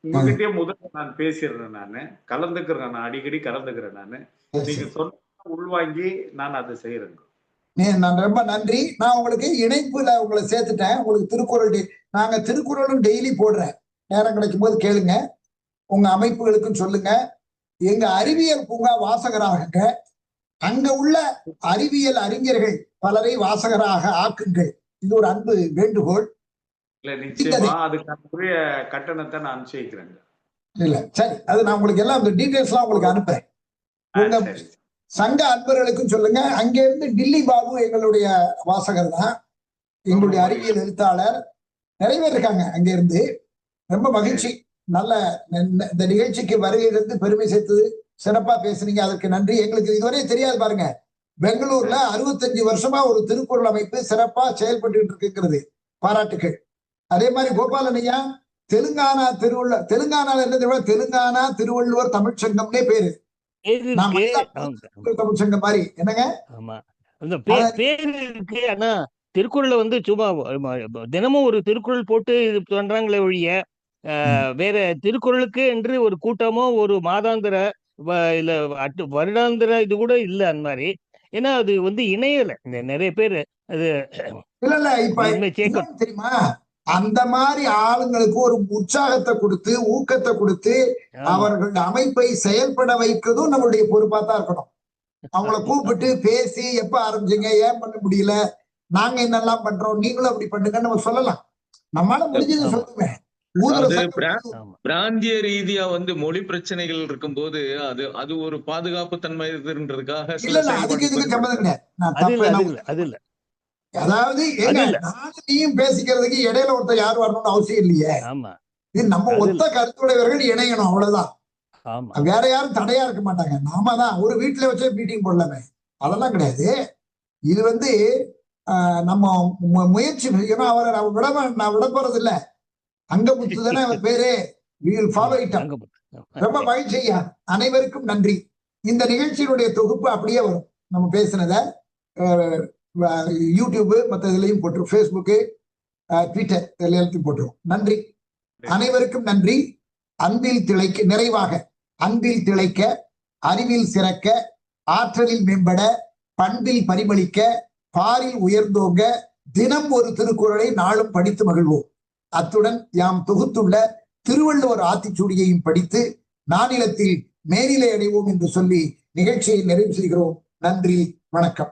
[SPEAKER 6] உங்ககிட்டயே முதல்ல நான் பேசிடுறேன். நானு கலந்துக்கிறேன். நான் அடிக்கடி கலந்துக்கிறேன். நீங்க சொன்ன உள்வாங்கி நான் அதை செய்யறேங்க.
[SPEAKER 1] நான் ரொம்ப நன்றி. நான் உங்களுக்கு இணைப்புல உங்களை சேர்த்துட்டேன். உங்களுக்கு திருக்குறள் நாங்க திருக்குறளும் டெய்லி போடுறேன். நேரம் கிடைக்கும் போது கேளுங்க. உங்க அமைப்புகளுக்கும் சொல்லுங்க. எங்க அறிவியல் பூங்கா வாசகராக, அங்க உள்ள அறிவியல் அறிஞர்கள் பலரை வாசகராக ஆக்குங்கள். இது ஒரு அன்பு வேண்டுகோள்.
[SPEAKER 6] இல்ல, நிச்சயமா அதுக்குரிய கட்டணத்தை நான் அனுப்பிச்சிக்கிறேன்.
[SPEAKER 1] இல்ல சரி, அது நான் உங்களுக்கு எல்லாம் டீடைல்ஸ் எல்லாம் உங்களுக்கு அனுப்புறேன். உங்க சங்க அன்பர்களுக்கும் சொல்லுங்க. அங்க இருந்து டில்லி பாபு எங்களுடைய வாசகர் தான், எங்களுடைய அறிவியல் எழுத்தாளர். நிறைய பேர் இருக்காங்க அங்க இருந்து. ரொம்ப மகிழ்ச்சி. நல்ல இந்த நிகழ்ச்சிக்கு வருகையிலிருந்து பெருமை சேர்த்தது. சிறப்பா பேசுனீங்க, அதற்கு நன்றி. எங்களுக்கு இதுவரை தெரியாது பாருங்க, பெங்களூர்ல 65 வருஷமா ஒரு திருக்குறள் அமைப்பு சிறப்பா செயல்பட்டு இருக்கிறது. பாராட்டுகள். அதே மாதிரி கோபாலன் ஐயா, தெலுங்கானால என்ன, தெலுங்கானா திருவள்ளுவர் தமிழ்ச்சங்கம்னே பேரு. தமிழ்ச்சங்கம் மாதிரி என்னங்க
[SPEAKER 9] பேரு இருக்கு. ஆனா திருக்குறளை சும்மா தினமும் ஒரு திருக்குறள் போட்டு இது பண்றாங்களே ஒழிய வேற திருக்குறளுக்கு என்று ஒரு கூட்டமோ ஒரு மாதாந்திர இல்ல வருடாந்திர இது கூட இல்ல அந்த மாதிரி. ஏன்னா அது இணையல. நிறைய பேரு அது
[SPEAKER 1] இல்ல இப்ப தெரியுமா, அந்த மாதிரி ஆளுங்களுக்கு ஒரு உற்சாகத்தை கொடுத்து ஊக்கத்தை கொடுத்து அவர்கள் அமைப்பை செயல்பட வைக்கிறதும் நம்மளுடைய பொறுப்பா தான் இருக்கணும். அவங்கள கூப்பிட்டு பேசி எப்ப ஆரம்பிச்சீங்க, ஏன் பண்ண முடியல, நாங்க என்னெல்லாம் பண்றோம், நீங்களும் அப்படி பண்ணுங்கன்னு நம்ம சொல்லலாம். நம்மளால முடிஞ்சது சொல்லுவேன்.
[SPEAKER 14] பிராந்திய ரீதியா மொழி பிரச்சனைகள் இருக்கும் போது அது ஒரு பாதுகாப்பு தன்மை இருன்றதுக்காக
[SPEAKER 1] அதுக்கு இதுக்கு சம்மந்தம் கிடையாது. அதாவது நீயும் பேசிக்கிறதுக்கு இடையில ஒருத்தர் யார் வரணும்னு அவசியம் இல்லையே. இது நம்ம ஒத்த கருத்துடையவர்கள் இணையணும், அவ்வளவுதான். வேற யாரும் தடையா இருக்க மாட்டாங்க. நாம தான் ஒரு வீட்டுல வச்சே மீட்டிங் போடலாமே, அதெல்லாம் கிடையாது. இது நம்ம முயற்சி செய்யணும். அவரை நான் விட போறது இல்ல. அங்கமுத்து தானே அவர் பேரு. ரொம்ப மகிழ்ச்சி ஐயா. அனைவருக்கும் நன்றி. இந்த நிகழ்ச்சியினுடைய தொகுப்பு அப்படியே வரும். நம்ம பேசினத யூடியூப் மற்ற இதுலையும் போட்டுரும், ஃபேஸ்புக்கு, ட்விட்டர் எல்லாத்தையும் போட்டுரும். நன்றி, அனைவருக்கும் நன்றி. அன்பில் திளைக்க, நிறைவாக அன்பில் திளைக்க, அறிவில் சிறக்க, ஆற்றலில் மேம்பட, பண்பில் பரிமளிக்க, பாரில் உயர்ந்தோங்க, தினம் ஒரு திருக்குறளை நாளும் படித்து மகிழ்வோம். அத்துடன் யாம் தொகுத்துள்ள திருவள்ளுவர் ஆத்திச்சூடியையும் படித்து நானிலத்தில் மேனிலை அடைவோம் என்று சொல்லி நிகழ்ச்சியை நிறைவு செய்கிறோம். நன்றி, வணக்கம்.